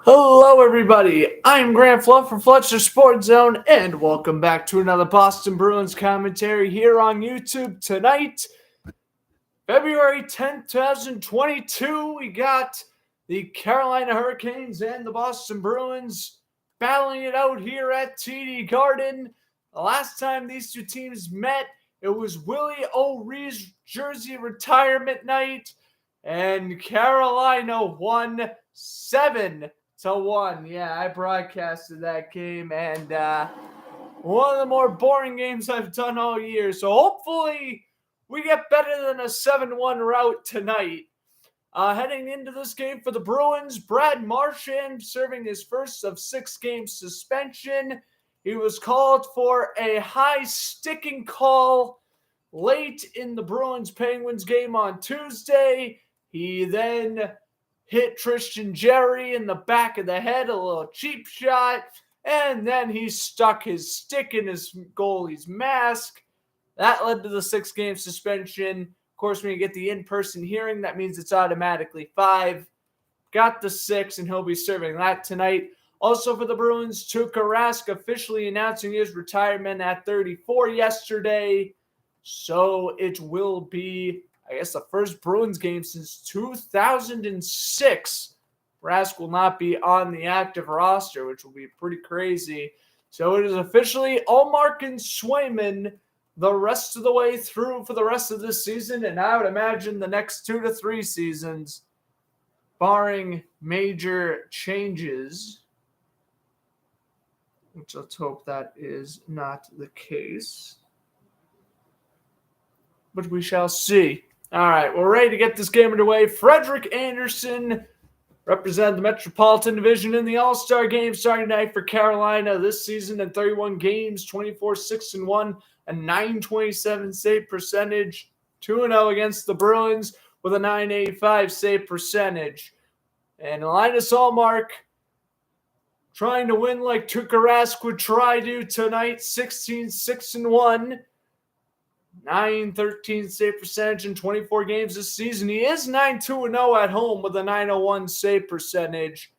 Hello, everybody. I'm Grant Fluff from Fletcher Sports Zone, and welcome back to another Boston Bruins commentary here on YouTube tonight. February 10th, 2022, we got the Carolina Hurricanes and the Boston Bruins battling it out here at TD Garden. The last time these two teams met, it was Willie O'Ree's jersey retirement night, and Carolina won 7-1. Yeah, I broadcasted that game, and one of the more boring games I've done all year. So hopefully we get better than a 7-1 rout tonight. Heading into this game for the Bruins, Brad Marchand serving his first of 6-game suspension. He was called for a high sticking call late in the Bruins-Penguins game on Tuesday. He then hit Tristan Jerry in the back of the head, a little cheap shot, and then he stuck his stick in his goalie's mask. That led to the 6-game suspension. Of course, when you get the in-person hearing, that means it's automatically 5. Got the 6, and he'll be serving that tonight. Also for the Bruins, Tuukka Rask officially announcing his retirement at 34 yesterday. So it will be, I guess, the first Bruins game since 2006. Rask will not be on the active roster, which will be pretty crazy. So it is officially Ullmark and Swayman the rest of the way through for the rest of this season, and I would imagine the next 2 to 3 seasons, barring major changes, which let's hope that is not the case. But we shall see. All right, we're ready to get this game underway. Frederik Andersen represented the Metropolitan Division in the All-Star game starting tonight for Carolina this season in 31 games, 24-6-1, a .927 save percentage, 2-0 against the Bruins with a .985 save percentage. And Linus Ullmark trying to win like Tuukka Rask would try to tonight, 16-6-1. .913 save percentage in 24 games this season. He is 9-2-0 at home with a .901 save percentage.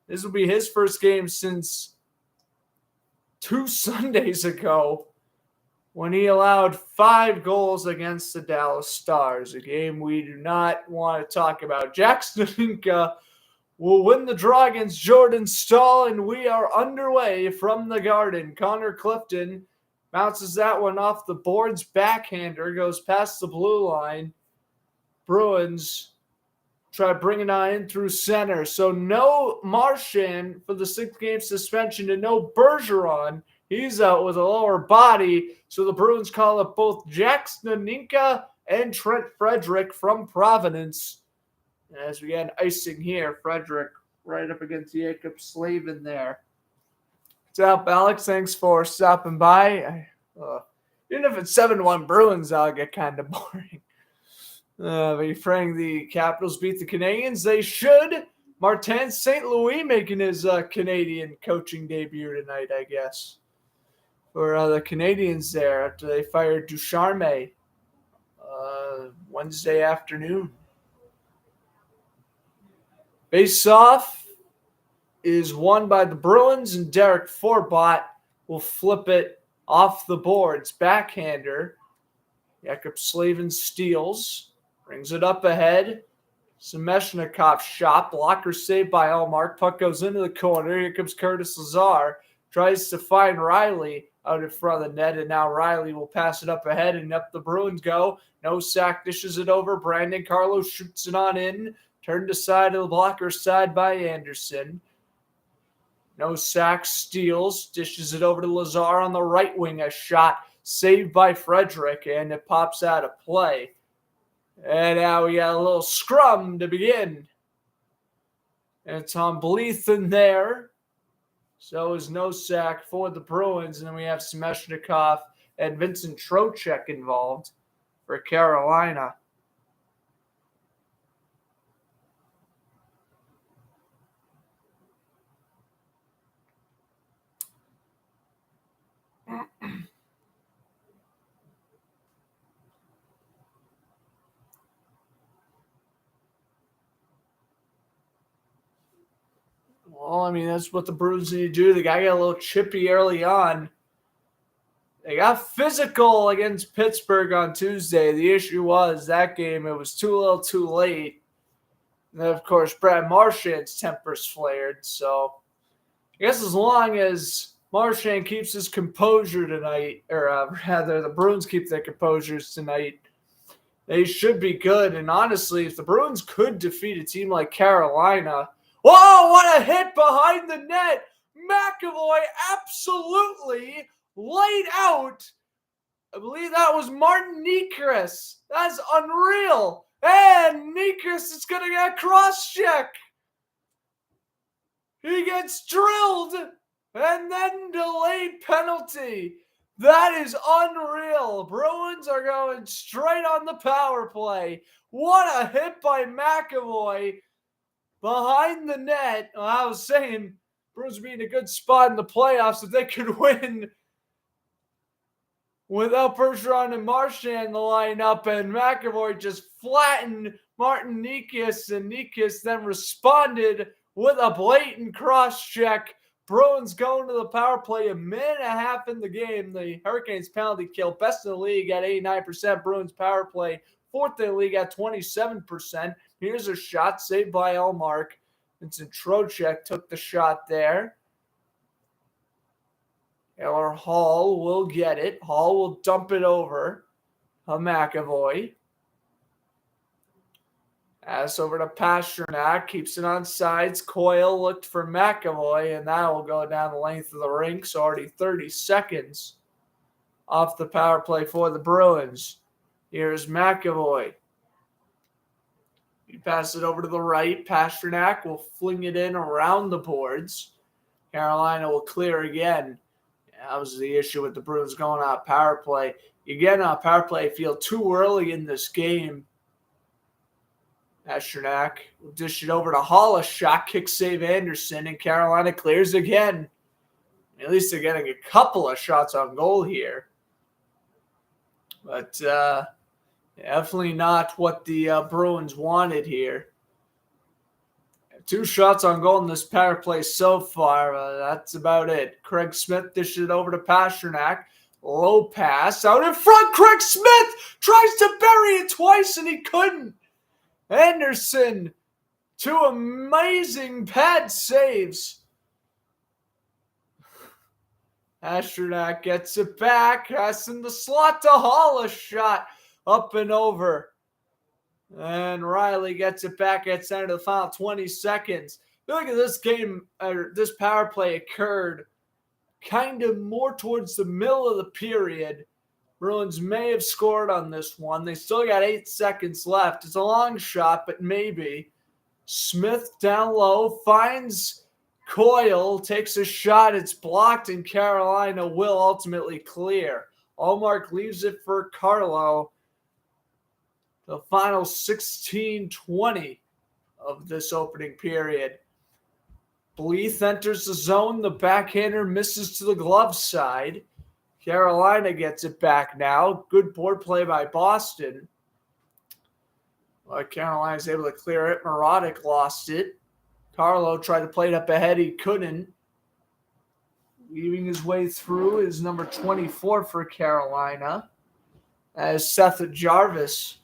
This will be his first game since 2 Sundays ago when he allowed 5 goals against the Dallas Stars, a game we do not want to talk about. Jack Studnicka will win the draw against Jordan Stahl, and we are underway from the Garden. Connor Clifton bounces that one off the boards. Backhander goes past the blue line. Bruins try bringing it in through center. So no Marchand for the 6-game suspension and no Bergeron. He's out with a lower body. So the Bruins call up both Jack Studnicka and Trent Frederic from Providence. And as we get icing here, Frederic right up against Jacob Slavin there. What's up, Alex? Thanks for stopping by. Even if it's 7-1 Bruins, I'll get kind of boring. Referring the Capitals beat the Canadiens. They should. Martin St. Louis making his Canadian coaching debut tonight, I guess. For the Canadiens there after they fired Ducharme Wednesday afternoon. Face-off is won by the Bruins, and Derek Forbot will flip it off the boards. Backhander. Jakob Slavin steals. Brings it up ahead. Semeshnikov shot. Blocker saved by Ullmark. Puck goes into the corner. Here comes Curtis Lazar. Tries to find Riley out in front of the net, and now Riley will pass it up ahead, and up the Bruins go. No sack dishes it over. Brandon Carlos shoots it on in. Turned aside to the blocker's side by Anderson. No sack, steals, dishes it over to Lazar on the right wing. A shot saved by Frederic, and it pops out of play. And now we got a little scrum to begin. And it's on Bleethen there. So is no sack for the Bruins. And then we have Semeshnikov and Vincent Trocheck involved for Carolina. Well, I mean, that's what the Bruins need to do. The guy got a little chippy early on. They got physical against Pittsburgh on Tuesday. The issue was that game, it was too little too late. And then, of course, Brad Marchand's tempers flared. So I guess as long as Marchand keeps his composure tonight, or rather the Bruins keep their composures tonight, they should be good. And honestly, if the Bruins could defeat a team like Carolina, whoa, what a hit behind the net. McAvoy absolutely laid out. I believe that was Martin Niekris. That's unreal. And Niekris is going to get a cross-check. He gets drilled and then delayed penalty. That is unreal. Bruins are going straight on the power play. What a hit by McAvoy behind the net. Well, I was saying Bruins would be in a good spot in the playoffs if they could win without Bergeron and Marchand in the lineup, and McAvoy just flattened Martin Niekis, and Niekis then responded with a blatant cross-check. Bruins going to the power play, a minute and a half in the game. The Hurricanes penalty kill, best in the league at 89%. Bruins power play, fourth in the league at 27%. Here's a shot saved by Elmark. Vincent Trocheck took the shot there. Taylor Hall will get it. Hall will dump it over McAvoy. Pass over to Pastrnak. Keeps it on sides. Coyle looked for McAvoy, and that will go down the length of the rink. So already 30 seconds off the power play for the Bruins. Here's McAvoy. He passes it over to the right. Pastrnak will fling it in around the boards. Carolina will clear again. That was the issue with the Bruins going out power play. You get on power play field too early in this game. Pastrnak will dish it over to Hall. A shot kick save Anderson, and Carolina clears again. At least they're getting a couple of shots on goal here. But definitely not what the Bruins wanted here. 2 shots on goal in this power play so far. That's about it. Craig Smith dishes it over to Pastrnak. Low pass out in front. Craig Smith tries to bury it twice, and he couldn't. Anderson, 2 amazing pad saves. Pastrnak gets it back. Pass in the slot to Hall. A shot up and over. And Riley gets it back at center to the final 20 seconds. Look at this game, this power play occurred kind of more towards the middle of the period. Bruins may have scored on this one. They still got 8 seconds left. It's a long shot, but maybe. Smith down low, finds Coyle, takes a shot. It's blocked, and Carolina will ultimately clear. Allmark leaves it for Carlo. The final 16-20 of this opening period. Bleeth enters the zone. The backhander misses to the glove side. Carolina gets it back now. Good board play by Boston. But Carolina is able to clear it. Morotic lost it. Carlo tried to play it up ahead. He couldn't. Weaving his way through is number 24 for Carolina. As Seth Jarvis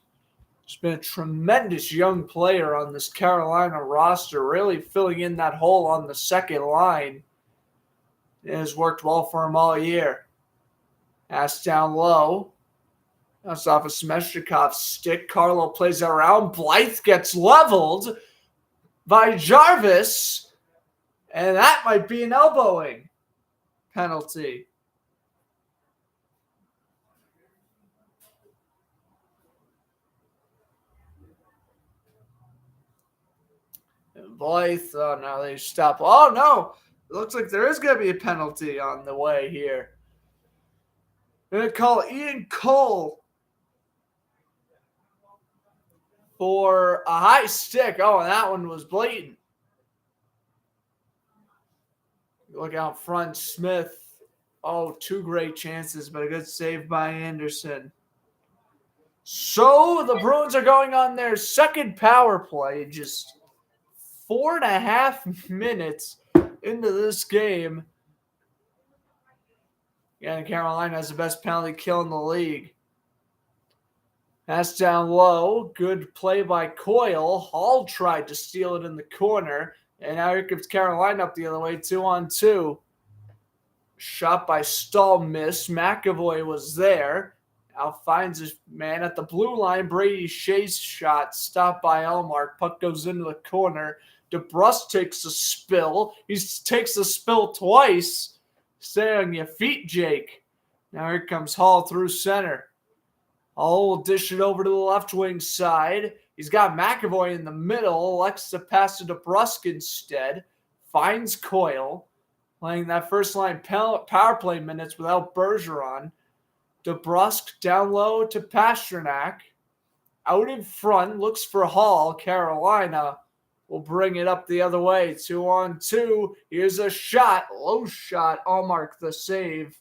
has been a tremendous young player on this Carolina roster, really filling in that hole on the second line. It has worked well for him all year. Pass down low. That's off of Smeshnikov's stick. Carlo plays it around. Blythe gets leveled by Jarvis. And that might be an elbowing penalty. Blythe, oh no, they stop. Oh no, it looks like there is going to be a penalty on the way here. They're going to call Ian Cole for a high stick. Oh, and that one was blatant. Look out front, Smith. Oh, 2 great chances, but a good save by Anderson. So the Bruins are going on their second power play, just 4.5 minutes into this game. And Carolina has the best penalty kill in the league. That's down low. Good play by Coyle. Hall tried to steal it in the corner. And now here comes Carolina up the other way, 2-on-2. Shot by Stahl, missed. McAvoy was there. Now finds his man at the blue line. Brady Shea's shot stopped by Elmark. Puck goes into the corner. DeBrusque takes a spill. He takes the spill twice. Stay on your feet, Jake. Now here comes Hall through center. Hall will dish it over to the left wing side. He's got McAvoy in the middle. Elects to pass to DeBrusque instead. Finds Coyle. Playing that first line power play minutes without Bergeron. DeBrusque down low to Pastrnak. Out in front, looks for Hall. Carolina will bring it up the other way. 2-on-2. Here's a shot. Low shot. Allmark the save.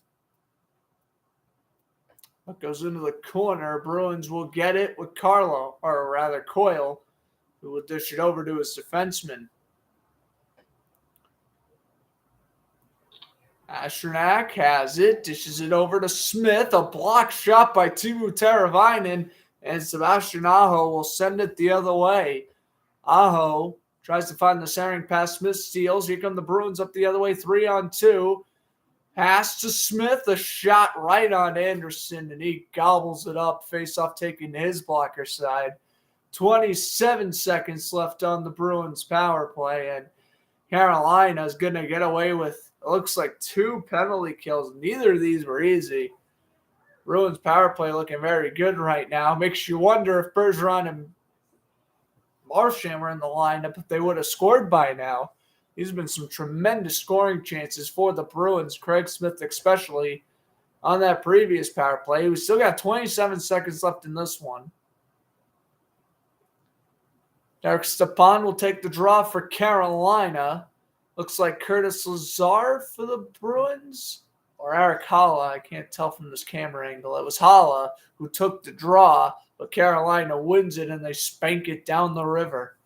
It goes into the corner. Bruins will get it with Coyle, who will dish it over to his defenseman. Pastrnak has it, dishes it over to Smith. A block shot by Timo Teravainen, and Sebastian Aho will send it the other way. Aho tries to find the centering pass. Smith steals. Here come the Bruins up the other way, 3-on-2. Pass to Smith, a shot right on Anderson, and he gobbles it up. Face-off taking his blocker side. 27 seconds left on the Bruins power play, and Carolina is going to get away with, it looks like, 2 penalty kills. Neither of these were easy. Bruins power play looking very good right now. Makes you wonder if Bergeron and Marchand were in the lineup, if they would have scored by now. These have been some tremendous scoring chances for the Bruins, Craig Smith especially, on that previous power play. We still got 27 seconds left in this one. Derek Stepan will take the draw for Carolina. Looks like Curtis Lazar for the Bruins. Or Eric Hala, I can't tell from this camera angle. It was Hala who took the draw, but Carolina wins it and they spank it down the river.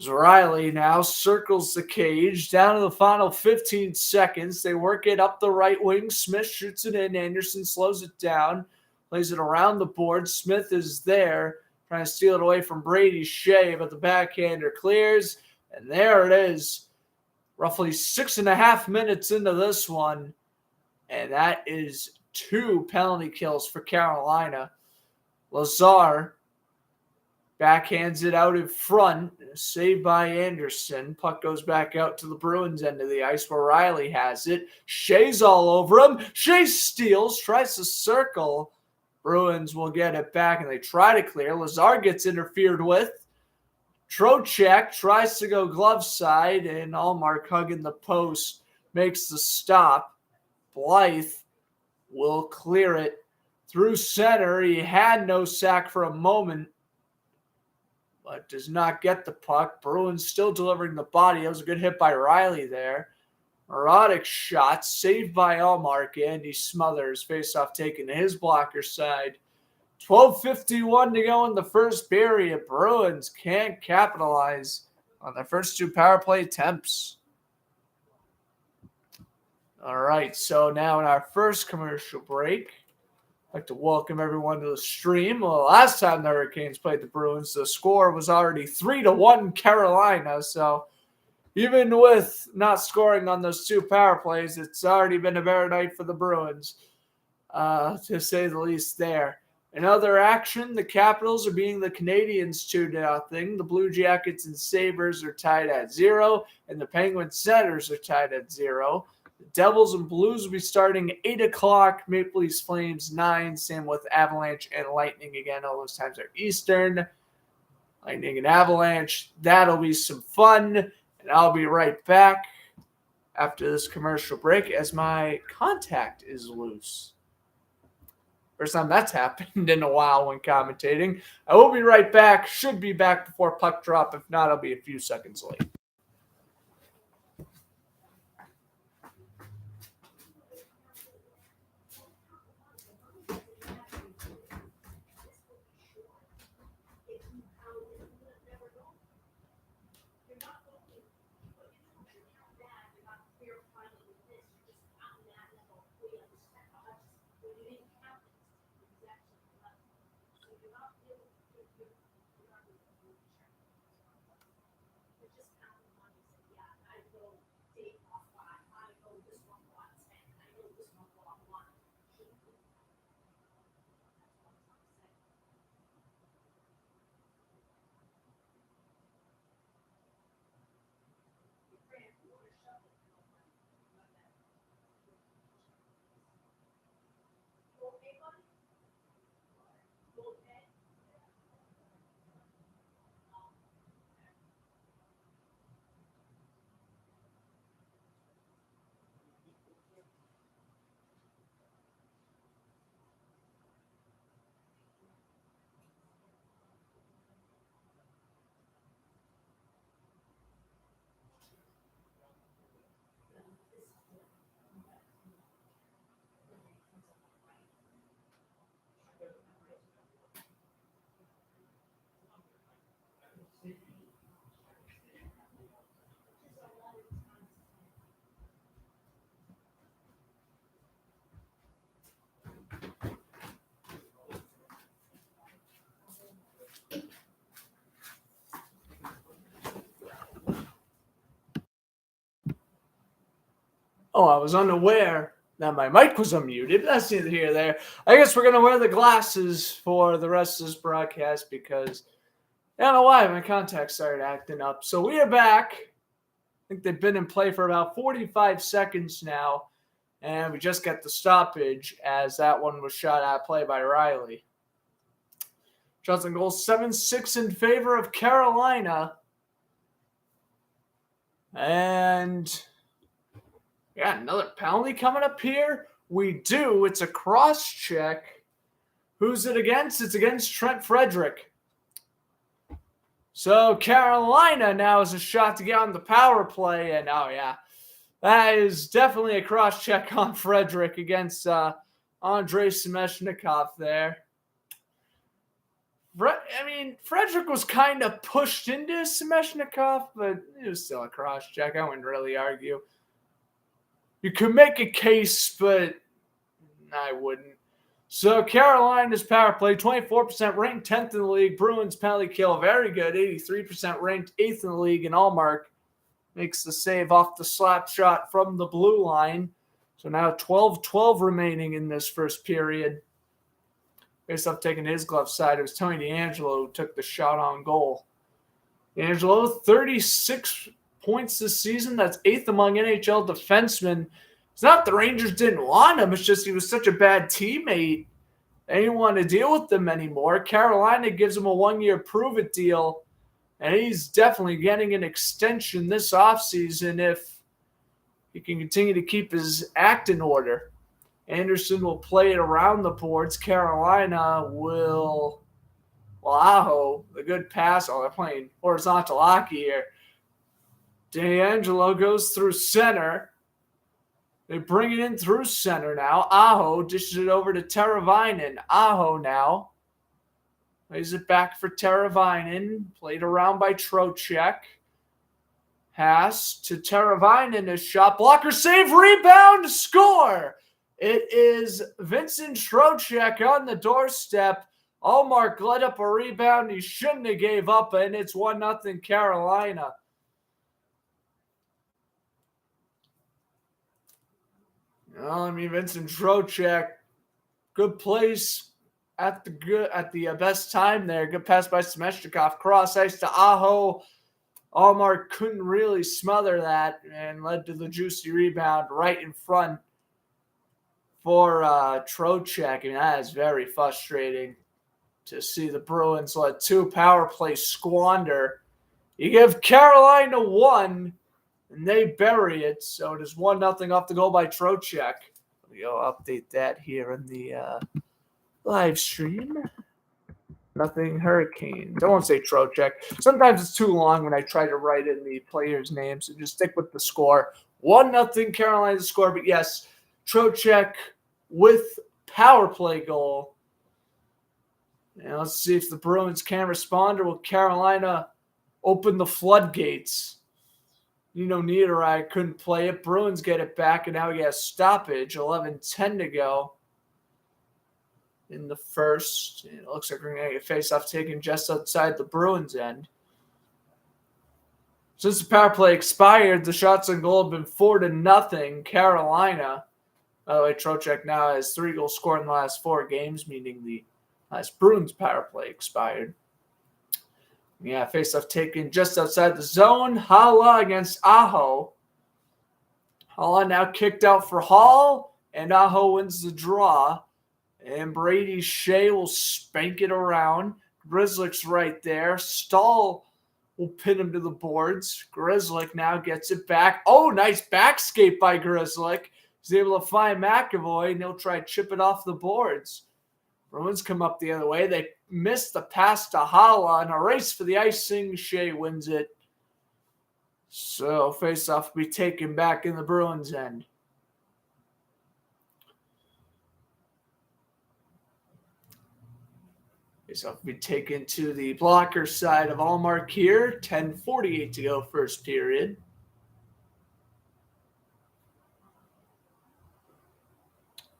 Riley now circles the cage. Down to the final 15 seconds. They work it up the right wing. Smith shoots it in. Anderson slows it down. Plays it around the board. Smith is there, trying to steal it away from Brady Shea, but the backhander clears. And there it is. Roughly 6.5 minutes into this one. And that is 2 penalty kills for Carolina. Lazar backhands it out in front. Saved by Anderson. Puck goes back out to the Bruins end of the ice where Riley has it. Shea's all over him. Shea steals, tries to circle. Bruins will get it back and they try to clear. Lazar gets interfered with. Trocheck tries to go glove side and Allmark hugging the post makes the stop. Blythe will clear it through center. He had no sack for a moment, but does not get the puck. Bruins still delivering the body. That was a good hit by Riley there. Erotic shot saved by Allmark. Andy Smothers face-off taken to his blocker side. 12:51 to go in the first period. Bruins can't capitalize on their first 2 power play attempts. All right, so now in our first commercial break, I'd like to welcome everyone to the stream. Well, last time the Hurricanes played the Bruins, the score was already 3-1 Carolina. So even with not scoring on those 2 power plays, it's already been a better night for the Bruins, to say the least there. In other action, the Capitals are beating the Canadiens 2-0. The Blue Jackets and Sabres are tied at 0, and the Penguins Senators are tied at 0. The Devils and Blues will be starting 8 o'clock. Maple Leafs Flames 9. Same with Avalanche and Lightning again. All those times are Eastern. Lightning and Avalanche. That'll be some fun. And I'll be right back after this commercial break as my contact is loose. First time that's happened in a while when commentating. I will be right back. Should be back before puck drop. If not, I'll be a few seconds late. Oh, I was unaware that my mic was unmuted. That's neither here nor there. I guess we're going to wear the glasses for the rest of this broadcast because I don't know why my contacts started acting up. So we are back. I think they've been in play for about 45 seconds now. And we just got the stoppage as that one was shot out of play by Riley. Shots on goal 7-6 in favor of Carolina. And yeah, another penalty coming up here. We do. It's a cross check. Who's it against? It's against Trent Frederick. So Carolina now has a shot to get on the power play. And oh yeah, that is definitely a cross check on Frederick against Andrei Semeshnikov there. Frederick was kind of pushed into Semeshnikov, but it was still a cross check. I wouldn't really argue. You could make a case, but I wouldn't. So Carolina's power play, 24% ranked 10th in the league. Bruins penalty kill, very good, 83% ranked 8th in the league. And Allmark makes the save off the slap shot from the blue line. So now 12-12 remaining in this first period. Based off taking his glove side, it was Tony DeAngelo who took the shot on goal. DeAngelo, 36 points this season. That's 8th among NHL defensemen. It's not the Rangers didn't want him. It's just he was such a bad teammate. They didn't want to deal with him anymore. Carolina gives him a 1-year prove-it deal, and he's definitely getting an extension this offseason if he can continue to keep his act in order. Anderson will play it around the boards. Carolina will, Aho, the good pass. Oh, they're playing horizontal hockey here. DeAngelo goes through center. They bring it in through center now. Aho dishes it over to Teravainen. Aho now lays it back for Teravainen. Played around by Trocheck. Pass to Teravainen. A shot blocker save, rebound, score. It is Vincent Trocheck on the doorstep. Allmark led up a rebound he shouldn't have gave up, and it's 1-0 Carolina. Well, Vincent Trocheck, good place at the best time there. Good pass by Semeshnikov. Cross ice to Aho. Allmark couldn't really smother that and led to the juicy rebound right in front for Trocheck. That is very frustrating to see the Bruins let 2 power plays squander. You give Carolina 1, and they bury it. So it is 1-0 off the goal by Trocheck. We'll update that here in the live stream. Nothing Hurricane. Don't want to say Trocheck. Sometimes it's too long when I try to write in the players' names. So just stick with the score. 1-0 Carolina score. But yes, Trocheck with power play goal. And let's see if the Bruins can respond, or will Carolina open the floodgates? Niederreiter couldn't play it. Bruins get it back, and now we get a stoppage. 11:10 to go in the first. It looks like we're going to get face-off taken just outside the Bruins' end. Since the power play expired, the shots on goal have been 4-0 Carolina. By the way, Trocheck now has 3 goals scored in the last 4 games, meaning the last Bruins power play expired. Yeah, face-off taken just outside the zone. Hala against Aho. Hala now kicked out for Hall, and Aho wins the draw. And Brady Shea will spank it around. Grzelcyk's right there. Stahl will pin him to the boards. Grzelcyk now gets it back. Oh, nice back skate by Grzelcyk. He's able to find McAvoy, and he'll try to chip it off the boards. Bruins come up the other way. They missed the pass to Hala, and a race for the icing. Shea wins it. So face-off will be taken back in the Bruins' end. Face-off will be taken to the blocker side of Allmark here. 10:48 to go first period.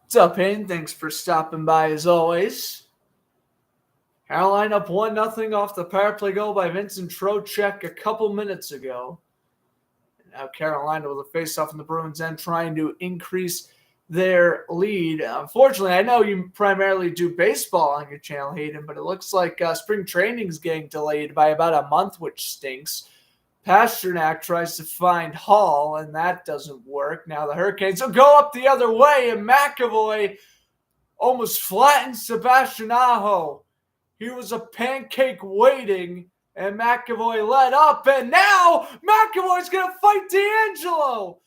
What's up, Hayden? Thanks for stopping by as always. Carolina up 1-0 off the power play goal by Vincent Trocheck a couple minutes ago. Now Carolina with a face-off in the Bruins end, trying to increase their lead. Unfortunately, I know you primarily do baseball on your channel, Hayden, but it looks like spring training is getting delayed by about a month, which stinks. Pasternak tries to find Hall, and that doesn't work. Now the Hurricanes will go up the other way, and McAvoy almost flattened Sebastian Aho. He was a pancake waiting, and McAvoy led up, and now McAvoy's going to fight D'Angelo.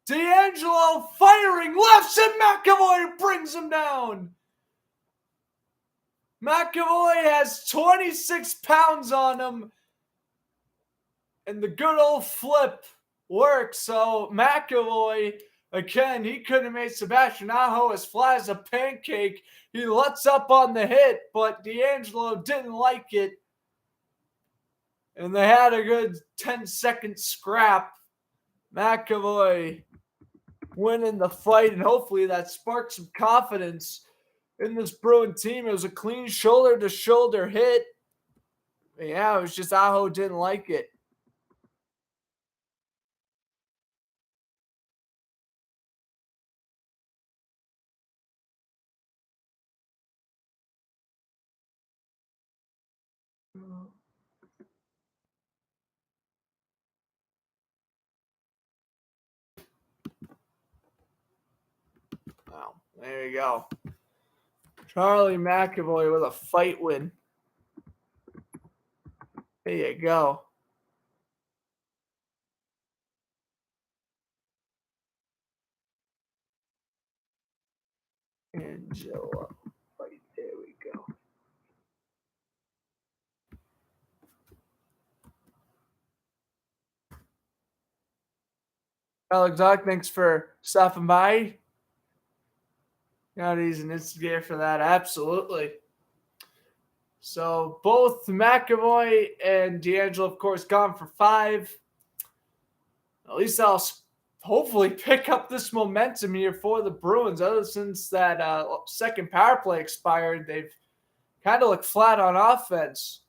D'Angelo firing lefts, and McAvoy brings him down. McAvoy has 26 pounds on him, and the good old flip works. So McAvoy, again, he couldn't have made Sebastian Aho as flat as a pancake. He lets up on the hit, but D'Angelo didn't like it. And they had a good 10-second scrap. McAvoy winning the fight, and hopefully that sparked some confidence in this Bruin team. It was a clean shoulder-to-shoulder hit. But yeah, it was just Aho didn't like it. Wow, there you go. Charlie McAvoy with a fight win. There you go. Angela. Right, there we go. Alex Doc, thanks for stopping by. God, he's an instigator for that. Absolutely. So both McAvoy and D'Angelo, of course, gone for 5. At least I'll hopefully pick up this momentum here for the Bruins. Other since that second power play expired, they've kind of looked flat on offense.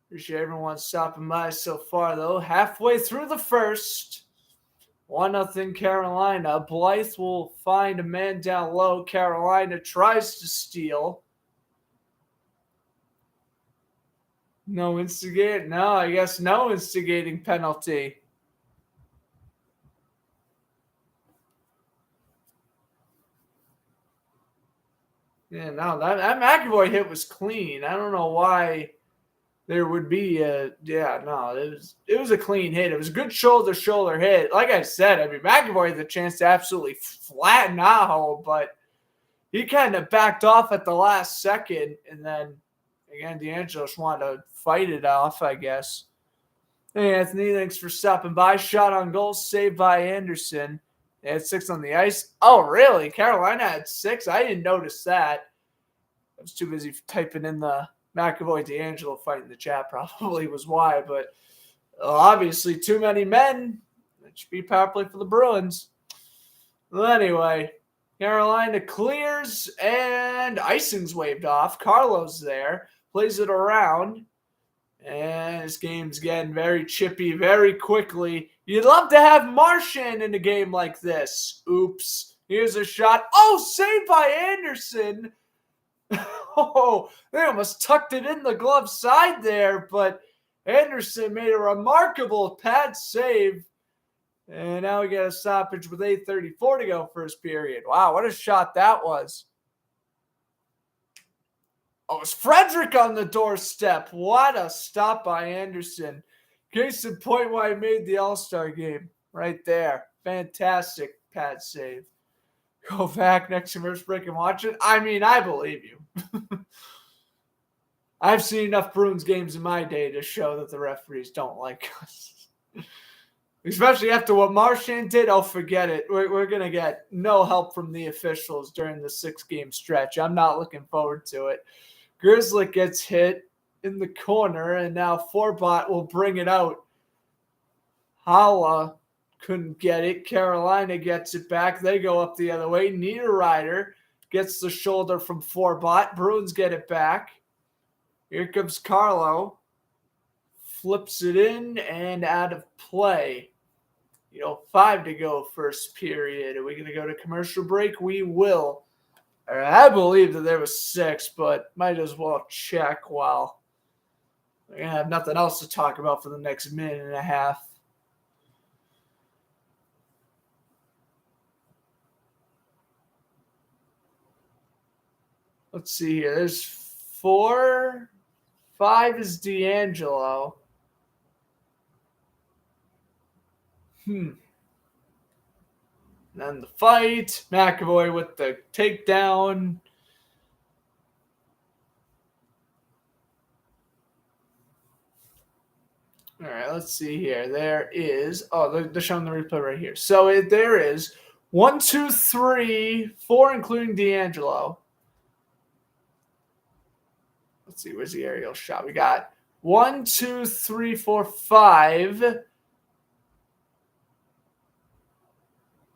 Appreciate everyone stopping by so far, though. Halfway through the first. 1-0 Carolina. Blythe will find a man down low. Carolina tries to steal. No instigate? No, I guess no instigating penalty. Yeah, no, that McAvoy hit was clean. I don't know why there would be it was a clean hit. It was a good shoulder hit. Like I said, I mean, McAvoy had the chance to absolutely flatten Aho, but he kind of backed off at the last second, and then again, D'Angelo just wanted to fight it off, I guess. Hey, Anthony, thanks for stopping by. Shot on goal, saved by Anderson. They had 6 on the ice. Oh, really? Carolina had 6? I didn't notice that. I was too busy typing in the McAvoy D'Angelo fight in the chat, probably was why. But obviously, too many men. That should be power play for the Bruins. Well, anyway, Carolina clears, and icing's waved off. Carlo's there, plays it around. And this game's getting very chippy very quickly. You'd love to have Marchand in a game like this. Oops. Here's a shot. Oh, saved by Anderson. Oh, they almost tucked it in the glove side there, but Anderson made a remarkable pad save. And now we get a stoppage with 8:34 to go first period. Wow, what a shot that was. Oh, it's Frederick on the doorstep. What a stop by Anderson. Case in point why he made the All-Star game right there. Fantastic pad save. Go back next commercial break and watch it. I mean, I believe you. I've seen enough Bruins games in my day to show that the referees don't like us. Especially after what Marchand did. Oh, forget it. We're going to get no help from the officials during the 6-game stretch. I'm not looking forward to it. Grizzly gets hit in the corner, and now Forbot will bring it out. Hala couldn't get it. Carolina gets it back. They go up the other way. Niederreiter gets the shoulder from Forbot. Bruins get it back. Here comes Carlo. flips it in and out of play. 5 to go first period. Are we going to go to commercial break? We will. I believe that there was 6, but might as well check while we're going to have nothing else to talk about for the next minute and a half. Let's see here. There's 4. 5 is D'Angelo. Then the fight. McAvoy with the takedown. All right, let's see here. There is, they're showing the replay right here. So there is 1, 2, 3, 4, including D'Angelo. Let's see, where's the aerial shot? We got 1, 2, 3, 4, 5.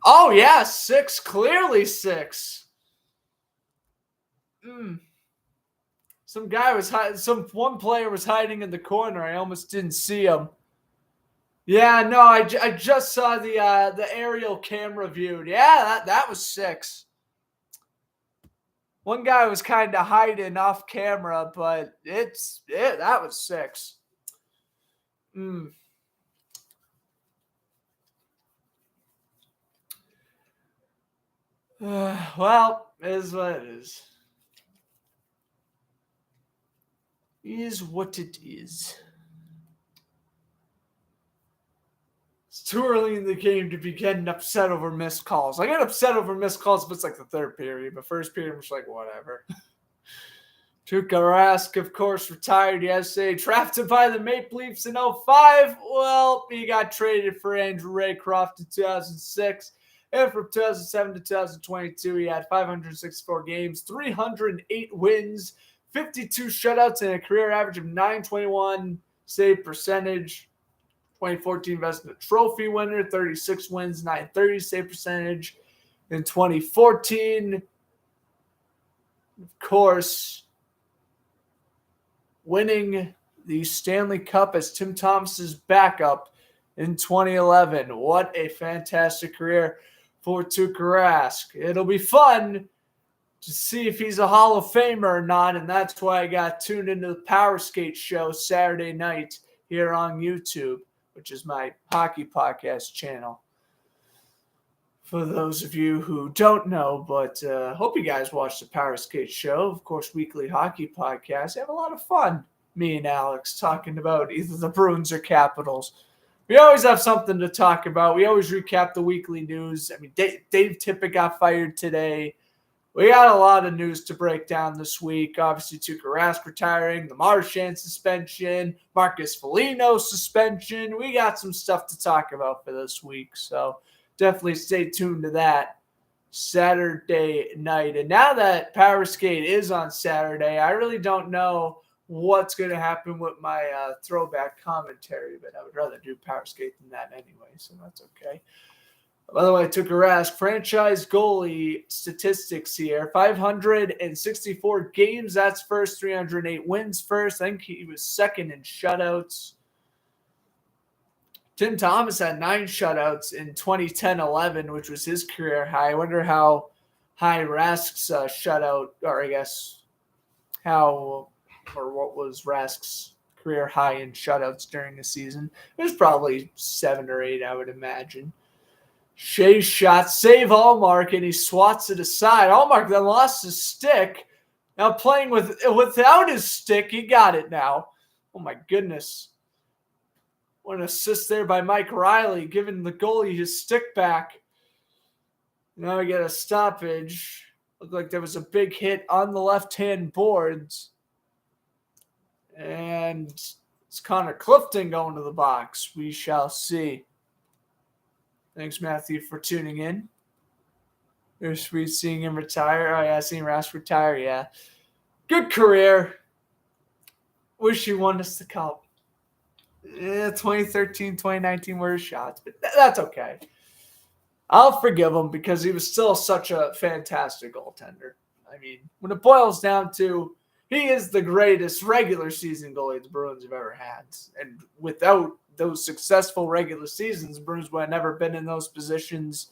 Oh, yeah, 6. Clearly 6. One player was hiding in the corner. I almost didn't see him. Yeah, no, I just saw the aerial camera viewed. Yeah, that was 6. One guy was kind of hiding off camera, but that was 6. Well, it is what it is. Is what it is. It's too early in the game to be getting upset over missed calls. I get upset over missed calls if it's like the third period, but first period I'm just like, whatever. Tuukka Rask, of course, retired yesterday. Drafted by the Maple Leafs in 2005. Well, he got traded for Andrew Raycroft in 2006. And from 2007 to 2022, he had 564 games, 308 wins, 52 shutouts, and a career average of .921 save percentage. 2014 Vezina Trophy winner, 36 wins, .930 save percentage. In 2014, of course, winning the Stanley Cup as Tim Thomas's backup in 2011. What a fantastic career for Tuukka Rask. It'll be fun to see if he's a Hall of Famer or not, and that's why I got tuned into the Power Skate show Saturday night here on YouTube, which is my hockey podcast channel. For those of you who don't know, but hope you guys watch the Power Skate show, of course, weekly hockey podcast. Have a lot of fun, me and Alex, talking about either the Bruins or Capitals. We always have something to talk about. We always recap the weekly news. I mean, Dave Tippett got fired today. We got a lot of news to break down this week. Obviously, Tuukka Rask retiring, the Marchand suspension, Marcus Foligno suspension. We got some stuff to talk about for this week, so definitely stay tuned to that Saturday night. And now that Power Skate is on Saturday, I really don't know what's going to happen with my throwback commentary, but I would rather do Power Skate than that anyway, so that's okay. By the way, Tuukka Rask, franchise goalie statistics here. 564 games, that's first. 308 wins first. I think he was second in shutouts. Tim Thomas had 9 shutouts in 2010-11, which was his career high. I wonder how high Rask's shutout, or I guess what was Rask's career high in shutouts during the season. It was probably 7 or 8, I would imagine. Shea's shot, save Allmark, and he swats it aside. Allmark then lost his stick. Now playing without his stick, he got it now. Oh my goodness. What an assist there by Mike Riley, giving the goalie his stick back. Now we get a stoppage. Looked like there was a big hit on the left-hand boards. And it's Connor Clifton going to the box. We shall see. Thanks, Matthew, for tuning in. It was sweet seeing him retire. Oh, yeah, seeing Rask retire, yeah. Good career. Wish he won us the cup. 2013, 2019 were his shots, but that's okay. I'll forgive him because he was still such a fantastic goaltender. I mean, when it boils down to, he is the greatest regular season goalie the Bruins have ever had. And without those successful regular seasons, the Bruins would have never been in those positions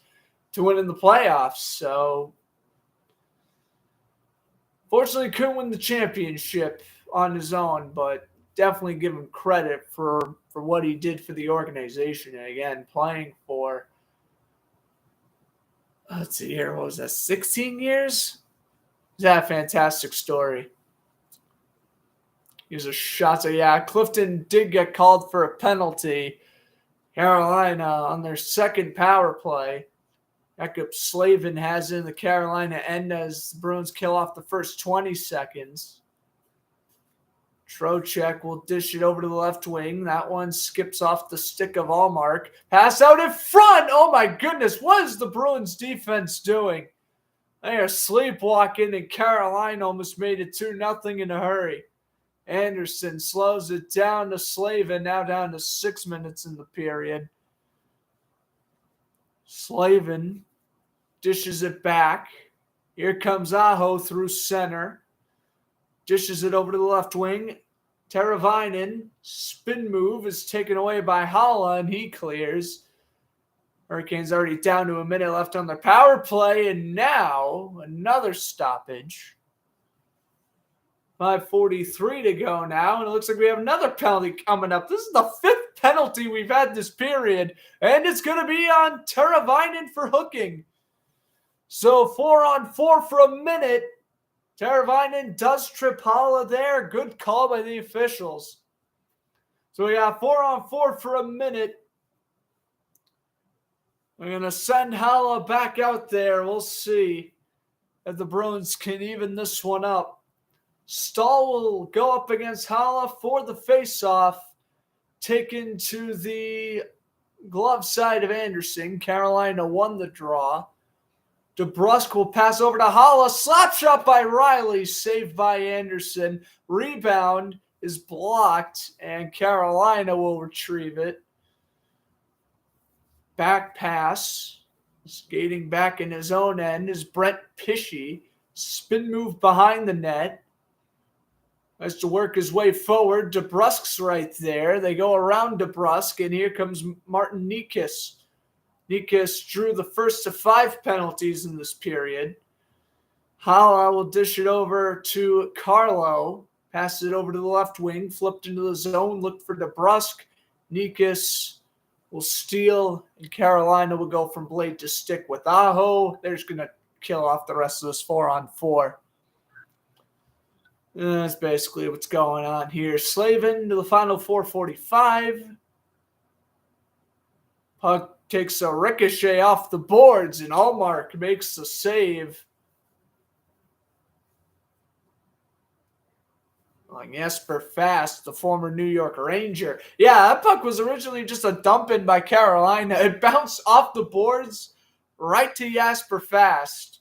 to win in the playoffs. So, fortunately, couldn't win the championship on his own, but definitely give him credit for what he did for the organization. And again, playing for, let's see here, what was that, 16 years? Is that a fantastic story? Here's a shot. So, yeah, Clifton did get called for a penalty. Carolina on their second power play. Jakob Slavin has it in the Carolina end as the Bruins kill off the first 20 seconds. Trocheck will dish it over to the left wing. That one skips off the stick of Allmark. Pass out in front. Oh, my goodness. What is the Bruins defense doing? They are sleepwalking, and Carolina almost made it 2-0 in a hurry. Anderson slows it down to Slavin, now down to 6 minutes in the period. Slavin dishes it back. Here comes Aho through center. Dishes it over to the left wing. Teravainen, spin move is taken away by Haula, and he clears. Hurricanes already down to a minute left on their power play, and now another stoppage. 5:43 to go now, and it looks like we have another penalty coming up. This is the 5th penalty we've had this period, and it's going to be on Teravainen for hooking. So 4-on-4 for a minute. Teravainen does trip Haula there. Good call by the officials. So we got 4-on-4 for a minute. We're going to send Haula back out there. We'll see if the Bruins can even this one up. Stahl will go up against Haula for the faceoff, taken to the glove side of Anderson. Carolina won the draw. DeBrusk will pass over to Haula. Slap shot by Riley, saved by Anderson. Rebound is blocked, and Carolina will retrieve it. Back pass. Skating back in his own end is Brent Pishy. Spin move behind the net. Has to work his way forward. DeBrusk's right there. They go around DeBrusk, and here comes Martin Nikas. Nikas drew the first of 5 penalties in this period. Haula will dish it over to Carlo. Passes it over to the left wing. Flipped into the zone. Looked for DeBrusk. Nikas will steal, and Carolina will go from blade to stick with Aho. They're just going to kill off the rest of this 4-on-4. That's basically what's going on here. Slavin to the final 4:45. Puck takes a ricochet off the boards, and Allmark makes the save. Like Jesper Fast, the former New York Ranger. Yeah, that puck was originally just a dump-in by Carolina. It bounced off the boards right to Jesper Fast.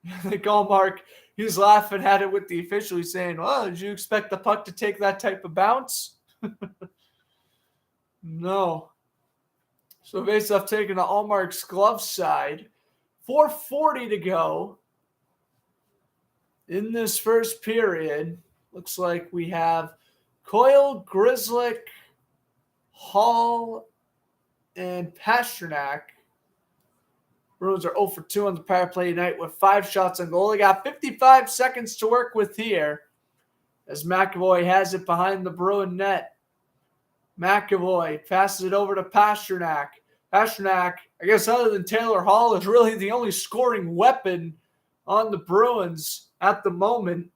I think Allmark, he's laughing at it with the official. He's saying, well, did you expect the puck to take that type of bounce? No. So faceoff taken to Allmark's glove side. 4:40 to go in this first period. Looks like we have Coyle, Grzelcyk, Hall, and Pasternak. Bruins are 0 for 2 on the power play tonight with 5 shots on goal. They got 55 seconds to work with here as McAvoy has it behind the Bruin net. McAvoy passes it over to Pasternak. Pasternak, I guess other than Taylor Hall, is really the only scoring weapon on the Bruins at the moment.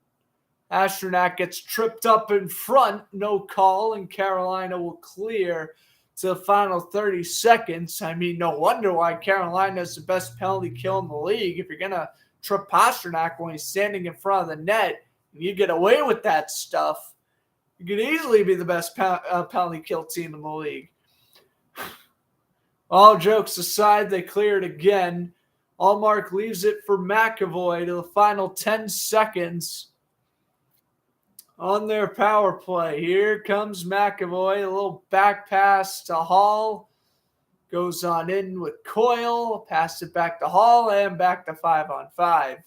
Pasternak gets tripped up in front. No call, and Carolina will clear to the final 30 seconds. I mean, no wonder why Carolina is the best penalty kill in the league. If you're going to trip Pasternak when he's standing in front of the net, and you get away with that stuff, you could easily be the best penalty kill team in the league. All jokes aside, they clear it again. Allmark leaves it for McAvoy to the final 10 seconds on their power play. Here comes McAvoy. A little back pass to Hall. Goes on in with Coyle. Pass it back to Hall and back to 5-on-5.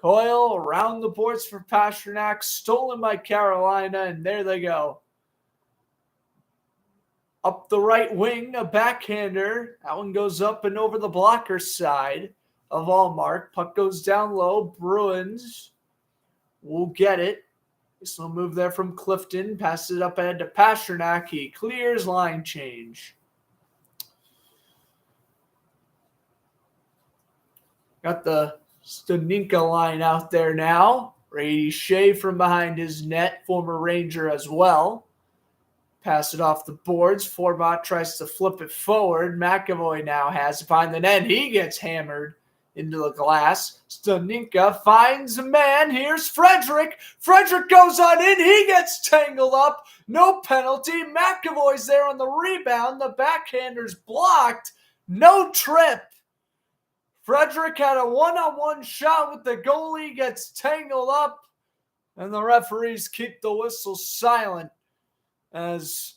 Coyle around the boards for Pastrnak, stolen by Carolina, and there they go. Up the right wing, a backhander. That one goes up and over the blocker side of Allmark. Puck goes down low. Bruins will get it. This will move there from Clifton. Passes it up ahead to Pastrnak. He clears line change. Got the Staninka line out there now. Brady Shea from behind his net. Former Ranger as well. Pass it off the boards. Forbot tries to flip it forward. McAvoy now has it behind the net. He gets hammered into the glass. Staninka finds a man. Here's Frederick. Frederick goes on in. He gets tangled up. No penalty. McAvoy's there on the rebound. The backhander's blocked. No trip. Frederick had a one-on-one shot with the goalie. Gets tangled up. And the referees keep the whistle silent as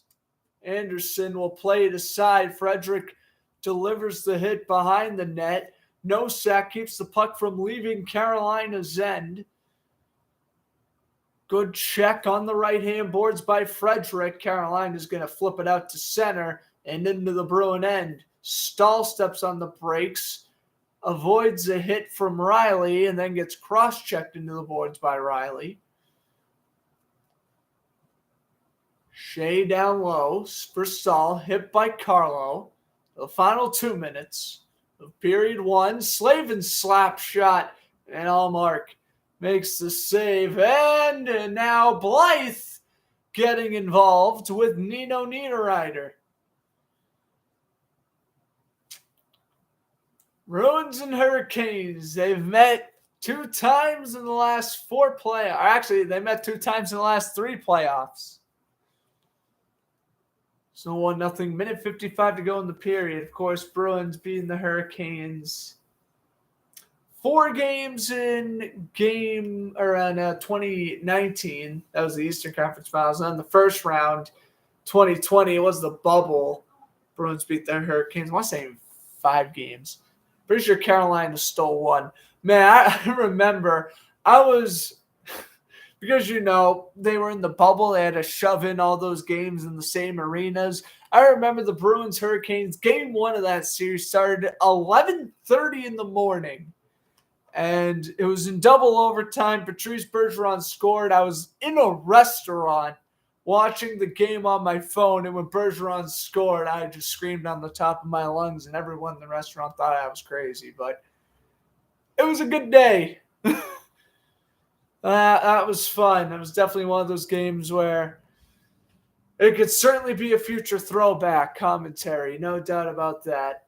Anderson will play it aside. Frederick delivers the hit behind the net. Nosak keeps the puck from leaving Carolina's end. Good check on the right-hand boards by Frederick. Carolina's going to flip it out to center and into the Bruin end. Stahl steps on the brakes, avoids a hit from Riley, and then gets cross-checked into the boards by Riley. Shea down low for Stahl, hit by Carlo. The final 2 minutes of period one. Slavin slap shot, and Allmark makes the save. And now Blythe getting involved with Nino Niederreiter. Bruins and Hurricanes, they've met 2 times in the last 4 playoffs. Actually, they met 2 times in the last 3 playoffs. So 1-0, minute 55 to go in the period. Of course, Bruins beating the Hurricanes 4 games in 2019. That was the Eastern Conference Finals. And then the first round, 2020, it was the bubble. Bruins beat the Hurricanes. I want to say 5 games. Pretty sure Carolina stole 1. Man, I remember because, they were in the bubble. They had to shove in all those games in the same arenas. I remember the Bruins Hurricanes, game 1 of that series started at 11:30 in the morning. And it was in double overtime. Patrice Bergeron scored. I was in a restaurant watching the game on my phone. And when Bergeron scored, I just screamed on the top of my lungs. And everyone in the restaurant thought I was crazy. But it was a good day. That was fun. That was definitely one of those games where it could certainly be a future throwback commentary. No doubt about that.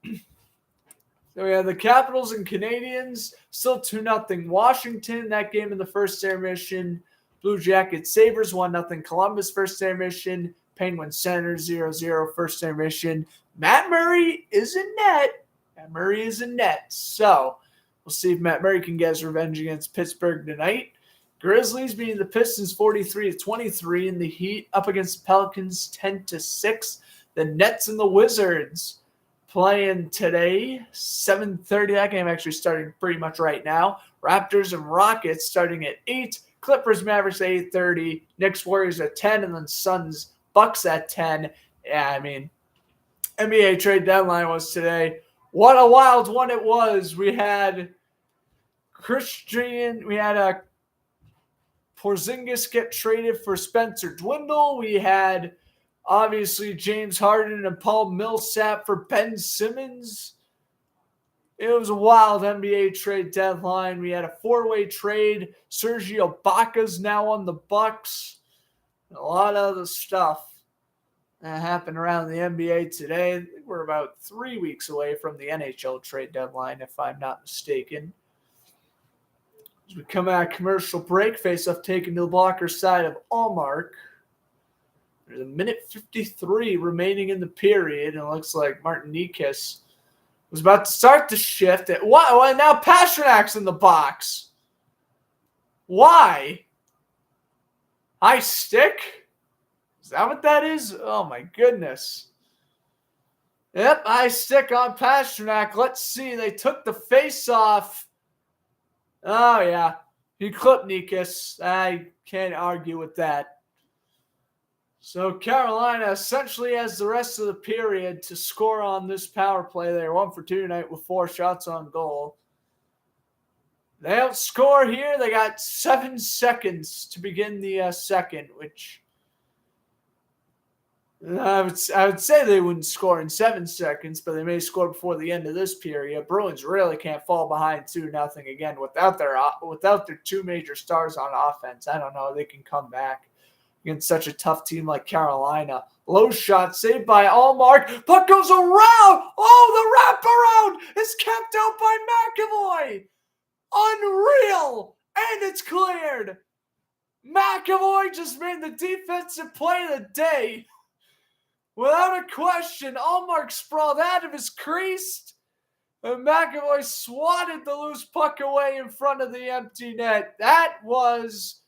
So we have the Capitals and Canadiens, still 2-0 Washington. That game in the first intermission. Blue Jackets Sabres 1-0 Columbus first intermission. Penguins Senators 0-0 first intermission. Matt Murray is in net. So we'll see if Matt Murray can get his revenge against Pittsburgh tonight. Grizzlies beating the Pistons 43-23 in the Heat up against the Pelicans 10-6. The Nets and the Wizards playing today, 7:30. That game actually starting pretty much right now. Raptors and Rockets starting at 8. Clippers Mavericks at 8:30. Knicks Warriors at 10, and then Suns Bucks at 10. Yeah, I mean, NBA trade deadline was today. What a wild one it was. We had Porzingis get traded for Spencer Dwindle. We had, obviously, James Harden and Paul Millsap for Ben Simmons. It was a wild NBA trade deadline. We had a 4-way trade. Sergio Ibaka's now on the Bucks. A lot of other stuff that happened around the NBA today. I think we're about 3 weeks away from the NHL trade deadline, if I'm not mistaken. As we come out of commercial break, face-off taken to the blocker side of Allmark. There's a minute 53 remaining in the period, and it looks like Martin Nikas was about to start the shift. Why? Now Pasternak's in the box. Why? High stick? Is that what that is? Oh, my goodness. Yep, high stick on Pastrnak. Let's see. They took the face-off. Oh, yeah. He clipped Nikas. I can't argue with that. So Carolina essentially has the rest of the period to score on this power play. They're 1 for 2 tonight with 4 shots on goal. They outscore here. They got 7 seconds to begin the second, which I would say they wouldn't score in 7 seconds, but they may score before the end of this period. Bruins really can't fall behind 2-0 again without their 2 major stars on offense. I don't know. They can come back against such a tough team like Carolina. Low shot saved by Allmark. Puck goes around. Oh, the wraparound is kept out by McAvoy. Unreal. And it's cleared. McAvoy just made the defensive play of the day. Without a question, Allmark sprawled out of his crease, and McAvoy swatted the loose puck away in front of the empty net. That was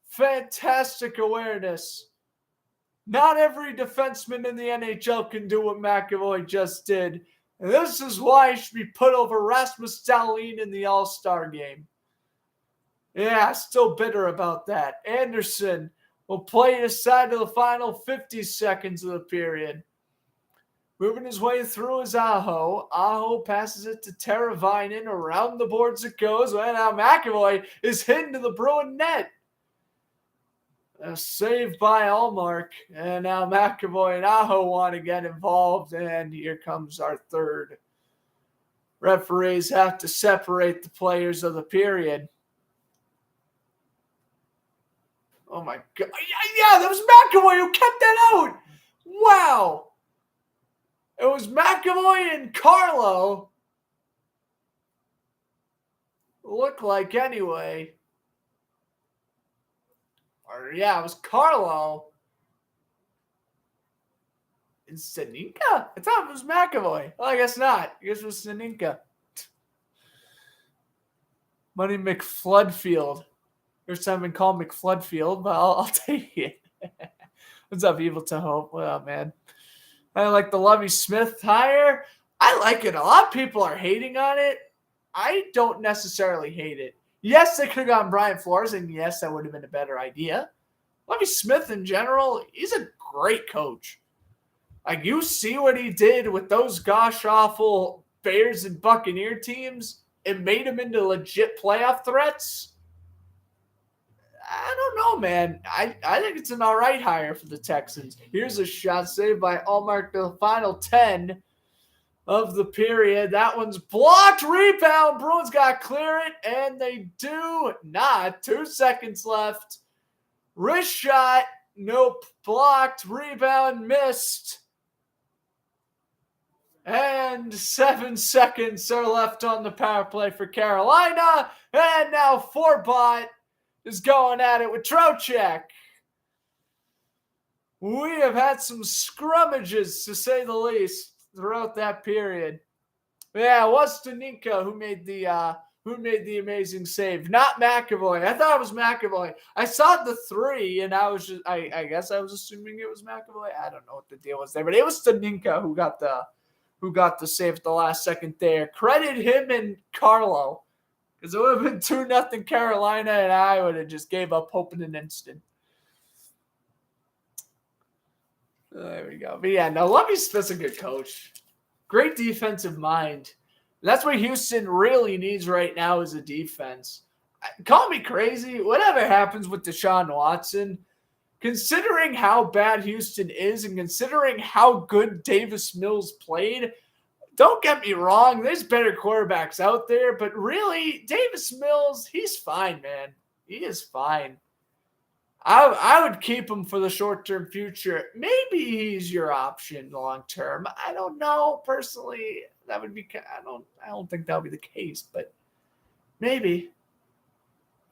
fantastic awareness. Not every defenseman in the NHL can do what McAvoy just did. And this is why he should be put over Rasmus Dahlin in the All-Star game. Yeah, still bitter about that. Anderson will play his side of the final 50 seconds of the period. Moving his way through is Aho. Aho passes it to Teravainen. Around the boards it goes. And now McAvoy is hit into the Bruin net. A save by Allmark. And now McAvoy and Aho want to get involved. And here comes our third. Referees have to separate the players of the period. Oh my God. Yeah, that was McAvoy who kept that out. Wow. It was McAvoy and Carlo. Looked like anyway. Or yeah, it was Carlo and Staninka? I thought it was McAvoy. Well, I guess not. I guess it was Staninka. Money McFloodfield. First time I've been called McFloodfield, but I'll take it. What's up, Evil to Hope? What up, man? I like the Lovie Smith hire. I like it. A lot of people are hating on it. I don't necessarily hate it. Yes, they could have gotten Brian Flores, and yes, that would have been a better idea. Lovie Smith in general, he's a great coach. Like, you see what he did with those gosh-awful Bears and Buccaneer teams. It made him into legit playoff threats. I don't know, man. I think it's an all right hire for the Texans. Here's a shot saved by Allmark, the final 10 of the period. That one's blocked. Rebound. Bruins got to clear it, and they do not. 2 seconds left. Wrist shot. Nope. Blocked. Rebound. Missed. And 7 seconds are left on the power play for Carolina. And now Forbot is going at it with Trocheck. We have had some scrummages, to say the least, throughout that period. Yeah, it was Staninka who made the amazing save, not McAvoy. I thought it was McAvoy. I saw the 3, and I guess I was assuming it was McAvoy. I don't know what the deal was there, but it was Staninka who got the save at the last second there. Credit him and Carlo. Because it would have been 2-0 Carolina, and I would have just gave up hope in an instant. There we go. But yeah, no, Lovie Smith's a good coach. Great defensive mind. That's what Houston really needs right now is a defense. Call me crazy. Whatever happens with Deshaun Watson, considering how bad Houston is and considering how good Davis Mills played, don't get me wrong, there's better quarterbacks out there, but really, Davis Mills, he's fine, man. He is fine. I would keep him for the short-term future. Maybe he's your option long-term. I don't know. Personally, that would be – I don't think that would be the case, but maybe.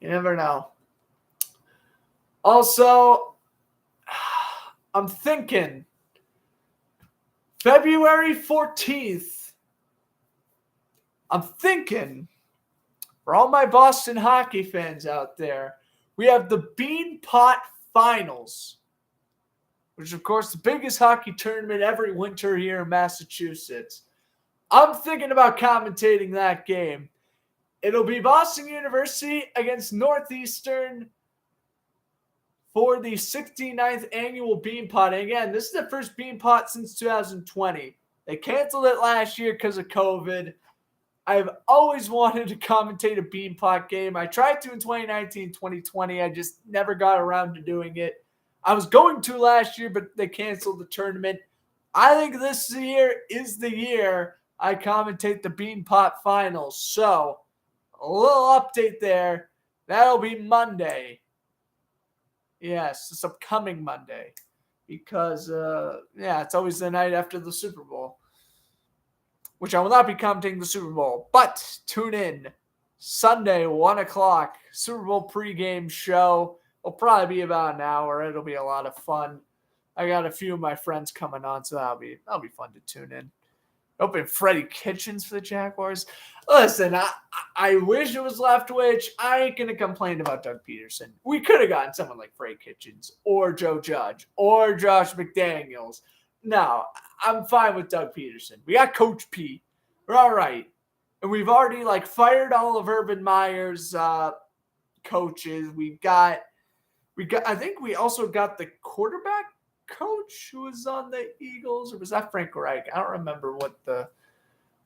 You never know. Also, I'm thinking – February 14th, I'm thinking, for all my Boston hockey fans out there, we have the Bean Pot Finals, which is, of course, the biggest hockey tournament every winter here in Massachusetts. I'm thinking about commentating that game. It'll be Boston University against Northeastern for the 69th annual Bean Pot. And again, this is the first Bean Pot since 2020. They canceled it last year because of COVID. I've always wanted to commentate a Bean Pot game. I tried to in 2019, 2020. I just never got around to doing it. I was going to last year, but they canceled the tournament. I think this year is the year I commentate the Bean Pot Finals. So, a little update there. That'll be Monday. Yes, this upcoming Monday. Because, it's always the night after the Super Bowl. Which I will not be commentating the Super Bowl. But tune in. Sunday, 1 o'clock. Super Bowl pregame show. It'll probably be about an hour. It'll be a lot of fun. I got a few of my friends coming on, so that'll be fun to tune in. Open Freddie Kitchens for the Jaguars. Listen, I wish it was Leftwich. I ain't going to complain about Doug Peterson. We could have gotten someone like Freddie Kitchens or Joe Judge or Josh McDaniels. No, I'm fine with Doug Peterson. We got Coach P. We're all right. And we've already fired all of Urban Meyer's coaches. I think we also got the quarterback coach who was on the Eagles, or was that Frank Reich? I don't remember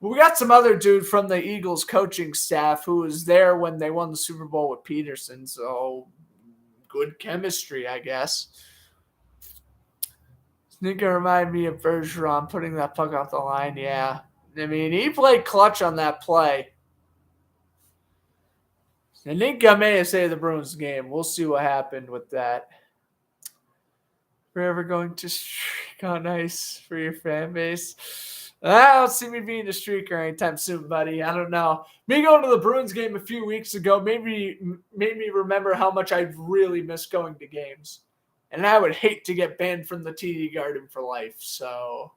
we got some other dude from the Eagles coaching staff who was there when they won the Super Bowl with Peterson. So good chemistry, I guess. Think it reminded me of Bergeron putting that puck off the line. Yeah. I mean, he played clutch on that play. I think I may have saved the Bruins game. We'll see what happened with that. Forever going to streak on ice for your fan base. I don't see me being a streaker anytime soon, buddy. I don't know. Me going to the Bruins game a few weeks ago made me remember how much I really miss going to games. And I would hate to get banned from the TD Garden for life. So,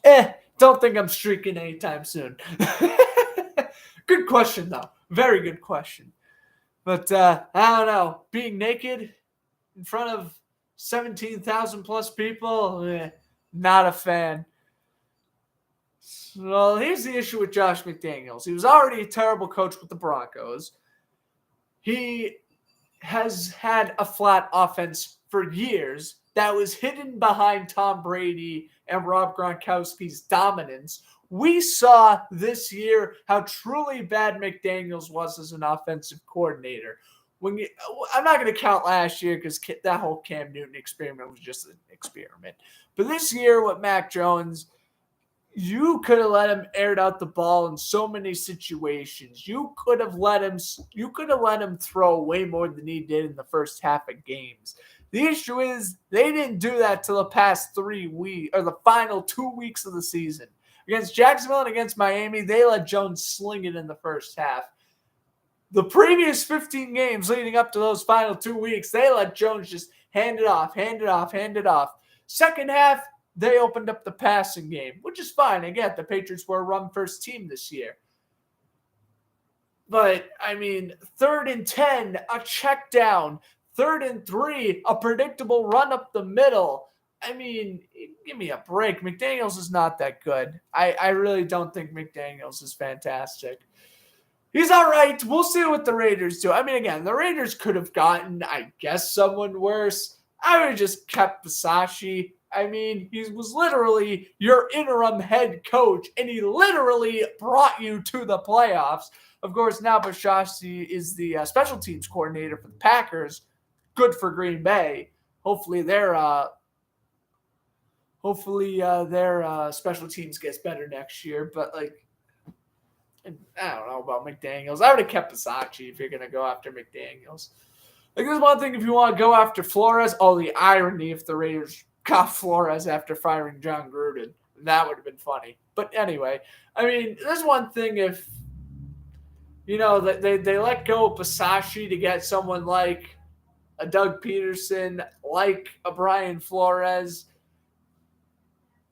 don't think I'm streaking anytime soon. Good question, though. Very good question. But I don't know. Being naked in front of 17,000 plus people, not a fan. Well, here's the issue with Josh McDaniels. He was already a terrible coach with the Broncos. He has had a flat offense for years that was hidden behind Tom Brady and Rob Gronkowski's dominance. We saw this year how truly bad McDaniels was as an offensive coordinator. I'm not going to count last year because that whole Cam Newton experiment was just an experiment. But this year with Mac Jones, you could have let him air out the ball in so many situations. You could have let him throw way more than he did in the first half of games. The issue is they didn't do that till the past 3 weeks or the final 2 weeks of the season. Against Jacksonville and against Miami, they let Jones sling it in the first half. The previous 15 games leading up to those final 2 weeks, they let Jones just hand it off. Second half, they opened up the passing game, which is fine. Again, the Patriots were a run-first team this year. But, I mean, 3rd and 10, a check down. 3rd and 3, a predictable run up the middle. I mean, give me a break. McDaniels is not that good. I really don't think McDaniels is fantastic. He's all right. We'll see what the Raiders do. I mean, again, the Raiders could have gotten, I guess, someone worse. I would have just kept Bisaccia. I mean, he was literally your interim head coach, and he literally brought you to the playoffs. Of course, now Bisaccia is the special teams coordinator for the Packers. Good for Green Bay. Hopefully their special teams gets better next year. But, I don't know about McDaniels. I would have kept Bisaccia if you're going to go after McDaniels. There's one thing if you want to go after Flores. Oh, the irony if the Raiders got Flores after firing John Gruden. That would have been funny. But anyway, I mean, there's one thing if, they let go of Bisaccia to get someone like a Doug Peterson, like a Brian Flores.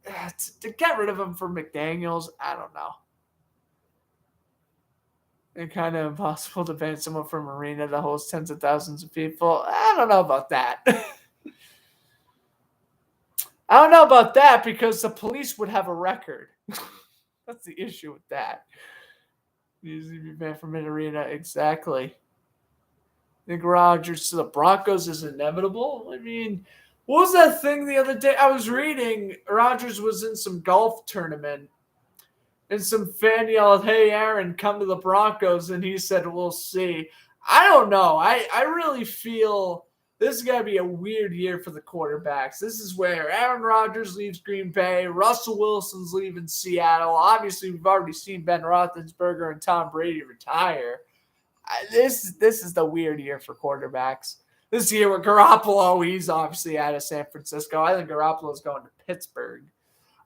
To get rid of him for McDaniels, I don't know. It's kind of impossible to ban someone from an arena that holds tens of thousands of people. I don't know about that. I don't know about that because the police would have a record. That's the issue with that. Easy to be banned from an arena. Exactly. I think Rodgers to the Broncos is inevitable. I mean, what was that thing the other day? I was reading Rodgers was in some golf tournament and some fan yelled, "Hey, Aaron, come to the Broncos." And he said, "We'll see." I don't know. I really feel this is going to be a weird year for the quarterbacks. This is where Aaron Rodgers leaves Green Bay. Russell Wilson's leaving Seattle. Obviously, we've already seen Ben Roethlisberger and Tom Brady retire. This is the weird year for quarterbacks. This year with Garoppolo, he's obviously out of San Francisco. I think Garoppolo's going to Pittsburgh.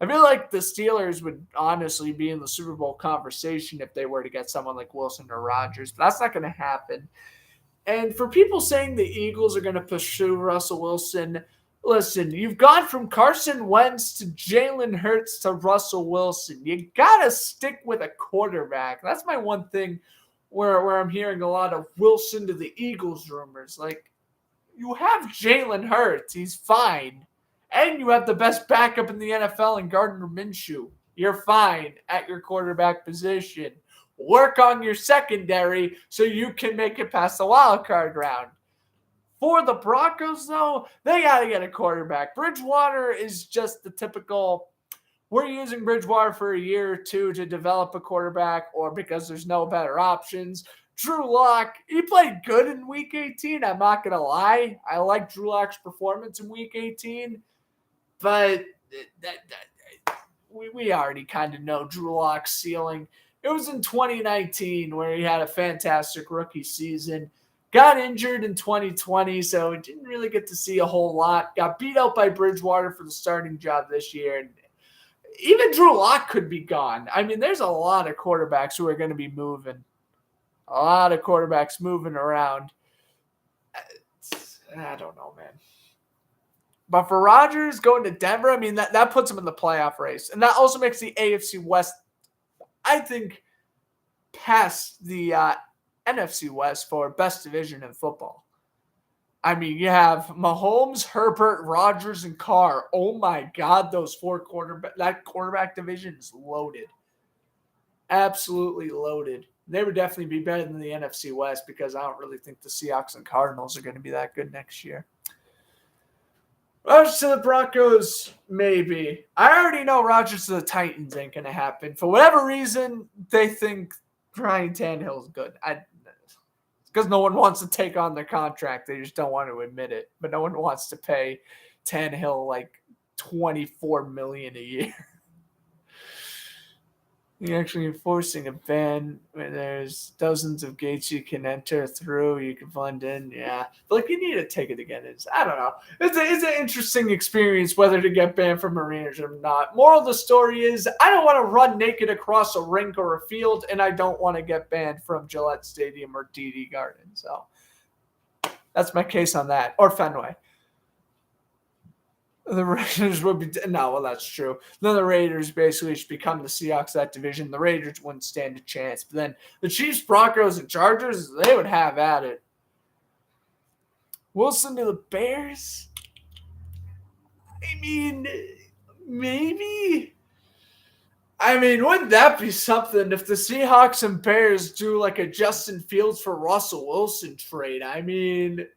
I feel like the Steelers would honestly be in the Super Bowl conversation if they were to get someone like Wilson or Rodgers, but that's not going to happen. And for people saying the Eagles are going to pursue Russell Wilson, listen, you've gone from Carson Wentz to Jalen Hurts to Russell Wilson. You got to stick with a quarterback. That's my one thing where I'm hearing a lot of Wilson to the Eagles rumors. Like, you have Jalen Hurts. He's fine. And you have the best backup in the NFL in Gardner Minshew. You're fine at your quarterback position. Work on your secondary so you can make it past the wild card round. For the Broncos, though, they got to get a quarterback. Bridgewater is just the typical, we're using Bridgewater for a year or two to develop a quarterback or because there's no better options. Drew Lock, he played good in Week 18. I'm not going to lie. I like Drew Lock's performance in Week 18. But we already kind of know Drew Lock's ceiling. It was in 2019 where he had a fantastic rookie season. Got injured in 2020, so didn't really get to see a whole lot. Got beat out by Bridgewater for the starting job this year. And even Drew Lock could be gone. I mean, there's a lot of quarterbacks who are going to be moving. A lot of quarterbacks moving around. I don't know, man. But for Rodgers going to Denver, I mean, that puts him in the playoff race. And that also makes the AFC West, I think, past the NFC West for best division in football. I mean, you have Mahomes, Herbert, Rodgers, and Carr. Oh, my God, that quarterback division is loaded. Absolutely loaded. They would definitely be better than the NFC West because I don't really think the Seahawks and Cardinals are going to be that good next year. Rodgers to the Broncos, maybe. I already know Rodgers to the Titans ain't going to happen. For whatever reason, they think Ryan Tannehill is good. Because no one wants to take on their contract. They just don't want to admit it. But no one wants to pay Tannehill like $24 million a year. You're actually enforcing a ban where there's dozens of gates you can enter through. You can blend in. Yeah. But like, you need to take it again. I don't know. It's an interesting experience whether to get banned from arenas or not. Moral of the story is I don't want to run naked across a rink or a field, and I don't want to get banned from Gillette Stadium or TD Garden. So that's my case on that. Or Fenway. The Raiders would be no, well, that's true. Then the Raiders basically should become the Seahawks of that division. The Raiders wouldn't stand a chance. But then the Chiefs, Broncos, and Chargers, they would have at it. Wilson to the Bears? I mean, maybe. I mean, wouldn't that be something if the Seahawks and Bears do like a Justin Fields for Russell Wilson trade? I mean,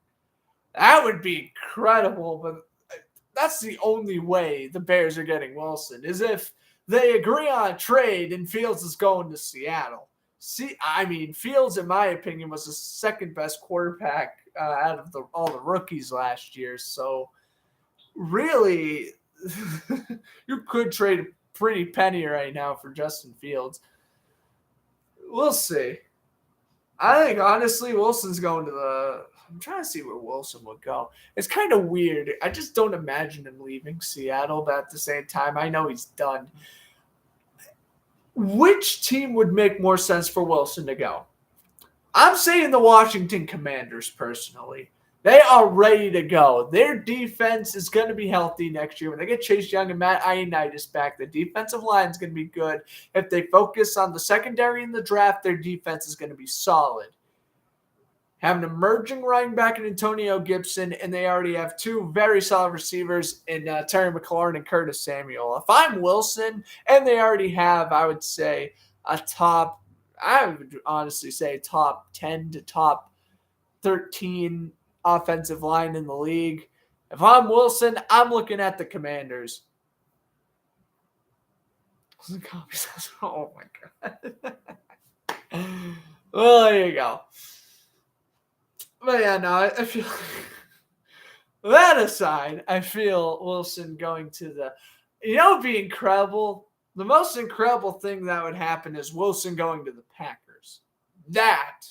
that would be incredible, but that's the only way the Bears are getting Wilson, is if they agree on a trade and Fields is going to Seattle. Fields, in my opinion, was the second best quarterback out of all the rookies last year. So really, you could trade a pretty penny right now for Justin Fields. We'll see. I think, honestly, Wilson's going to I'm trying to see where Wilson would go. It's kind of weird. I just don't imagine him leaving Seattle, but at the same time, I know he's done. Which team would make more sense for Wilson to go? I'm saying the Washington Commanders, personally. They are ready to go. Their defense is going to be healthy next year. When they get Chase Young and Matt Ioannidis back, the defensive line is going to be good. If they focus on the secondary in the draft, their defense is going to be solid. Have an emerging running back in Antonio Gibson, and they already have two very solid receivers in Terry McLaurin and Curtis Samuel. If I'm Wilson, and they already have, I would say, a top I would honestly say top 10 to top 13 offensive line in the league. If I'm Wilson, I'm looking at the Commanders. Oh my God. Well, there you go. But yeah, no, I feel that aside, I feel Wilson going to the, it'd be incredible. The most incredible thing that would happen is Wilson going to the Packers. That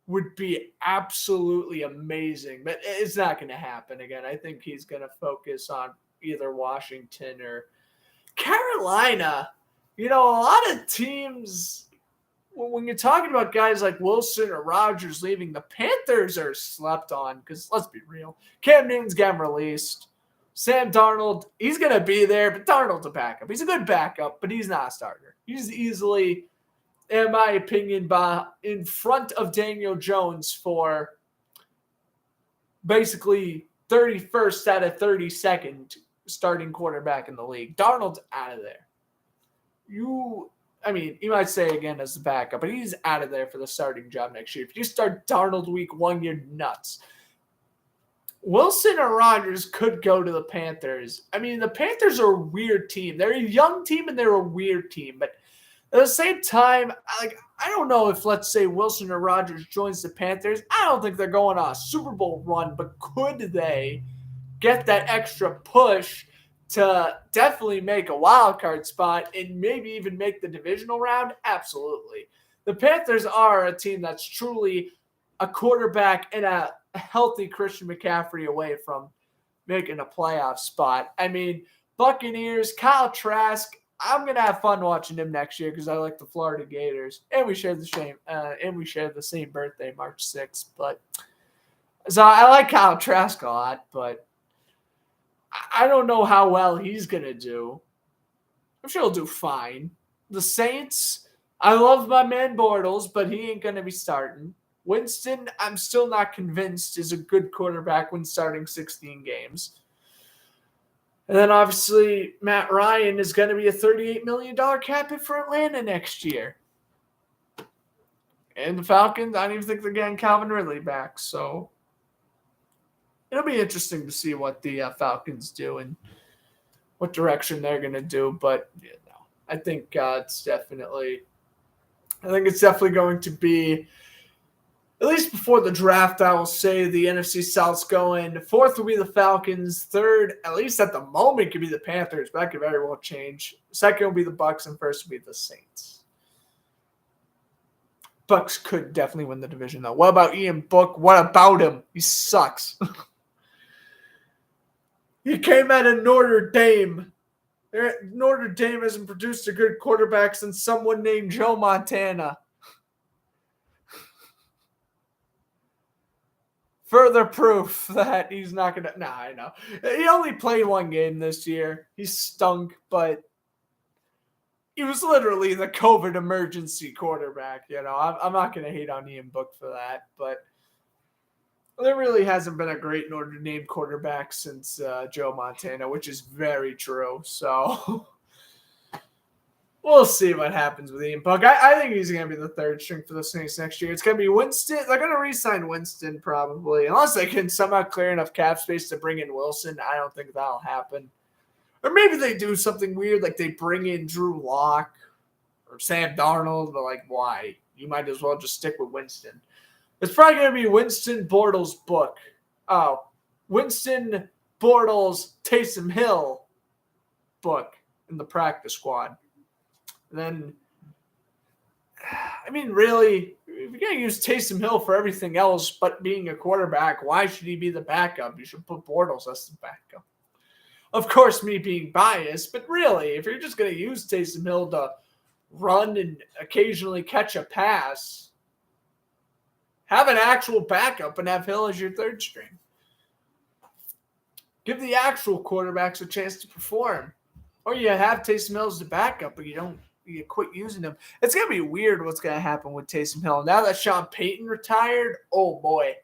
would be absolutely amazing, but it's not going to happen again. I think he's going to focus on either Washington or Carolina. A lot of teams, when you're talking about guys like Wilson or Rodgers leaving, the Panthers are slept on because let's be real. Cam Newton's getting released. Sam Darnold, he's going to be there, but Darnold's a backup. He's a good backup, but he's not a starter. He's easily, in my opinion, in front of Daniel Jones for basically 31st out of 32nd starting quarterback in the league. Darnold's out of there. You might say again as the backup, but he's out of there for the starting job next year. If you start Darnold week 1, you're nuts. Wilson or Rodgers could go to the Panthers. The Panthers are a weird team. They're a young team and they're a weird team. But at the same time, I don't know if, let's say, Wilson or Rodgers joins the Panthers. I don't think they're going on a Super Bowl run, but could they get that extra push to definitely make a wild card spot and maybe even make the divisional round? Absolutely. The Panthers are a team that's truly a quarterback and a healthy Christian McCaffrey away from making a playoff spot. Buccaneers, Kyle Trask, I'm going to have fun watching him next year because I like the Florida Gators. And we share the same birthday, March 6th. So I like Kyle Trask a lot, but I don't know how well he's going to do. I'm sure he'll do fine. The Saints, I love my man Bortles, but he ain't going to be starting. Winston, I'm still not convinced is a good quarterback when starting 16 games. And then obviously Matt Ryan is going to be a $38 million cap hit for Atlanta next year. And the Falcons, I don't even think they're getting Calvin Ridley back. So it'll be interesting to see what the Falcons do and what direction they're going to do. But I think it's definitely going to be, at least before the draft, I will say the NFC South's going. Fourth will be the Falcons. Third, at least at the moment, could be the Panthers, but that could very well change. Second will be the Bucs, and first will be the Saints. Bucs could definitely win the division, though. What about Ian Book? What about him? He sucks. He came out of Notre Dame. Notre Dame hasn't produced a good quarterback since someone named Joe Montana. Further proof that he's not going to... Nah, I know. He only played one game this year. He stunk, but he was literally the COVID emergency quarterback. I'm not going to hate on Ian Book for that, but there really hasn't been a great Notre Dame quarterback since Joe Montana, which is very true. So we'll see what happens with Ian Book. I think he's going to be the third string for the Saints next year. It's going to be Winston. They're going to re-sign Winston probably. Unless they can somehow clear enough cap space to bring in Wilson. I don't think that'll happen. Or maybe they do something weird, like they bring in Drew Lock or Sam Darnold, but why? You might as well just stick with Winston. It's probably going to be Winston, Bortles, Book. Oh, Winston, Bortles, Taysom Hill, Book in the practice squad. Then, really, if you're going to use Taysom Hill for everything else but being a quarterback, why should he be the backup? You should put Bortles as the backup. Of course, me being biased, but really, if you're just going to use Taysom Hill to run and occasionally catch a pass, have an actual backup and have Hill as your third string. Give the actual quarterbacks a chance to perform. Or you have Taysom Hill as the backup, but you quit using him. It's going to be weird what's going to happen with Taysom Hill. Now that Sean Payton retired, oh boy,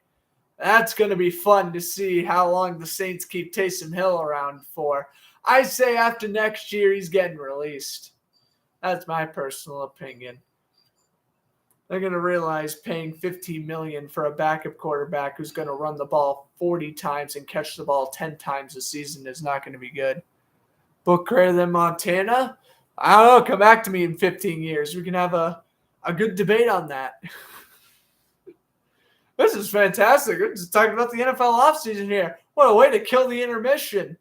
that's going to be fun to see how long the Saints keep Taysom Hill around for. I say after next year, he's getting released. That's my personal opinion. they're going to realize paying $15 million for a backup quarterback who's going to run the ball 40 times and catch the ball 10 times a season is not going to be good. Book greater than Montana? I don't know. Come back to me in 15 years. We can have a good debate on that. This is fantastic. We're just talking about the NFL offseason here. What a way to kill the intermission.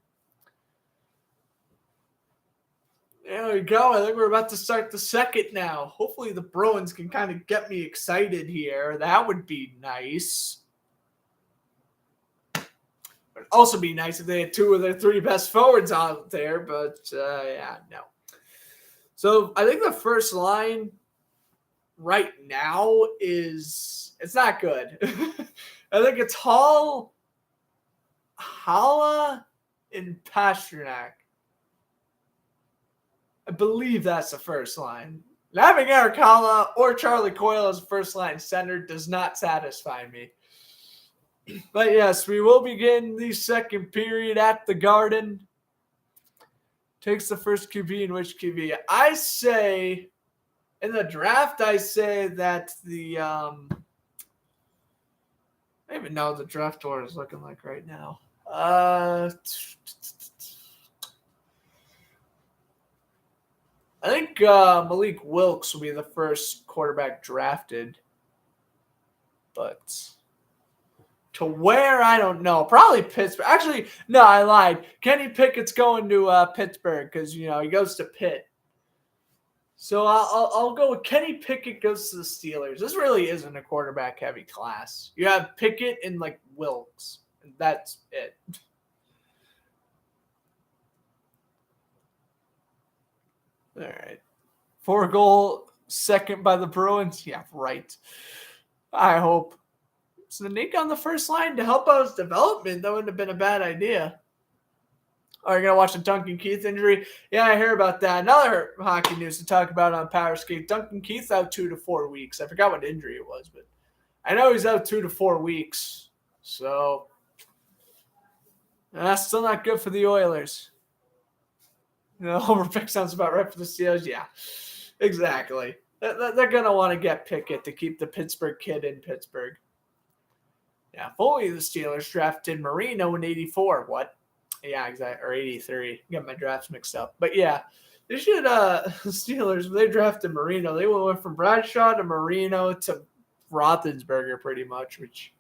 There we go. I think we're about to start the second now. Hopefully the Bruins can kind of get me excited here. That would be nice. It would also be nice if they had two of their three best forwards out there, but yeah, no. So I think the first line right now it's not good. I think it's Hall, Hala, and Pasternak. I believe that's the first line. Having Eric Hala or Charlie Coyle as first line center does not satisfy me. But yes, we will begin the second period at the Garden. Takes the first QB and which QB? I say, in the draft, I say that the I don't even know what the draft order is looking like right now. I think Malik Wilkes will be the first quarterback drafted. But to where, I don't know. Probably Pittsburgh. Actually, no, I lied. Kenny Pickett's going to Pittsburgh because, he goes to Pitt. So I'll go with Kenny Pickett goes to the Steelers. This really isn't a quarterback-heavy class. You have Pickett and, Wilkes. And that's it. All right. 4-goal second by the Bruins. Yeah, right. I hope. So the Nick on the first line to help out his development, that wouldn't have been a bad idea. Oh, you're going to watch the Duncan Keith injury? Yeah, I hear about that. Another hockey news to talk about on Power Skate. Duncan Keith's out 2 to 4 weeks. I forgot what injury it was, but I know he's out 2 to 4 weeks. So that's still not good for the Oilers. Overpick sounds about right for the Steelers. Yeah, exactly. They're going to want to get Pickett to keep the Pittsburgh kid in Pittsburgh. Yeah, if only the Steelers drafted Marino in 84. What? Yeah, exactly. Or 83. Get my drafts mixed up. But yeah, they should, Steelers, when they drafted Marino, they went from Bradshaw to Marino to Roethlisberger pretty much, which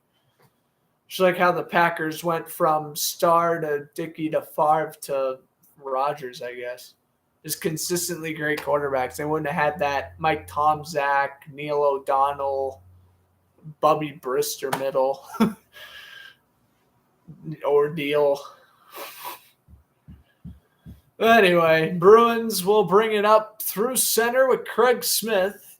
is like how the Packers went from Starr to Dickey to Favre to Rodgers, I guess. Just consistently great quarterbacks. They wouldn't have had that Mike Tomczak, Neil O'Donnell, Bubby Brister middle ordeal. Anyway, Bruins will bring it up through center with Craig Smith.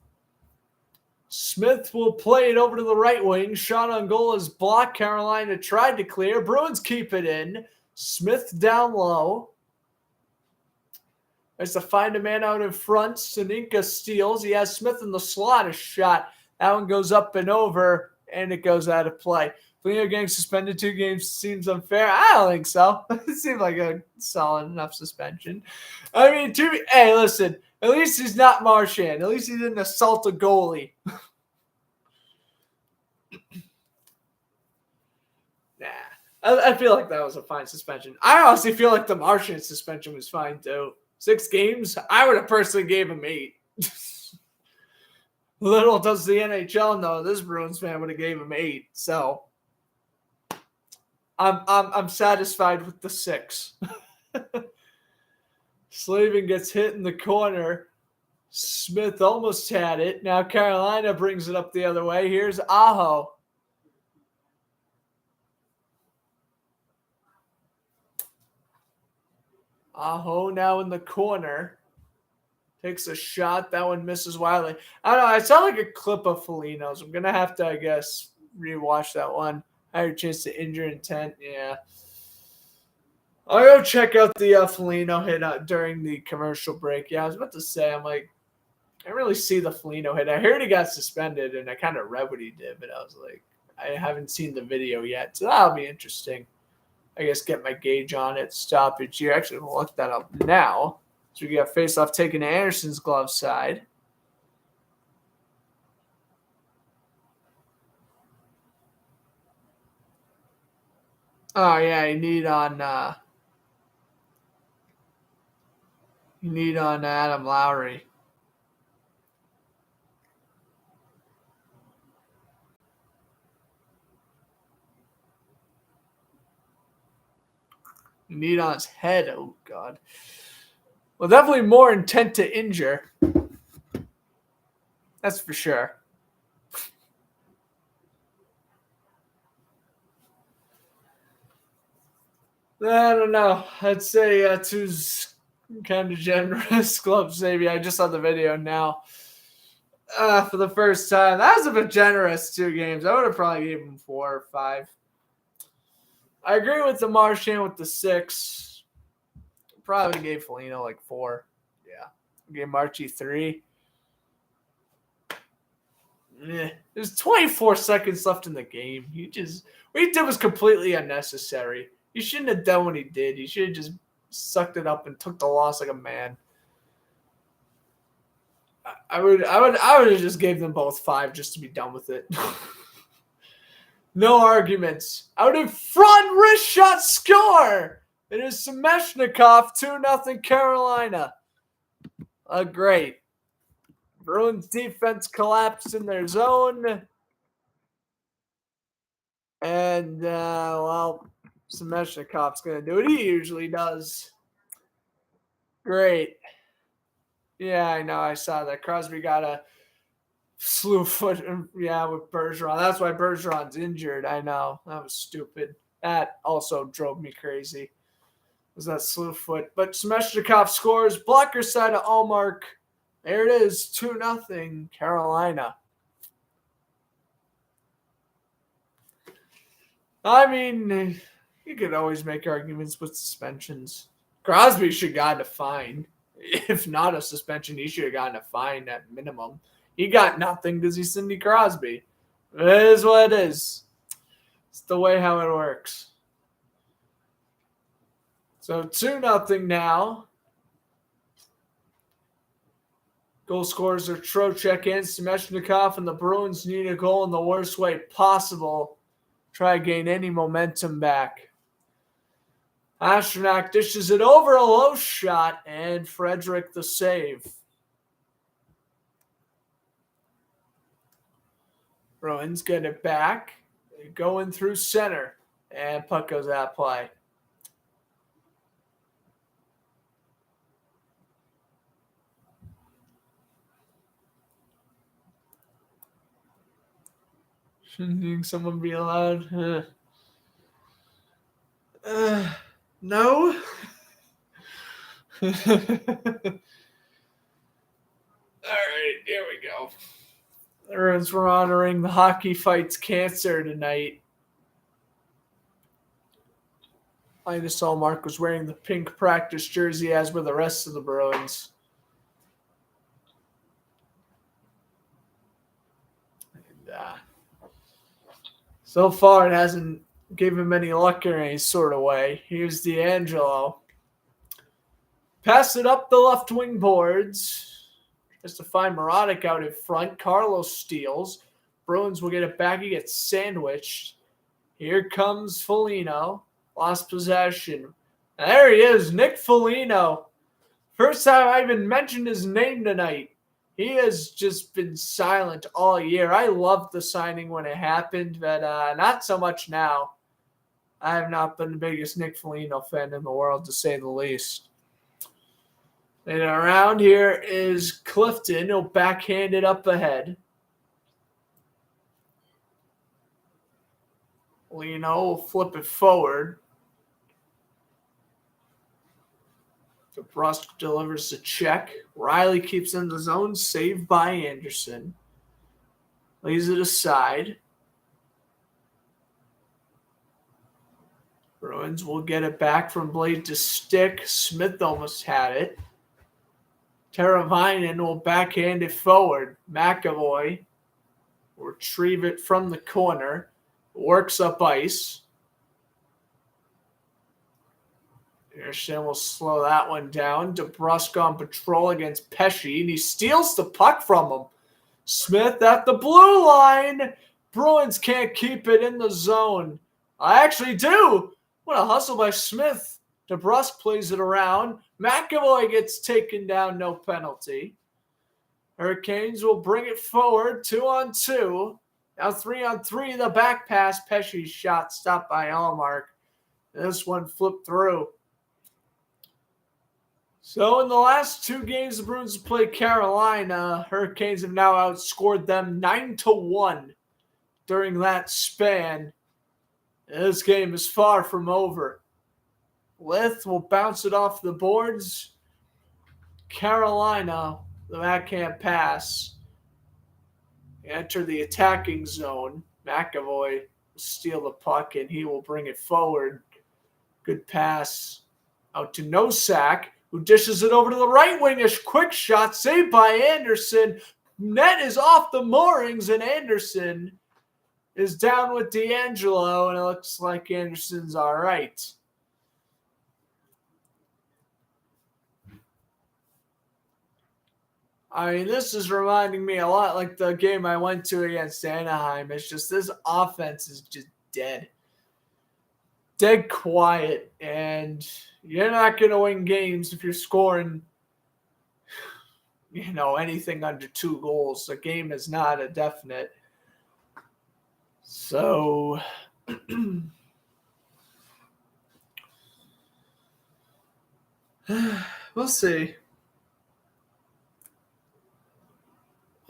Smith will play it over to the right wing. Shot on goal is blocked. Carolina tried to clear. Bruins keep it in. Smith down low. There's to find a man out in front. Soninka steals. He has Smith in the slot. A shot. That one goes up and over, and it goes out of play. Foligno getting suspended 2 games seems unfair. I don't think so. It seemed like a solid enough suspension. I mean, hey, listen. At least he's not Marchand. At least he didn't assault a goalie. I feel like that was a fine suspension. I honestly feel like the Marchand suspension was fine, too. 6 games? I would have personally gave him 8. Little does the NHL know this Bruins fan would have gave him 8. So I'm satisfied with the 6. Slavin gets hit in the corner. Smith almost had it. Now Carolina brings it up the other way. Here's Aho. Aho now in the corner. Takes a shot. That one misses wildly. I don't know. I saw like a clip of Foligno's. I'm going to have to, I guess, rewatch that one. I had a chance to injure intent. Yeah. I'll go check out the Foligno hit during the commercial break. Yeah, I was about to say, I'm like, I didn't really see the Foligno hit. I heard he got suspended, and I kind of read what he did, but I was like, I haven't seen the video yet. So that'll be interesting. I guess get my gauge on it. Stoppage here. Actually, we'll look that up now. So we got face-off taken to Anderson's glove side. Oh yeah, you need on Adam Lowry. You need on his head. Oh god. Well, definitely more intent to injure. That's for sure. I don't know. I'd say two's kind of generous. Glove saving. I just saw the video now. For the first time, that was a bit generous. 2 games. I would have probably gave him 4 or 5. I agree with the Marchand with the 6. Probably gave Foligno like 4. Yeah. Gave Marchie 3. There's 24 seconds left in the game. What he did was completely unnecessary. He shouldn't have done what he did. He should have just sucked it up and took the loss like a man. I would have just gave them both 5 just to be done with it. No arguments. Out in front, wrist shot, score! It is Semeshnikov, 2-0 Carolina. Great. Bruins defense collapsed in their zone. And, Semeshnikov's going to do what he usually does. Great. Yeah, I know. I saw that. Crosby got a slew foot, with Bergeron. That's why Bergeron's injured. I know. That was stupid. That also drove me crazy. Was that slew foot. But Semeshnikov scores. Blocker side of Allmark. There it is. 2-0 Carolina. I mean, you could always make arguments with suspensions. Crosby should have gotten a fine. If not a suspension, he should have gotten a fine at minimum. He got nothing because he's Sidney Crosby. It is what it is. It's the way how it works. So 2-0 now. Goal scorers are Trocheck and Semeshnikov, and the Bruins need a goal in the worst way possible. Try to gain any momentum back. Pastrnak dishes it over a low shot, and Frederick the save. Bruins get it back. They go in through center, and puck goes out of play. Shouldn't someone be allowed? No. All right, here we go. The Bruins were honoring the Hockey Fights Cancer tonight. Linus Allmark was wearing the pink practice jersey, as were the rest of the Bruins. And, so far, it hasn't given him any luck in any sort of way. Here's D'Angelo. Pass it up the left wing boards. Just to find Marotic out in front. Carlos steals. Bruins will get it back. He gets sandwiched. Here comes Foligno. Lost possession. And there he is, Nick Foligno. First time I even mentioned his name tonight. He has just been silent all year. I loved the signing when it happened, but not so much now. I have not been the biggest Nick Foligno fan in the world, to say the least. And around here is Clifton. He'll backhand it up ahead. Foligno will flip it forward. DeBrusk delivers a check. Riley keeps in the zone. Saved by Anderson. Lays it aside. Bruins will get it back from blade to stick. Smith almost had it. Teravainen will backhand it forward. McAvoy will retrieve it from the corner. Works up ice. Anderson will slow that one down. DeBrusk on patrol against Pesci, and he steals the puck from him. Smith at the blue line. Bruins can't keep it in the zone. I actually do. What a hustle by Smith. DeBrusque plays it around. McAvoy gets taken down, no penalty. Hurricanes will bring it forward, 2-on-2. Now 3-on-3, the back pass. Pesci's shot stopped by Allmark. This one flipped through. So in the last 2 games the Bruins have played Carolina, Hurricanes have now outscored them 9-1 during that span. And this game is far from over. Lith will bounce it off the boards. Carolina, the backhand pass. Enter the attacking zone. McAvoy will steal the puck and he will bring it forward. Good pass out to Nosak, who dishes it over to the right wing. A quick shot saved by Anderson. Net is off the moorings and Anderson is down with D'Angelo, and it looks like Anderson's all right. I mean, this is reminding me a lot like the game I went to against Anaheim. It's just this offense is just dead. Dead quiet, and you're not going to win games if you're scoring, anything under 2 goals. The game is not a definite. So, we'll see.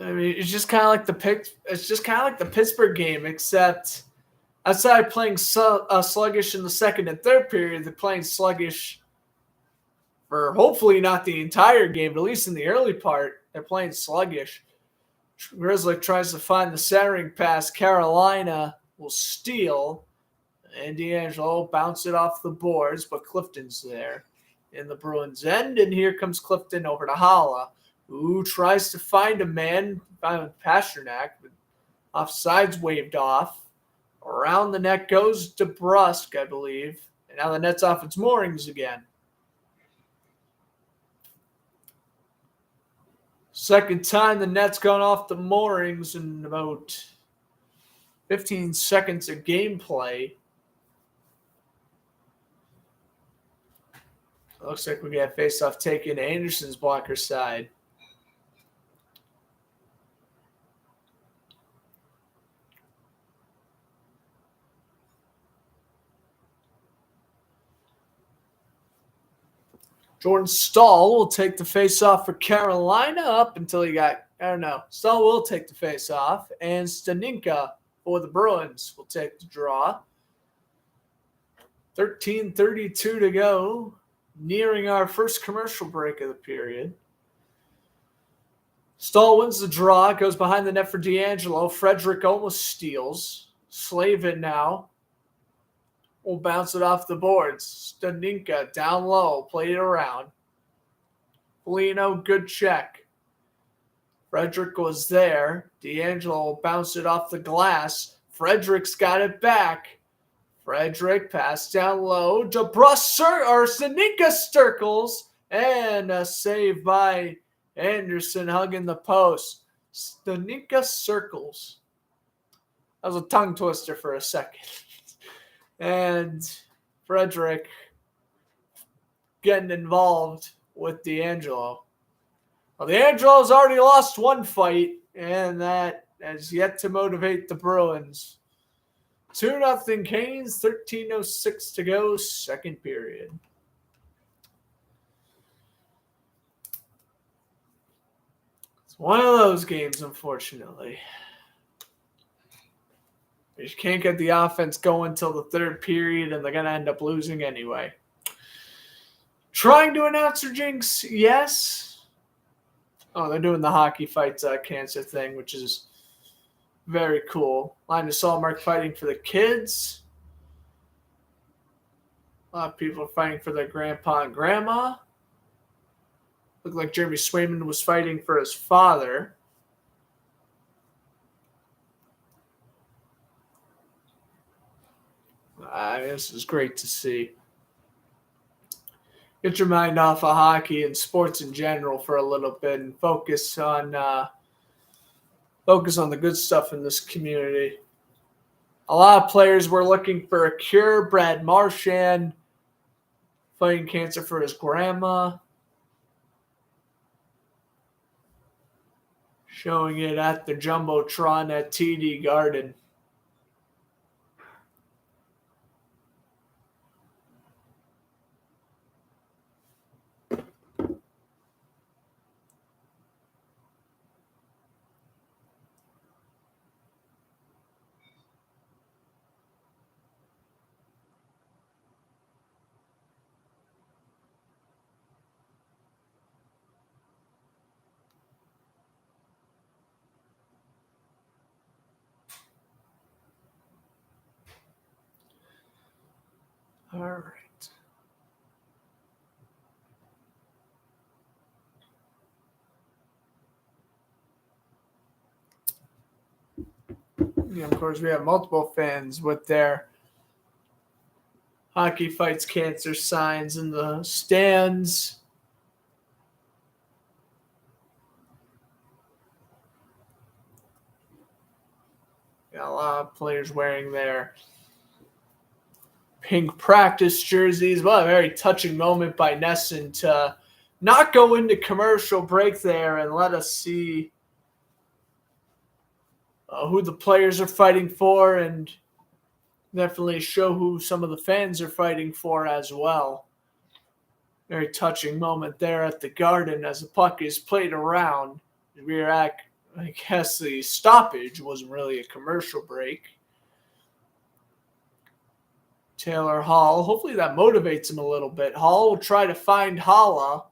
I mean, it's just kind of like the Pittsburgh game, except outside playing sluggish in the second and third period, they're playing sluggish for hopefully not the entire game, but at least in the early part, they're playing sluggish. Grizzly tries to find the centering pass. Carolina will steal, and D'Angelo bounce it off the boards, but Clifton's there in the Bruins' end, and here comes Clifton over to Holla, who tries to find a man, Pasternak, but offsides waved off. Around the net goes DeBrusque, I believe, and now the net's off its moorings again. Second time the net's gone off the moorings in about 15 seconds of gameplay. Looks like we got face-off taken to Anderson's blocker side. Jordan Stahl will take the face-off for Carolina up until Stahl will take the face-off, and Staninka for the Bruins will take the draw. 13:32 to go, nearing our first commercial break of the period. Stahl wins the draw, goes behind the net for D'Angelo. Frederick almost steals. Slavin now will bounce it off the boards. Staninka down low, played it around. Polino, good check. Frederick was there. D'Angelo will bounce it off the glass. Frederick's got it back. Frederick passed down low. Staninka circles, and a save by Anderson hugging the post. Staninka circles. That was a tongue twister for a second. And Frederick getting involved with D'Angelo. Well, D'Angelo's already lost one fight, and that has yet to motivate the Bruins. 2-0 Canes, 13:06 to go, second period. It's one of those games, unfortunately. You just can't get the offense going until the third period, and they're going to end up losing anyway. Trying to announcer jinx, yes. Oh, they're doing the hockey fights cancer thing, which is very cool. Linus Allmark fighting for the kids. A lot of people are fighting for their grandpa and grandma. Looked like Jeremy Swayman was fighting for his father. This is great to see. Get your mind off of hockey and sports in general for a little bit and focus on the good stuff in this community. A lot of players were looking for a cure. Brad Marchand fighting cancer for his grandma. Showing it at the Jumbotron at TD Garden. All right. Yeah, of course, we have multiple fans with their Hockey Fights Cancer signs in the stands. Got a lot of players wearing their pink practice jerseys. Well, a very touching moment by Nesson to not go into commercial break there and let us see who the players are fighting for, and definitely show who some of the fans are fighting for as well. Very touching moment there at the Garden as the puck is played around. We are at, I guess the stoppage wasn't really a commercial break. Taylor Hall, hopefully that motivates him a little bit. Hall will try to find Holla.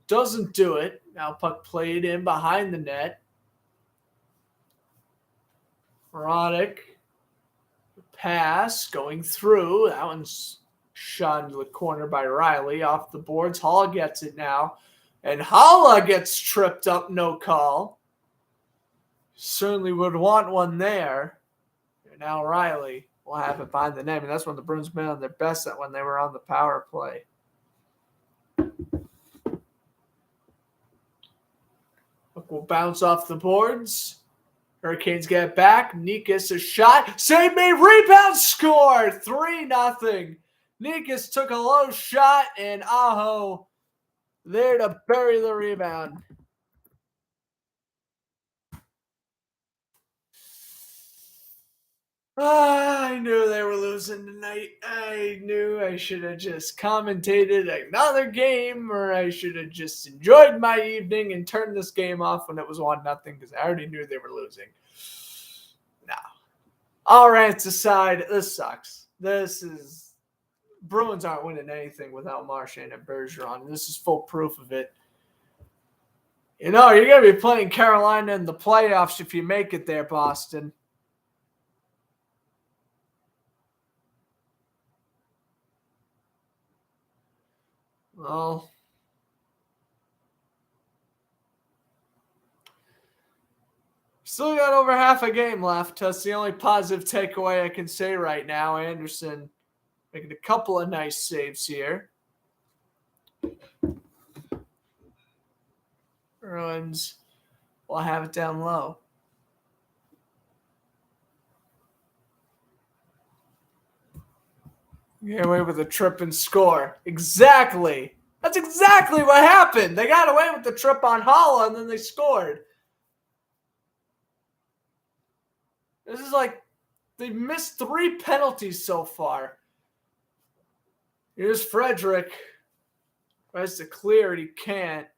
Doesn't do it. Now puck played in behind the net. Roddick. Pass going through. That one's shot into the corner by Riley. Off the boards. Hall gets it now. And Holla gets tripped up. No call. Certainly would want one there. And now Riley will have it behind the net. And that's when the Bruins been on their best at when they were on the power play. Puck will bounce off the boards. Hurricanes get it back. Nikas a shot. Save made. Rebound score. 3-0. Nikas took a low shot and Aho there to bury the rebound. I knew they were losing tonight. I knew I should have just commentated another game, or I should have just enjoyed my evening and turned this game off when it was 1-0 because I already knew they were losing. No. All rants aside, this sucks. Bruins aren't winning anything without Marchand and Bergeron. This is full proof of it. You know, you're going to be playing Carolina in the playoffs if you make it there, Boston. Well, still got over half a game left. That's the only positive takeaway I can say right now. Anderson making a couple of nice saves here. Bruins will have it down low. Get away with a trip and score. Exactly. That's exactly what happened. They got away with the trip on Holla and then they scored. This is like they've missed 3 penalties so far. Here's Frederick. Tries to clear it. He can't.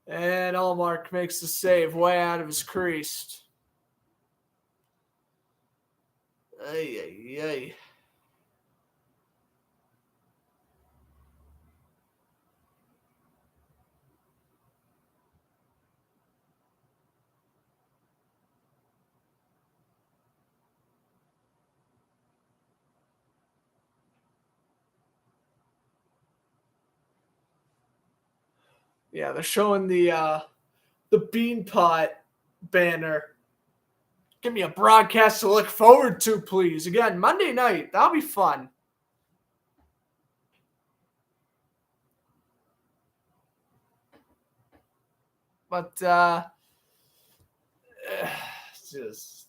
And Allmark makes the save way out of his crease. Ay, ay, ay. Yeah, they're showing the Beanpot banner. Give me a broadcast to look forward to, please. Again, Monday night. That'll be fun. But just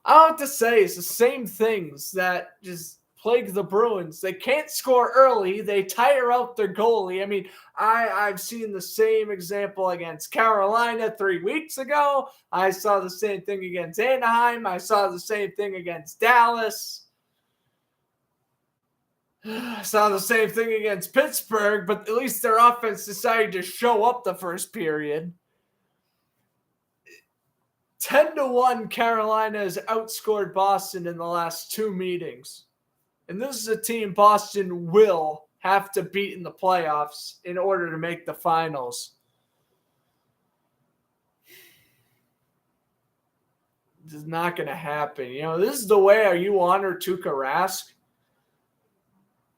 I don't have to say, it's the same things that just plague the Bruins. They can't score early. They tire out their goalie. I mean, I've seen the same example against Carolina 3 weeks ago. I saw the same thing against Anaheim. I saw the same thing against Dallas. I saw the same thing against Pittsburgh, but at least their offense decided to show up the first period. 10-1, Carolina has outscored Boston in the last 2 meetings. And this is a team Boston will have to beat in the playoffs in order to make the finals. This is not going to happen. You know, this is the way are you on or Tuukka Rask?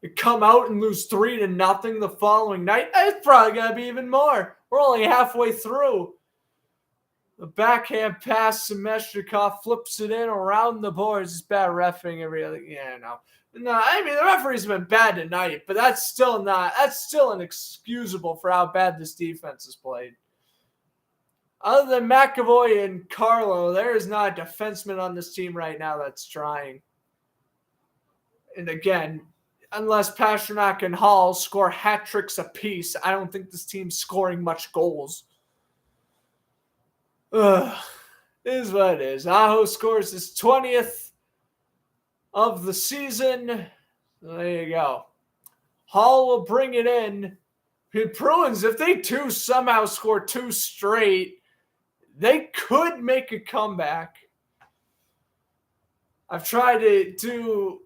You come out and lose 3-0 the following night. It's probably going to be even more. We're only halfway through. The backhand pass, Semeshnikov flips it in around the boards. It's bad reffing. No, I mean, the referees have been bad tonight, but that's still inexcusable for how bad this defense has played. Other than McAvoy and Carlo, there is not a defenseman on this team right now that's trying. And again, unless Pastrnak and Hall score hat tricks apiece, I don't think this team's scoring much goals. It is what it is. Aho scores his 20th of the season. There you go. Hall will bring it in. The Bruins, if they too somehow score 2 straight, they could make a comeback. I've tried to do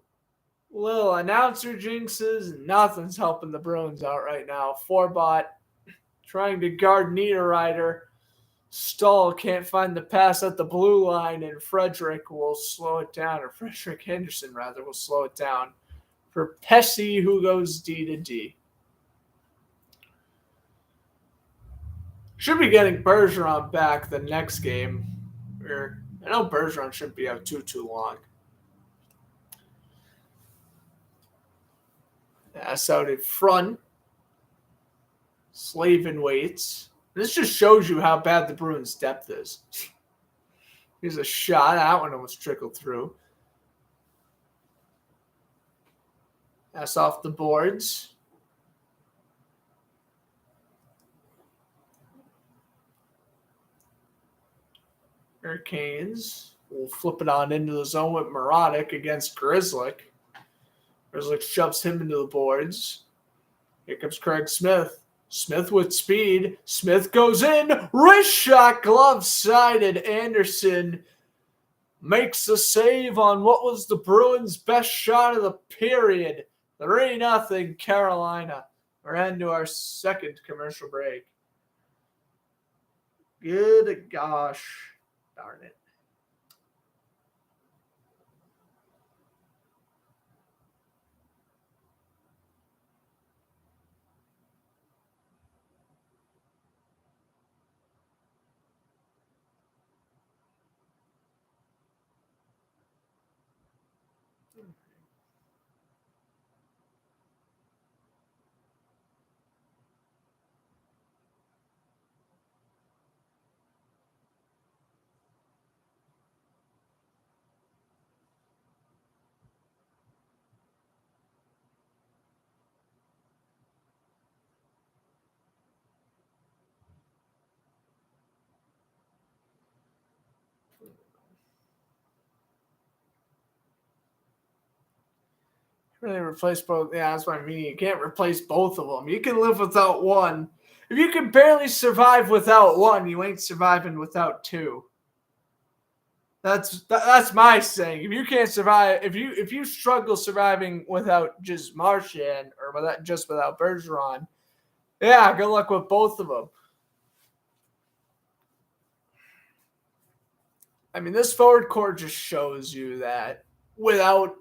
little announcer jinxes, and nothing's helping the Bruins out right now. Forbot trying to guard Niederreiter. Stahl can't find the pass at the blue line, and Frederick will slow it down, or Frederick Henderson, rather, will slow it down for Pesce, who goes D to D. Should be getting Bergeron back the next game. I know Bergeron shouldn't be out too long. That's out in front. Slavin waits. This just shows you how bad the Bruins' depth is. Here's a shot. That one almost trickled through. That's off the boards. Hurricanes will flip it on into the zone with Morotic against Grzelcyk. Grzelcyk shoves him into the boards. Here comes Craig Smith. Smith with speed. Smith goes in. Wrist shot, glove-sided. Anderson makes the save on what was the Bruins' best shot of the period. 3-0 Carolina. We're into our second commercial break. Good gosh. Darn it. Really replace both. Yeah, that's what I mean. You can't replace both of them. You can live without one. If you can barely survive without one, you ain't surviving without two. That's my saying. If you can't survive, if you struggle surviving without just Marchand or without Bergeron, yeah, good luck with both of them. I mean, this forward core just shows you that without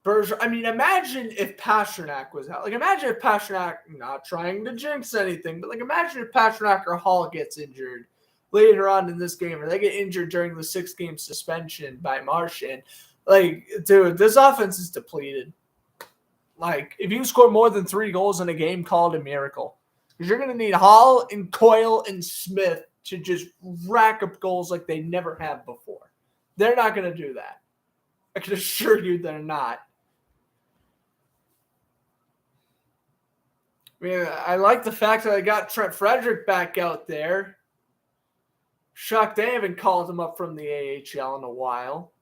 Bergeron, I mean, imagine if Pastrnak was out. Like, imagine if Pastrnak, not trying to jinx anything, but like, imagine if Pastrnak or Hall gets injured later on in this game, or they get injured during the 6-game suspension by Marchand. Like, dude, this offense is depleted. Like, if you score more than 3 goals in a game, call it a miracle. Because you're going to need Hall and Coyle and Smith to just rack up goals like they never have before. They're not going to do that. I can assure you they're not. I mean, I like the fact that I got Trent Frederick back out there. Shocked they haven't called him up from the AHL in a while.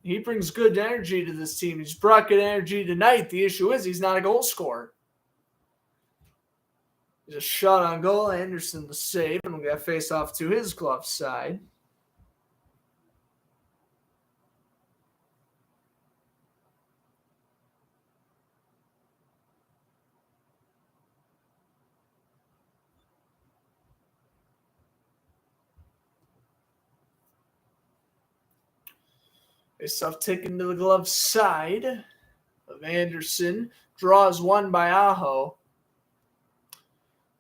He brings good energy to this team. He's brought good energy tonight. The issue is he's not a goal scorer. He's a shot on goal. Anderson the save, and we'll get face off to his glove side. Face-off taken to the glove side of Anderson. Draws one by Aho.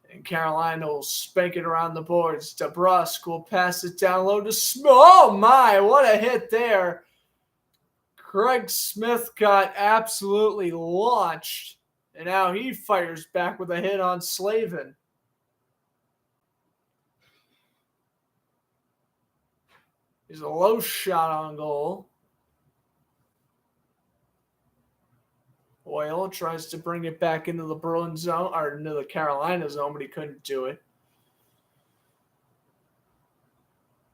And Carolina will spank it around the boards. DeBrusque will pass it down low to Smith. Oh, my. What a hit there. Craig Smith got absolutely launched. And now he fires back with a hit on Slavin. He's a low shot on goal. Oil tries to bring it back into the Bruins zone, or into the Carolina zone, but he couldn't do it.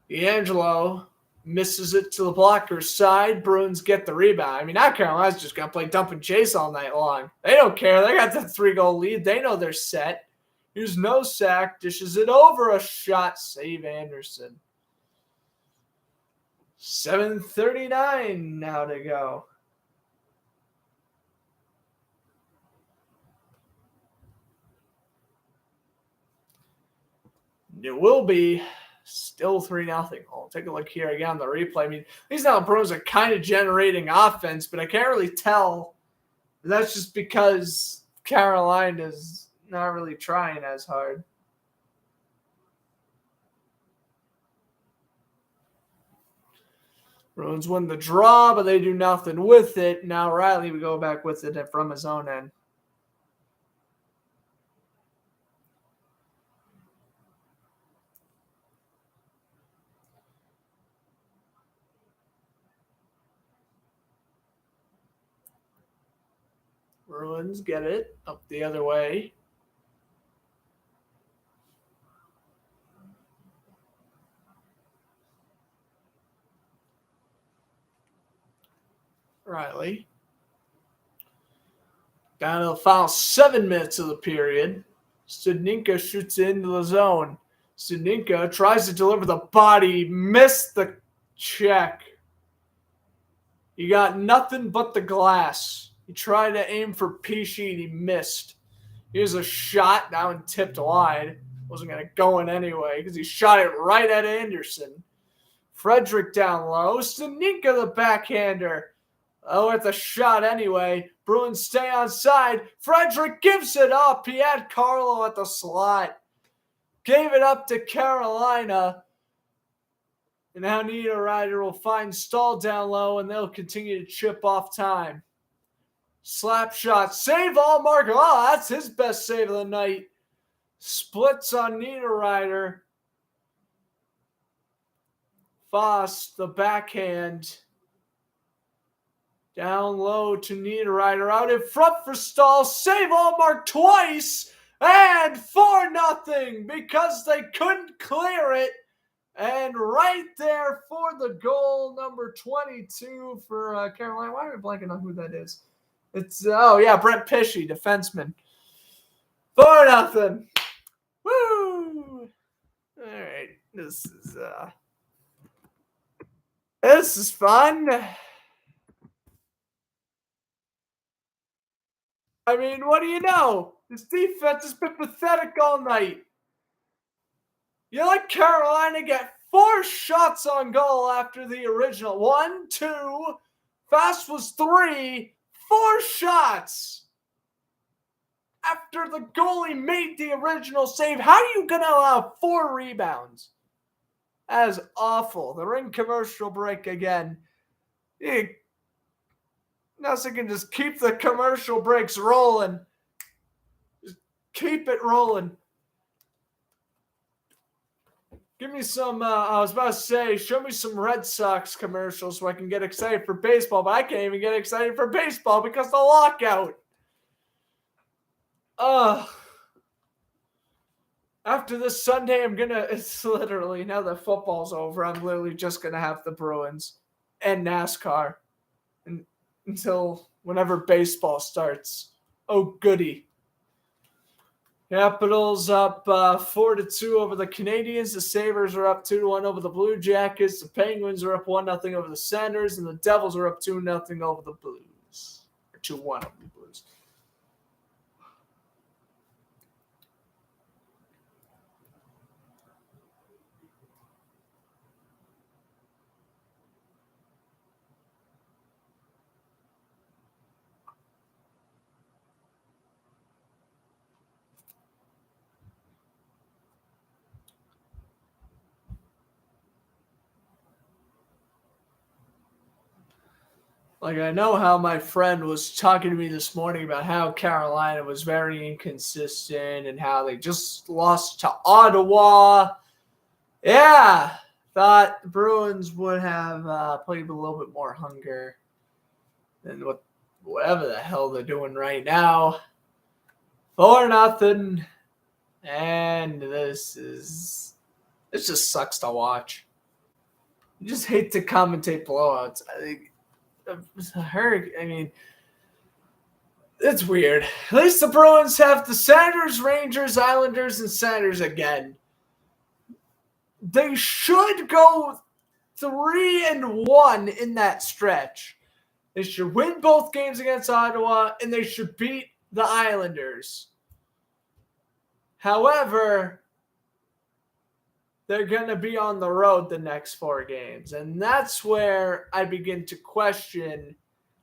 D'Angelo misses it to the blocker's side. Bruins get the rebound. I mean, now Carolina's just going to play dump and chase all night long. They don't care. They got the 3-goal lead. They know they're set. Here's Nosak. Dishes it over. A shot. Save Anderson. 7:39 now to go. It will be still 3-0. I'll take a look here again on the replay. I mean, these now Bruins are kind of generating offense, but I can't really tell. That's just because Carolina's not really trying as hard. Bruins win the draw, but they do nothing with it. Now Riley would go back with it from his own end. Bruins get it up the other way. Riley. Down to the final 7 minutes of the period. Studnicka shoots into the zone. Studnicka tries to deliver the body. Missed the check. He got nothing but the glass. He tried to aim for Pesci and he missed. Here's a shot down tipped wide. Wasn't going to go in anyway because he shot it right at Anderson. Frederick down low. Studnicka the backhander. Oh, at the shot anyway. Bruins stay on side. Frederick gives it up. He had Carlo at the slot. Gave it up to Carolina. And now Niederreiter will find Stahl down low, and they'll continue to chip off time. Slap shot. Save all mark. Oh, that's his best save of the night. Splits on Niederreiter. Foss, the backhand. Down low to Niederreiter. Out in front for Stahl. Save all mark twice. And 4-0 because they couldn't clear it. And right there for the goal, number 22 for Carolina. Why am I blanking on who that is? It's, Brent Pesci, defenseman. 4-0. Woo! All right. This is fun. I mean, what do you know? This defense has been pathetic all night. You let Carolina get 4 shots on goal after the original. 1, 2, Fast was 3, 4 shots after the goalie made the original save. How are you going to allow 4 rebounds? That is awful. The ring commercial break again. Nelson can just keep the commercial breaks rolling. Just keep it rolling. Give me some, I was about to say, show me some Red Sox commercials so I can get excited for baseball, but I can't even get excited for baseball because of the lockout. After this Sunday, it's literally, now that football's over, I'm literally just going to have the Bruins and NASCAR until whenever baseball starts. Oh, goody. Capitals up 4-2 over the Canadiens. The Sabres are up 2-1 over the Blue Jackets. The Penguins are up 1-0 over the Senators. And the Devils are up 2-0 over the Blues. Or 2-1 over the Blues. Like, I know how my friend was talking to me this morning about how Carolina was very inconsistent and how they just lost to Ottawa. Yeah, thought the Bruins would have played with a little bit more hunger than whatever the hell they're doing right now. 4-0. And this just sucks to watch. You just hate to commentate blowouts. I mean, it's weird. At least the Bruins have the Senators, Rangers, Islanders, and Senators again. They should go 3-1 in that stretch. They should win both games against Ottawa, and they should beat the Islanders. However, they're going to be on the road the next 4 games. And that's where I begin to question.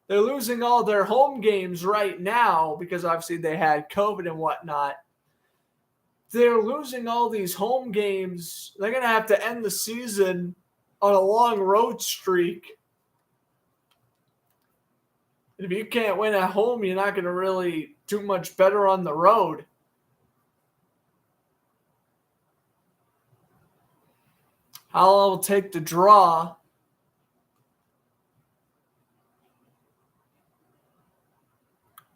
They're losing all their home games right now because obviously they had COVID and whatnot. They're losing all these home games. They're going to have to end the season on a long road streak. And if you can't win at home, you're not going to really do much better on the road. I'll take the draw.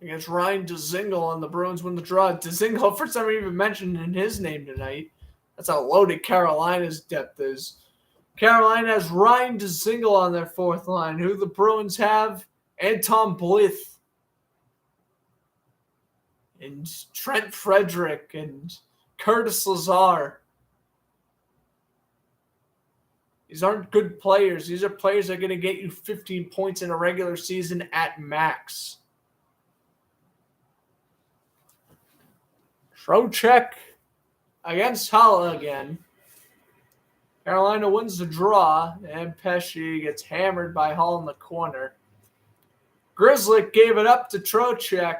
Against Ryan Dzingel, and the Bruins win the draw. Dzingel, first time I even mentioned in his name tonight. That's how loaded Carolina's depth is. Carolina has Ryan Dzingel on their fourth line. Who the Bruins have? Anton Blyth. And Trent Frederick and Curtis Lazar. These aren't good players. These are players that are going to get you 15 points in a regular season at max. Trocheck against Hala again. Carolina wins the draw, and Pesce gets hammered by Hall in the corner. Grzelcyk gave it up to Trocheck.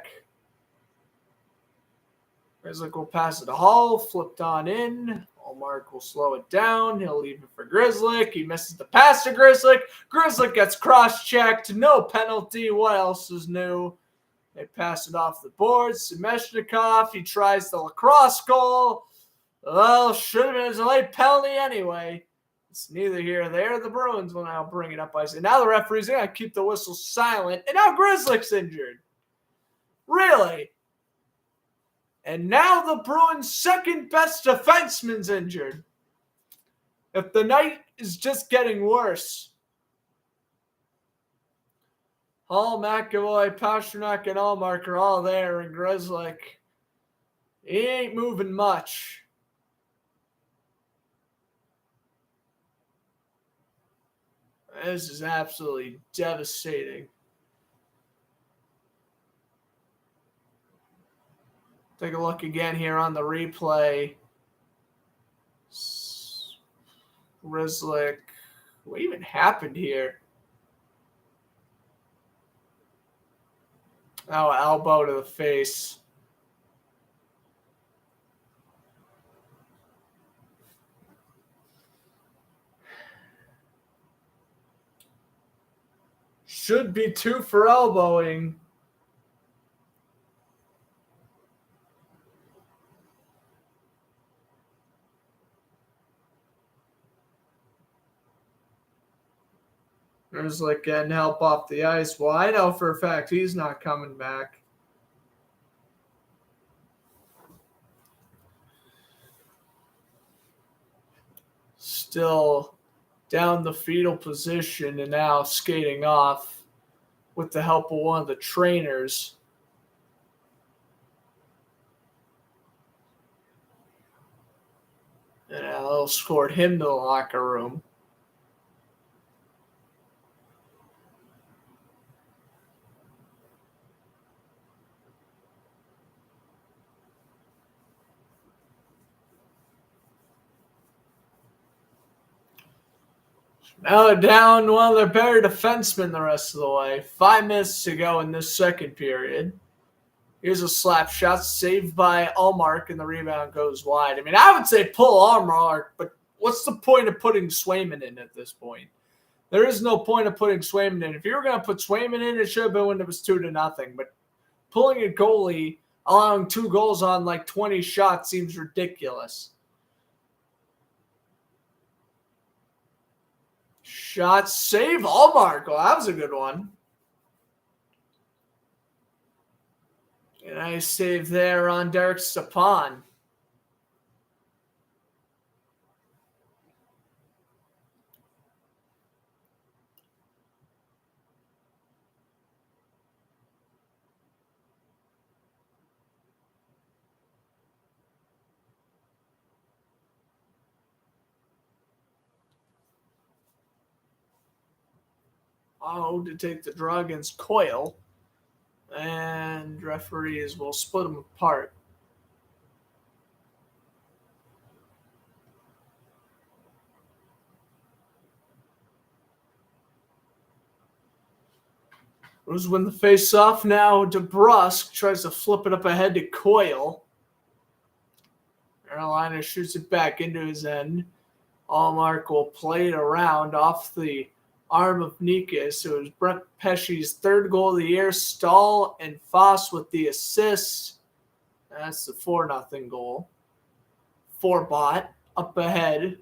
Grzelcyk will pass it to Hall, flipped on in. Allmark will slow it down. He'll leave it for Grzelcyk. He misses the pass to Grzelcyk. Grzelcyk gets cross-checked. No penalty. What else is new? They pass it off the board. Semeshnikov, he tries the lacrosse goal. Well, should have been a late penalty anyway. It's neither here nor there. The Bruins will now bring it up. I say, now the referee's going to keep the whistle silent. And now Grzelcyk's injured. Really? And now the Bruins' second best defenseman's injured. If the night is just getting worse. Hall, McAvoy, Pasternak, and Allmark are all there, and Grzelcyk, he ain't moving much. This is absolutely devastating. Take a look again here on the replay. Grzelcyk, what even happened here? Oh, elbow to the face. Should be 2 for elbowing. Grizzlick getting help off the ice. Well, I know for a fact he's not coming back. Still down the fetal position and now skating off with the help of one of the trainers. And they'll escort him to the locker room. Now they're down one of their better defensemen the rest of the way. 5 minutes to go in this second period. Here's a slap shot saved by Allmark, and the rebound goes wide. I mean, I would say pull Allmark, but what's the point of putting Swayman in at this point? There is no point of putting Swayman in. If you were going to put Swayman in, it should have been when it was 2-0. But pulling a goalie, allowing 2 goals on like 20 shots seems ridiculous. Shot save, Allmark. Oh, that was a good one. A nice save there on Derek Stepan. To take the draw against Coyle. And referees will split them apart. Bruins win the face-off. Now DeBrusque tries to flip it up ahead to Coyle. Carolina shoots it back into his end. Allmark will play it around off the arm of Nikas. It was Brent Pesce's 3rd goal of the year. Stahl and Foss with the assists. That's the 4-0 goal. Forbot up ahead.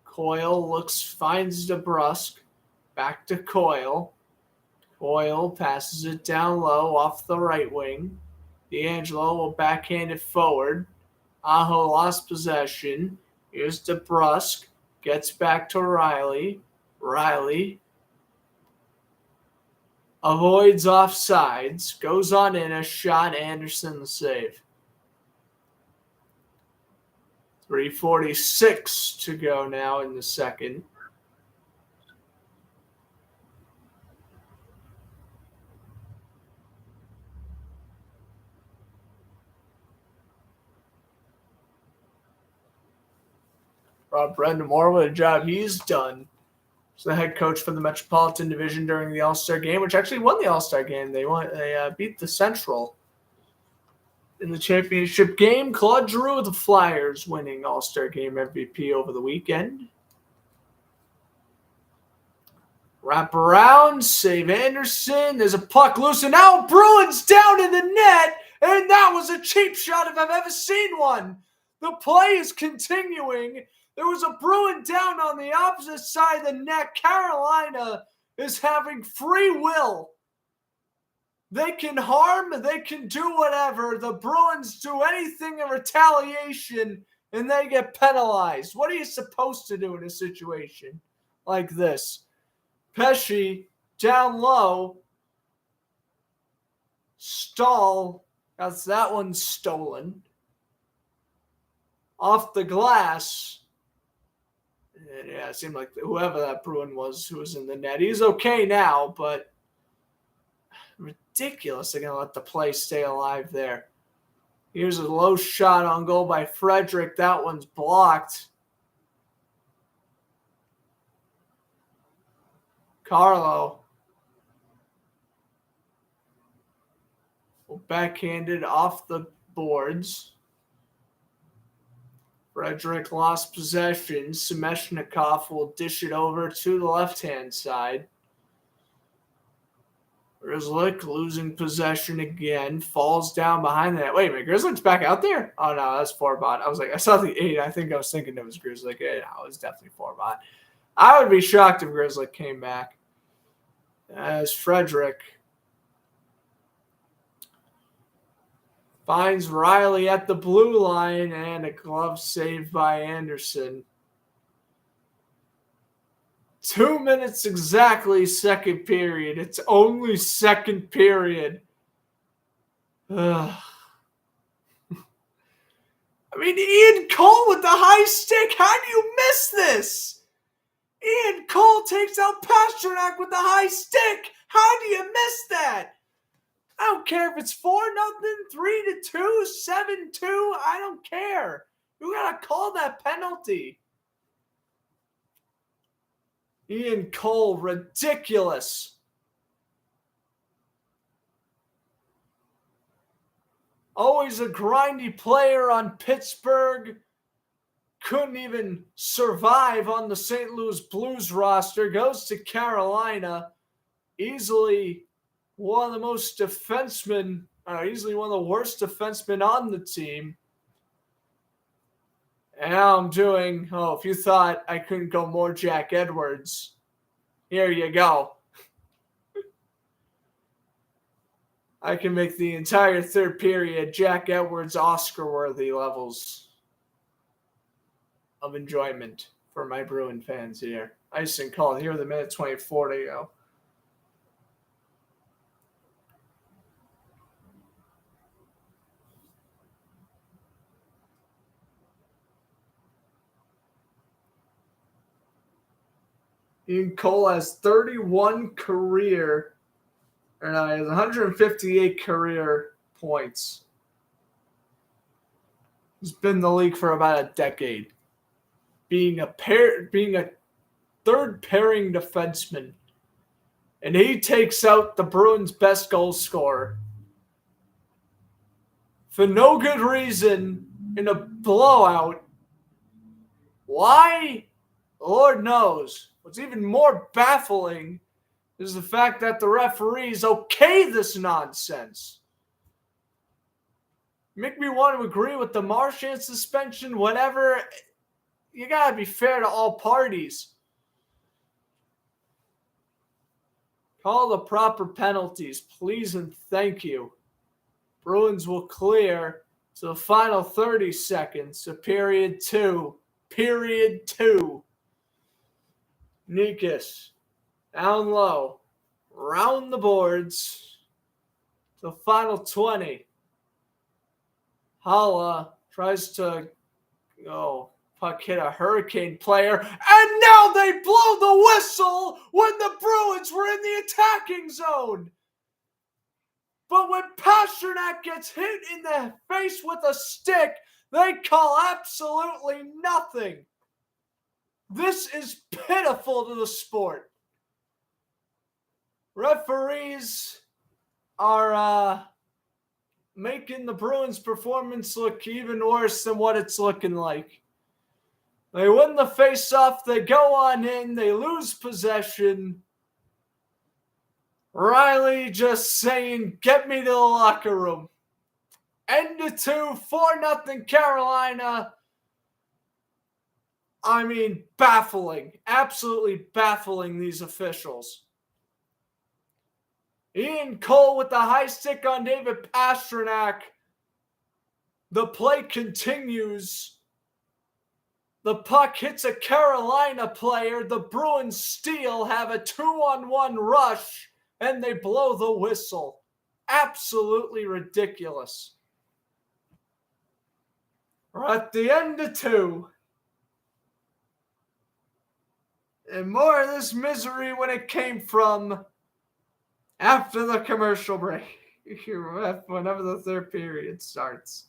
Coyle finds DeBrusque. Back to Coyle. Coyle passes it down low off the right wing. D'Angelo will backhand it forward. Aho lost possession. Here's DeBrusque. Gets back to Riley. Riley avoids offsides, goes on in a shot. Anderson the save. 3:46 to go now in the second. Rob Brendamore, what a job he's done. So the head coach for the Metropolitan Division during the All-Star game, which actually won the All-Star game. They beat the Central in the championship game. Claude Giroux of the Flyers winning All-Star game MVP over the weekend. Wrap around, save Anderson. There's a puck loose, and now Bruins down in the net, and that was a cheap shot if I've ever seen one. The play is continuing. There was a Bruin down on the opposite side of the net. Carolina is having free will. They can harm, they can do whatever. The Bruins do anything in retaliation, and they get penalized. What are you supposed to do in a situation like this? Pesce down low. Stahl, that's that one stolen. Off the glass. And yeah, it seemed like whoever that Bruin was who was in the net. He's okay now, but ridiculous. They're going to let the play stay alive there. Here's a low shot on goal by Frederick. That one's blocked. Carlo. Backhanded off the boards. Frederick lost possession. Semeshnikov will dish it over to the left-hand side. Grizzlick losing possession again. Falls down behind that. Wait a minute. Grizzlick's back out there? Oh, no. That's Forbot. I was like, I saw the 8. I think I was thinking it was Grizzlick. No, it was definitely Forbot. I would be shocked if Grizzly came back. As Frederick finds Riley at the blue line and a glove save by Anderson. 2 minutes exactly, second period. It's only second period. Ugh. I mean, Ian Cole with the high stick. How do you miss this? Ian Cole takes out Pasternak with the high stick. How do you miss that? I don't care if it's 4-0, 3-2, 7-2. I don't care. You gotta call that penalty. Ian Cole, ridiculous. Always a grindy player on Pittsburgh. Couldn't even survive on the St. Louis Blues roster. Goes to Carolina. Easily one of the most defensemen, easily one of the worst defensemen on the team. And now I'm doing, if you thought I couldn't go more Jack Edwards, here you go. I can make the entire third period Jack Edwards Oscar-worthy levels of enjoyment for my Bruin fans here. Icing call here with a minute 24 to go. Ian Cole has 31 career, he has 158 career points. He's been in the league for about a decade. Being a third pairing defenseman. And he takes out the Bruins' best goal scorer. For no good reason in a blowout. Why? Lord knows. What's even more baffling is the fact that the referees okay this nonsense. Make me want to agree with the Marchand suspension, whatever. You got to be fair to all parties. Call the proper penalties, please and thank you. Bruins will clear to the final 30 seconds of period 2. Period 2. Nikas down low, round the boards. The final 20. Hala tries to puck hit a Hurricane player, and now they blow the whistle when the Bruins were in the attacking zone. But when Pasternak gets hit in the face with a stick, they call absolutely nothing. This is pitiful to the sport. Referees are making the Bruins' performance look even worse than what it's looking like. They win the face-off, they go on in, they lose possession. Riley just saying, get me to the locker room. End of 2, 4-0 Carolina. I mean, baffling. Absolutely baffling, these officials. Ian Cole with the high stick on David Pasternak. The play continues. The puck hits a Carolina player. The Bruins steal, have a 2-on-1 rush, and they blow the whistle. Absolutely ridiculous. We're at the end of 2. And more of this misery when it came from after the commercial break. Whenever the third period starts.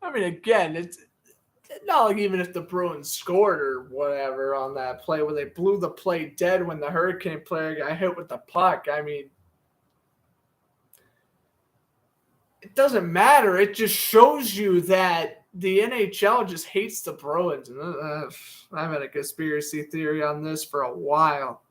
I mean, again, it's not like even if the Bruins scored or whatever on that play where they blew the play dead when the Hurricane player got hit with the puck. I mean, it doesn't matter. It just shows you that the NHL just hates the Bruins. And I've had a conspiracy theory on this for a while.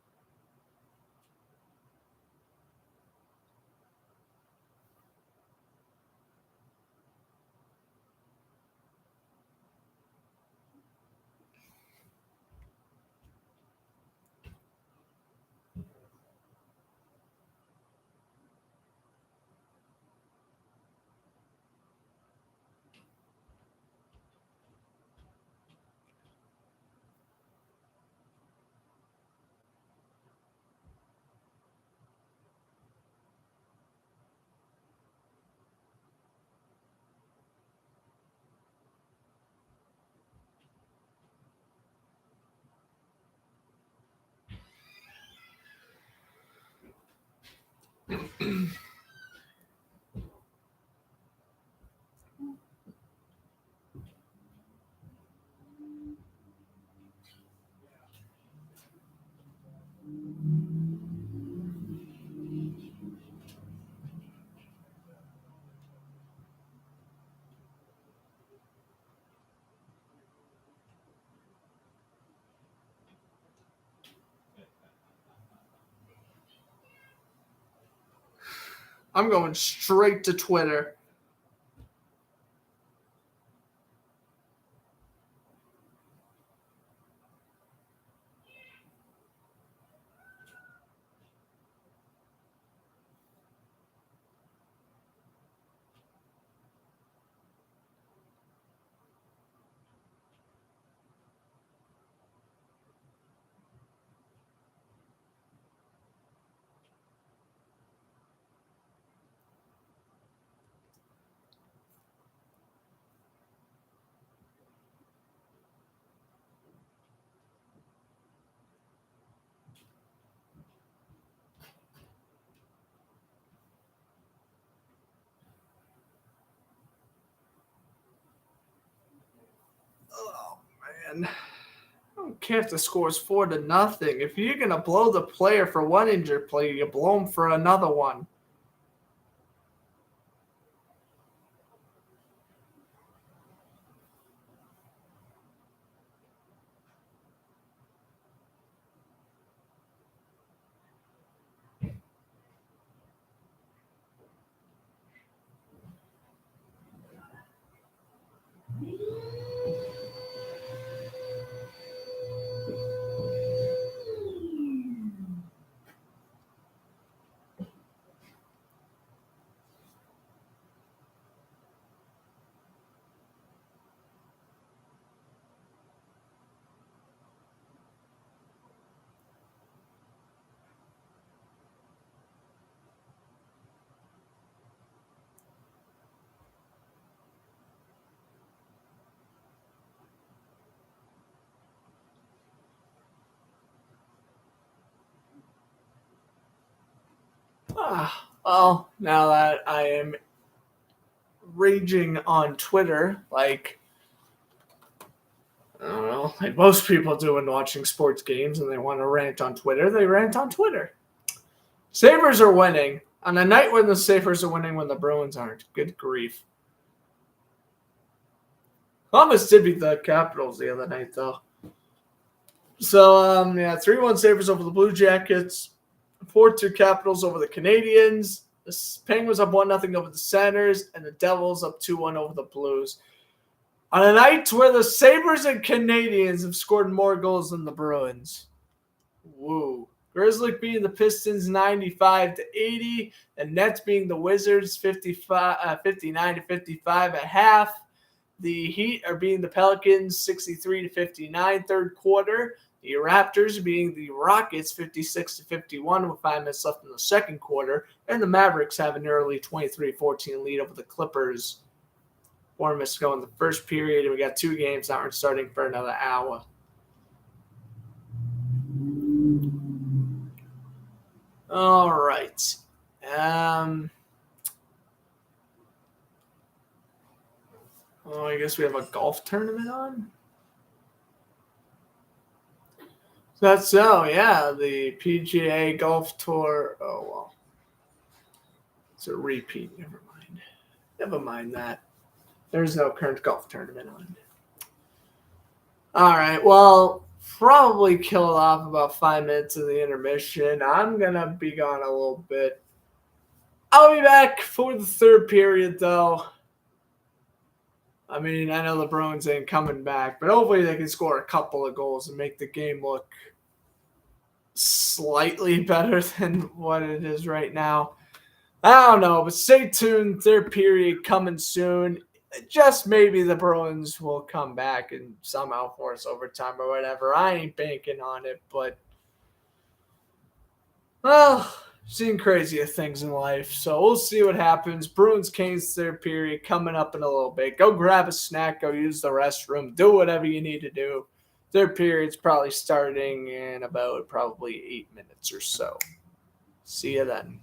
I'm going straight to Twitter. Oh, man. I don't care if the score is 4-0. If you're going to blow the player for one injured player, you blow him for another one. Well, now that I am raging on Twitter, like, I don't know, like most people do when watching sports games and they want to rant on Twitter, they rant on Twitter. Sabres are winning on a night when the Sabres are winning when the Bruins aren't. Good grief. Columbus did beat the Capitals the other night, though. So, 3-1 Sabres over the Blue Jackets. 4-2 Capitals over the Canadians. The Penguins up 1-0 over the Senators. And the Devils up 2-1 over the Blues. On a night where the Sabres and Canadians have scored more goals than the Bruins. Woo. Grizzlies beating the Pistons 95-80. The Nets beating the Wizards 59-55 at half. The Heat are beating the Pelicans 63-59 third quarter. The Raptors beating the Rockets 56-51 with 5 minutes left in the second quarter. And the Mavericks have an early 23-14 lead over the Clippers. 4 minutes to go in the first period, and we got 2 games that aren't starting for another hour. All right. Oh, I guess we have a golf tournament on. That's so, yeah, the PGA Golf Tour. Oh, well. It's a repeat. Never mind. Never mind that. There's no current golf tournament on. All right. Well, probably kill it off about 5 minutes of the intermission. I'm going to be gone a little bit. I'll be back for the third period, though. I mean, I know the Bruins ain't coming back, but hopefully they can score a couple of goals and make the game look slightly better than what it is right now. I don't know, but stay tuned. Third period coming soon. Just maybe the Bruins will come back and somehow force overtime or whatever. I ain't banking on it, but well, seen crazier things in life. So we'll see what happens. Bruins Canes third period coming up in a little bit. Go grab a snack, go use the restroom, do whatever you need to do. Third period's probably starting in about probably 8 minutes or so. See you then.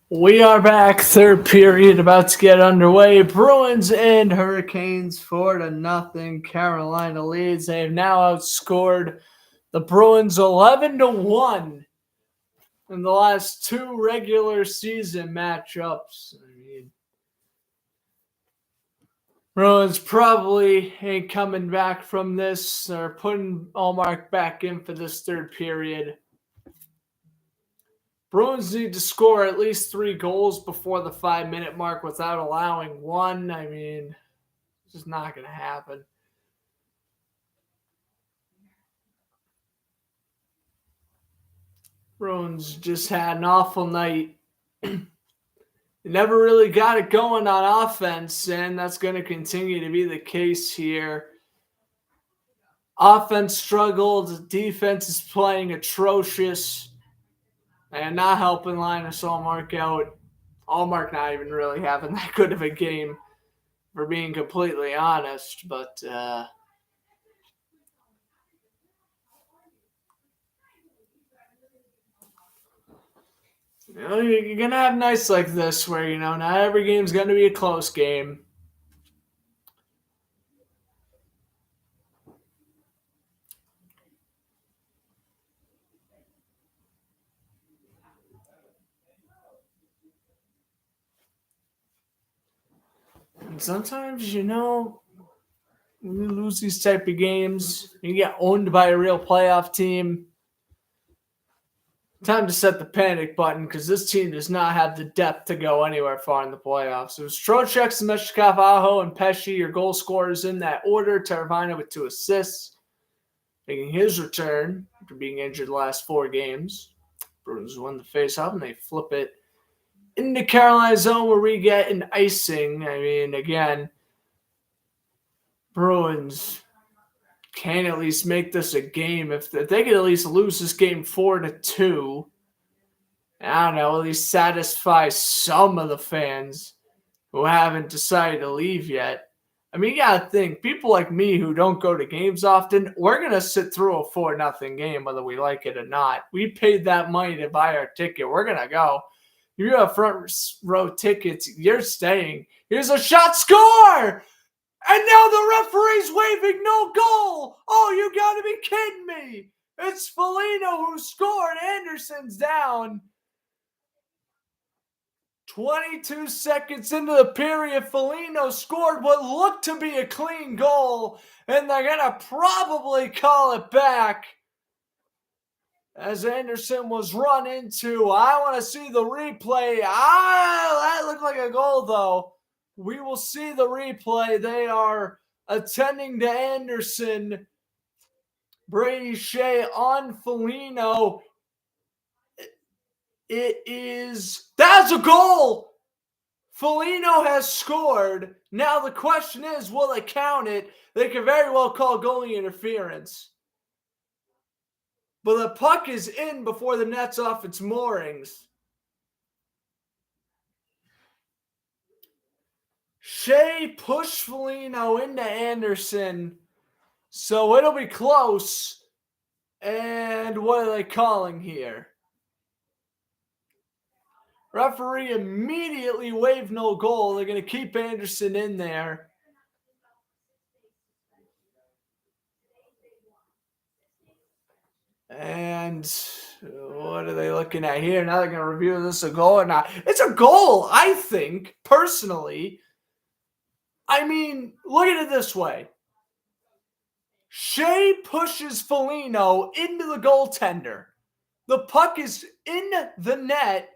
We are back, third period about to get underway. Bruins and Hurricanes 4-0. Carolina leads. They have now outscored the Bruins 11-1 in the last two regular season matchups. Bruins probably ain't coming back from this. They're putting Allmark back in for this third period. Bruins need to score at least 3 goals before the 5-minute mark without allowing one. It's just not going to happen. Bruins just had an awful night. They never really got it going on offense, and that's going to continue to be the case here. Offense struggled. Defense is playing atrocious and not helping Linus Allmark out. Allmark not even really having that good of a game, for being completely honest. But you're going to have nights like this where, not every game's going to be a close game. And sometimes, when you lose these type of games, you get owned by a real playoff team. Time to set the panic button because this team does not have the depth to go anywhere far in the playoffs. It was Trocheck, Semechnikov, Aho, and Pesci, your goal scorers in that order. Teravainen with 2 assists, making his return after being injured the last 4 games. Bruins win the face-off, and they flip it into Carolina zone where we get an icing. Again, Bruins can at least make this a game. If they could at least lose this game 4-2, I don't know, at least satisfy some of the fans who haven't decided to leave yet. You gotta think, people like me who don't go to games often, we're gonna sit through a 4-0 game whether we like it or not. We paid that money to buy our ticket. We're gonna go. You have front row tickets, you're staying. Here's a shot, score! And now the referee's waving no goal. Oh, you gotta be kidding me. It's Foligno who scored. Anderson's down. 22 seconds into the period, Foligno scored what looked to be a clean goal, and they're going to probably call it back as Anderson was run into. I want to see the replay. That looked like a goal, though. We will see the replay. They are attending to Anderson. Brady Shea on Foligno. That's a goal! Foligno has scored. Now the question is, will they count it? They could very well call goalie interference. But the puck is in before the net's off its moorings. Shea pushed Foligno into Anderson. So it'll be close. And what are they calling here? Referee immediately waved no goal. They're going to keep Anderson in there. And what are they looking at here? Now they're going to review this a goal or not. It's a goal, I think, personally. Look at it this way. Shea pushes Foligno into the goaltender. The puck is in the net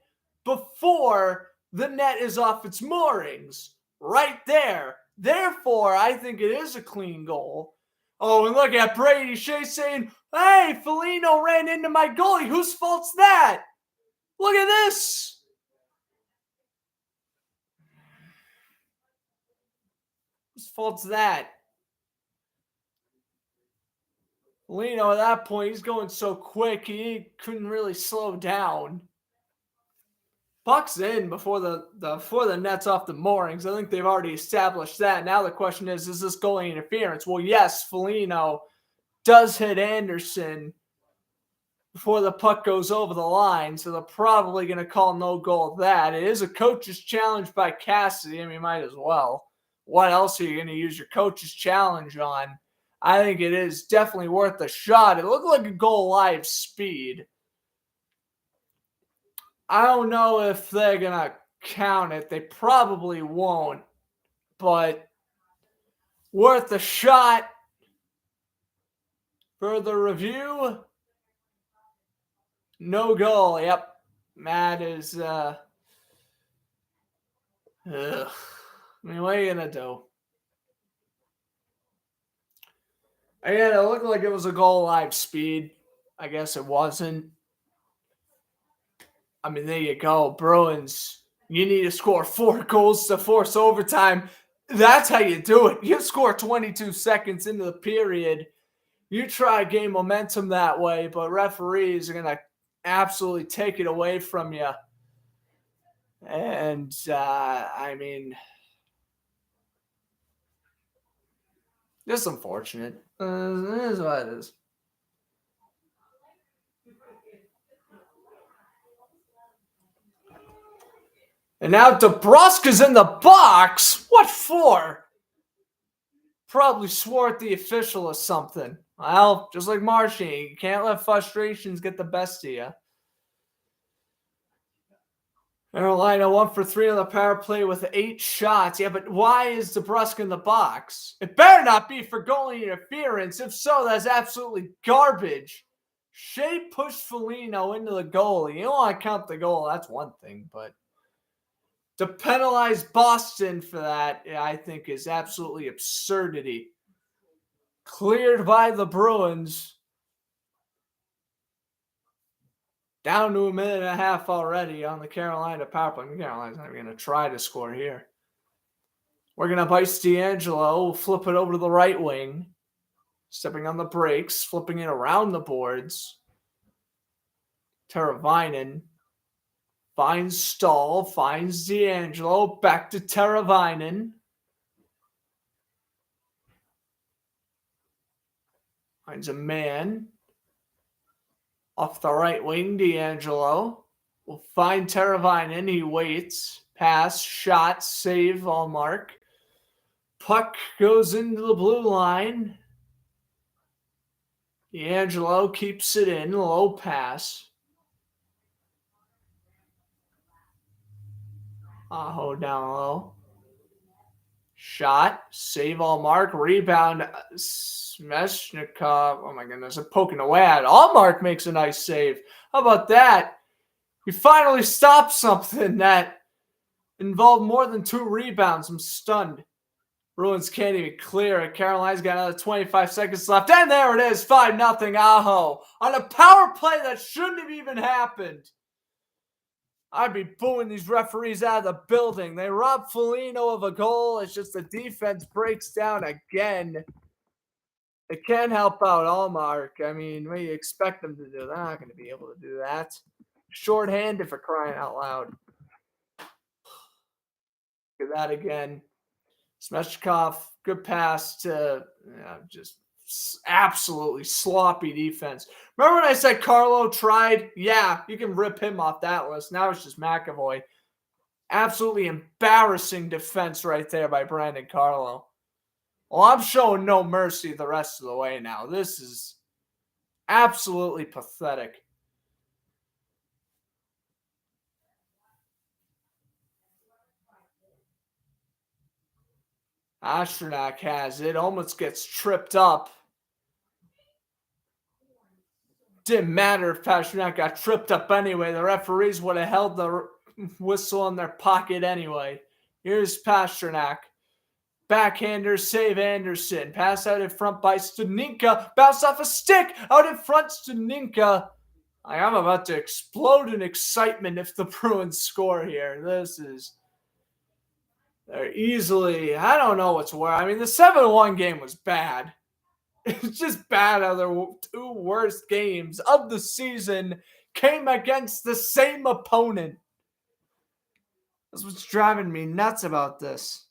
before the net is off its moorings. Right there. Therefore, I think it is a clean goal. Oh, and look at Brady Shea saying, hey, Foligno ran into my goalie. Whose fault's that? Look at this. Whose fault's that? Foligno at that point, he's going so quick, he couldn't really slow down. Puck's in before the net's off the moorings. I think they've already established that. Now the question is this goalie interference? Well, yes, Foligno does hit Anderson. before the puck goes over the line, so they're probably going to call no goal that. It is a coach's challenge by Cassidy. I mean, might as well. What else are you going to use your coach's challenge on? I think it is definitely worth a shot. It looked like a goal live speed. I don't know if they're going to count it. They probably won't, but worth a shot. Further review. No goal. Yep. Matt is I mean, what are you gonna do? Again, it looked like it was a goal live speed. I guess it wasn't. I mean, there you go. Bruins, you need to score 4 goals to force overtime. That's how you do it. You score 22 seconds into the period. You try to gain momentum that way, but referees are going to absolutely take it away from you. And, I mean, just unfortunate. It is what it is. And now DeBruska's in the box. What for? Probably swore at the official or something. Well, just like Marshy, you can't let frustrations get the best of you. Carolina 1 for 3 on the power play with 8 shots. Yeah, but why is DeBrusk in the box? It better not be for goalie interference. If so, that's absolutely garbage. Shea pushed Foligno into the goalie. You don't want to count the goal. That's one thing, but to penalize Boston for that, I think, is absolutely absurdity. Cleared by the Bruins. Down to a minute and a half already on the Carolina power play. Carolina's not even going to try to score here. We're going to Bryce D'Angelo, flip it over to the right wing. Stepping on the brakes, flipping it around the boards. Teravainen finds Stahl, finds D'Angelo, back to Teravainen. Finds a man. Off the right wing, D'Angelo will find Teravainen. He waits. Pass, shot, save, all mark. Puck goes into the blue line. D'Angelo keeps it in. Low pass. Aho down low. Shot, save, all mark. Rebound, Smeshnikov. Oh my goodness, they're poking away at it. Allmark makes a nice save. How about that? He finally stopped something that involved more than 2 rebounds. I'm stunned. Bruins can't even clear it. Carolina's got another 25 seconds left. And there it is, 5-0 Aho. On a power play that shouldn't have even happened. I'd be booing these referees out of the building. They robbed Foligno of a goal. It's just the defense breaks down again. It can help out Allmark. I mean, what do you expect them to do? They're not going to be able to do that. Short-handed for crying out loud. Look at that again. Smeshnikov, good pass to just absolutely sloppy defense. Remember when I said Carlo tried? Yeah, you can rip him off that list. Now it's just McAvoy. Absolutely embarrassing defense right there by Brandon Carlo. Well, I'm showing no mercy the rest of the way now. This is absolutely pathetic. Pastrnak has it. Almost gets tripped up. Didn't matter if Pastrnak got tripped up anyway. The referees would have held the whistle in their pocket anyway. Here's Pastrnak. Backhander, save Anderson. Pass out in front by Studnicka. Bounce off a stick. Out in front, Studnicka. I'm about to explode in excitement if the Bruins score here. They're easily, I don't know what's worse. I mean, the 7-1 game was bad. It's just bad how their 2 worst games of the season came against the same opponent. That's what's driving me nuts about this.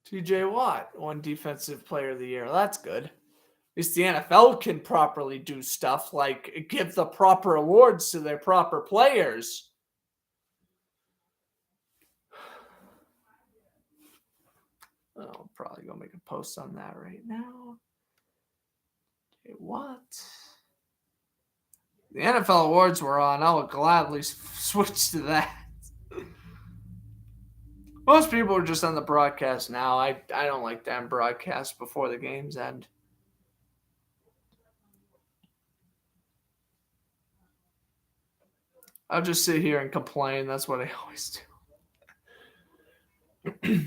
TJ Watt won Defensive Player of the Year. That's good. At least the NFL can properly do stuff like give the proper awards to their proper players. I'll probably go make a post on that right now. Okay, what? The NFL awards were on. I would gladly switch to that. Most people are just on the broadcast now. I don't like them broadcast before the games end. I'll just sit here and complain. That's what I always do.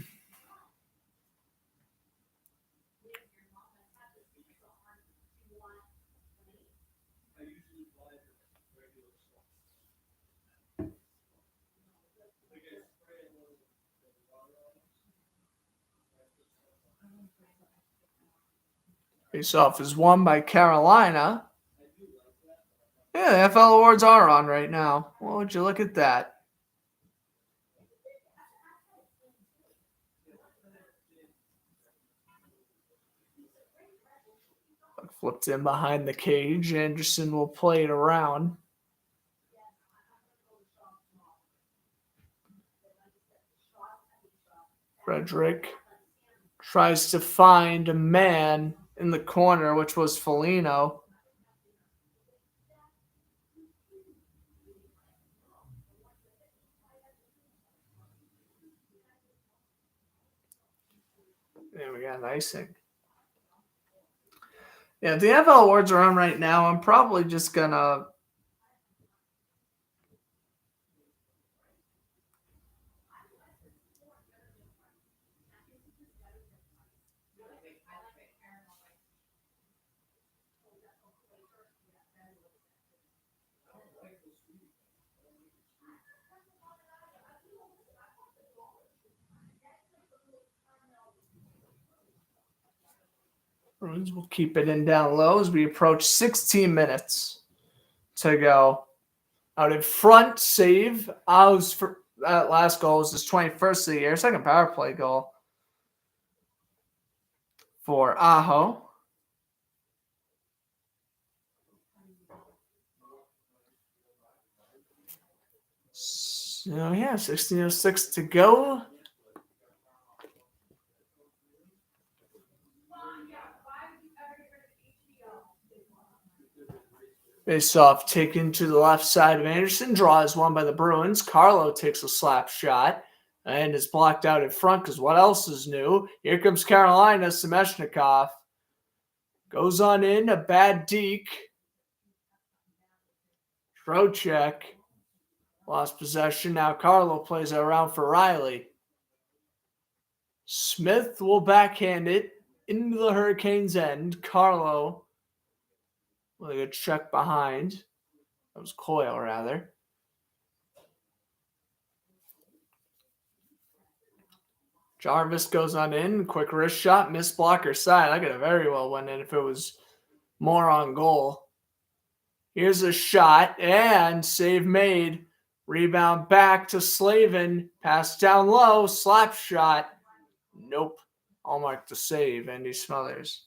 Face-off is won by Carolina. Yeah, the NFL awards are on right now. Well, would you look at that? Flipped in behind the cage. Anderson will play it around. Frederick tries to find a man in the corner, which was Foligno. And we got an icing. Yeah, the NFL awards are on right now. I'm probably just going to Bruins will keep it in down low as we approach 16 minutes to go. Out in front, save. That last goal was his 21st of the year. Second power play goal for Aho. So, 16:06 to go. Face-off taken to the left side of Anderson. Draw is won by the Bruins. Carlo takes a slap shot and is blocked out in front because what else is new? Here comes Carolina. Semeshnikov goes on in. A bad deke. Trocheck lost possession. Now Carlo plays it around for Riley. Smith will backhand it into the Hurricanes' end. Carlo with a good check behind. That was Coyle, rather. Jarvis goes on in. Quick wrist shot. Missed blocker side. I could have very well went in if it was more on goal. Here's a shot. And save made. Rebound back to Slavin. Pass down low. Slap shot. Nope. I'll mark the save. Andy Smothers.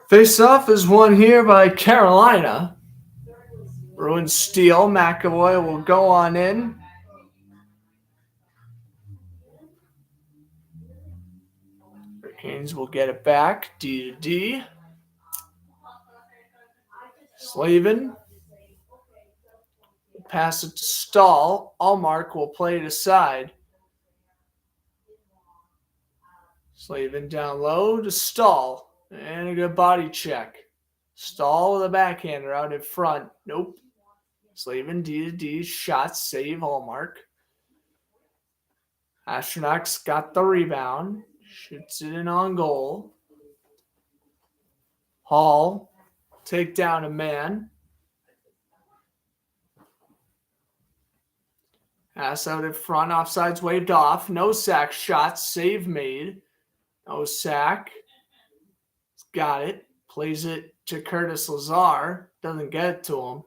Face-off is won here by Carolina. Bruins steal. McAvoy will go on in. Hurricanes will get it back. D to D. Slavin. Pass it to Stahl. Allmark will play it aside. Slavin down low to Stahl. And a good body check. Stahl with a backhander out in front. Nope. Slavin D-to-D, shot, save, Hallmark. Astronauts got the rebound. Shoots it in on goal. Hall, take down a man. Pass out in front, offsides waved off. No sack shot, save made. No sack. Got it. Plays it to Curtis Lazar. Doesn't get it to him.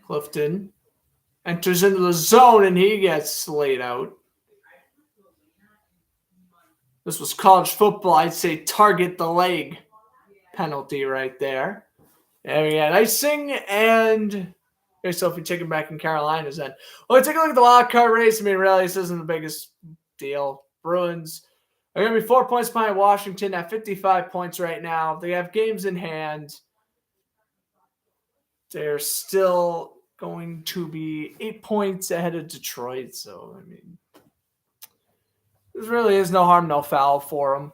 Clifton enters into the zone and he gets laid out. This was college football. I'd say target the leg penalty right there. And we got icing and so if we take it back in Carolina's then. Well, take a look at the wild card race. I mean, really, this isn't the biggest deal. Bruins are going to be 4 points behind Washington at 55 points right now. They have games in hand. They're still going to be 8 points ahead of Detroit. So, I mean, there really is no harm, no foul for them.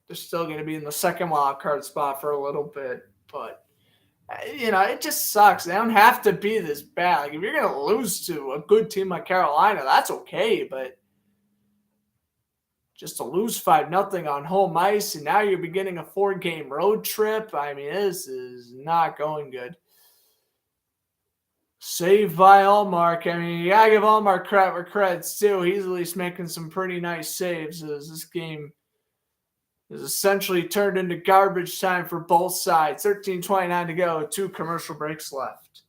They're still going to be in the second wild card spot for a little bit. But, you know, it just sucks. They don't have to be this bad. Like, if you're going to lose to a good team like Carolina, that's okay. But just to lose 5-0 on home ice, and now you're beginning a 4-game road trip. I mean, this is not going good. Saved by Allmark. I mean, you got to give Allmark credit where credit's due. He's at least making some pretty nice saves as this game is essentially turned into garbage time for both sides. 13:29 to go. 2 commercial breaks left.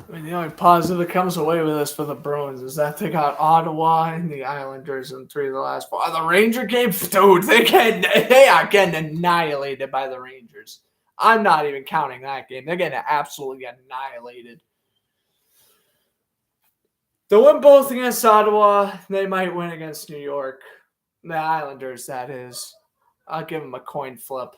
I mean, the only positive that comes away with this for the Bruins is that they got Ottawa and the Islanders in 3 of the last 4. The Ranger game, dude, they are getting annihilated by the Rangers. I'm not even counting that game. They're getting absolutely annihilated. They'll win both against Ottawa. They might win against New York. The Islanders, that is. I'll give them a coin flip.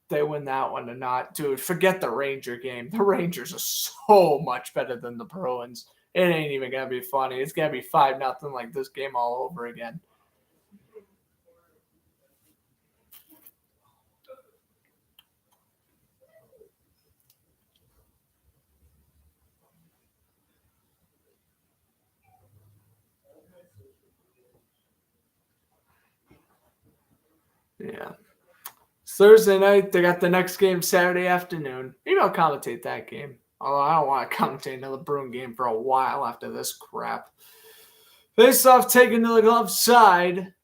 They win that one or not. Dude, forget the Ranger game. The Rangers are so much better than the Bruins. It ain't even going to be funny. It's going to be 5-0 like this game all over again. Yeah. It's Thursday night. They got the next game Saturday afternoon. Maybe I'll commentate that game. Although I don't want to commentate another Bruin game for a while after this crap. Face off taken to the glove side.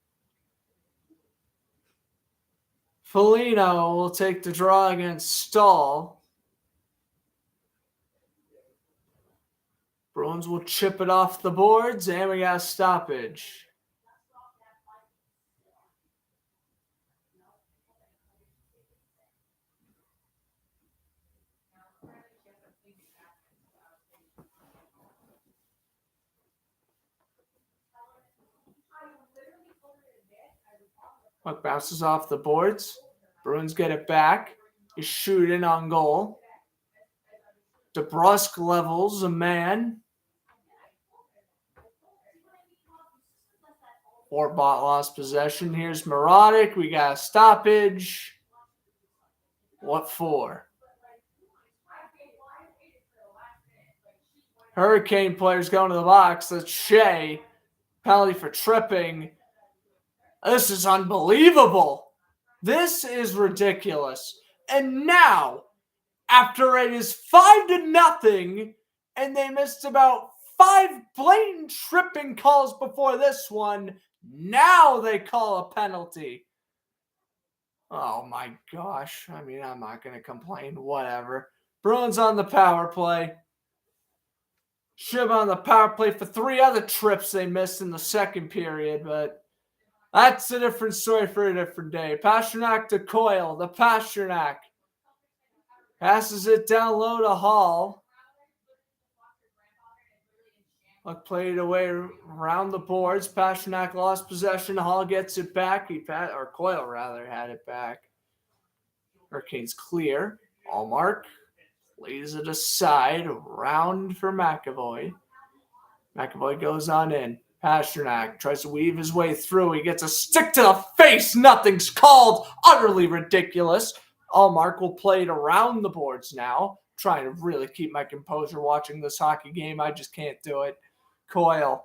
Foligno will take the draw against Stahl. Bruins will chip it off the boards, and we got a stoppage. Puck bounces off the boards. Bruins get it back. You shoot in on goal. DeBrusque levels a man. Forbot lost possession. Here's Marotic. We got a stoppage. What for? Hurricane players going to the box. That's Shea. Penalty for tripping. This is unbelievable. This is ridiculous. And now, after it is 5-0, and they missed about 5 blatant tripping calls before this one, now they call a penalty. Oh my gosh. I mean, I'm not going to complain. Whatever. Bruins on the power play. Should have been on the power play for 3 other trips they missed in the second period, but that's a different story for a different day. Pastrnak to Coyle. The Pastrnak passes it down low to Hall. Luck played away around the boards. Pastrnak lost possession. Hall gets it back. Coyle rather had it back. Hurricanes clear. Allmark lays it aside. Round for McAvoy. McAvoy goes on in. Pastrnak tries to weave his way through. He gets a stick to the face. Nothing's called. Utterly ridiculous. Allmark will play it around the boards now. Trying to really keep my composure watching this hockey game. I just can't do it. Coyle.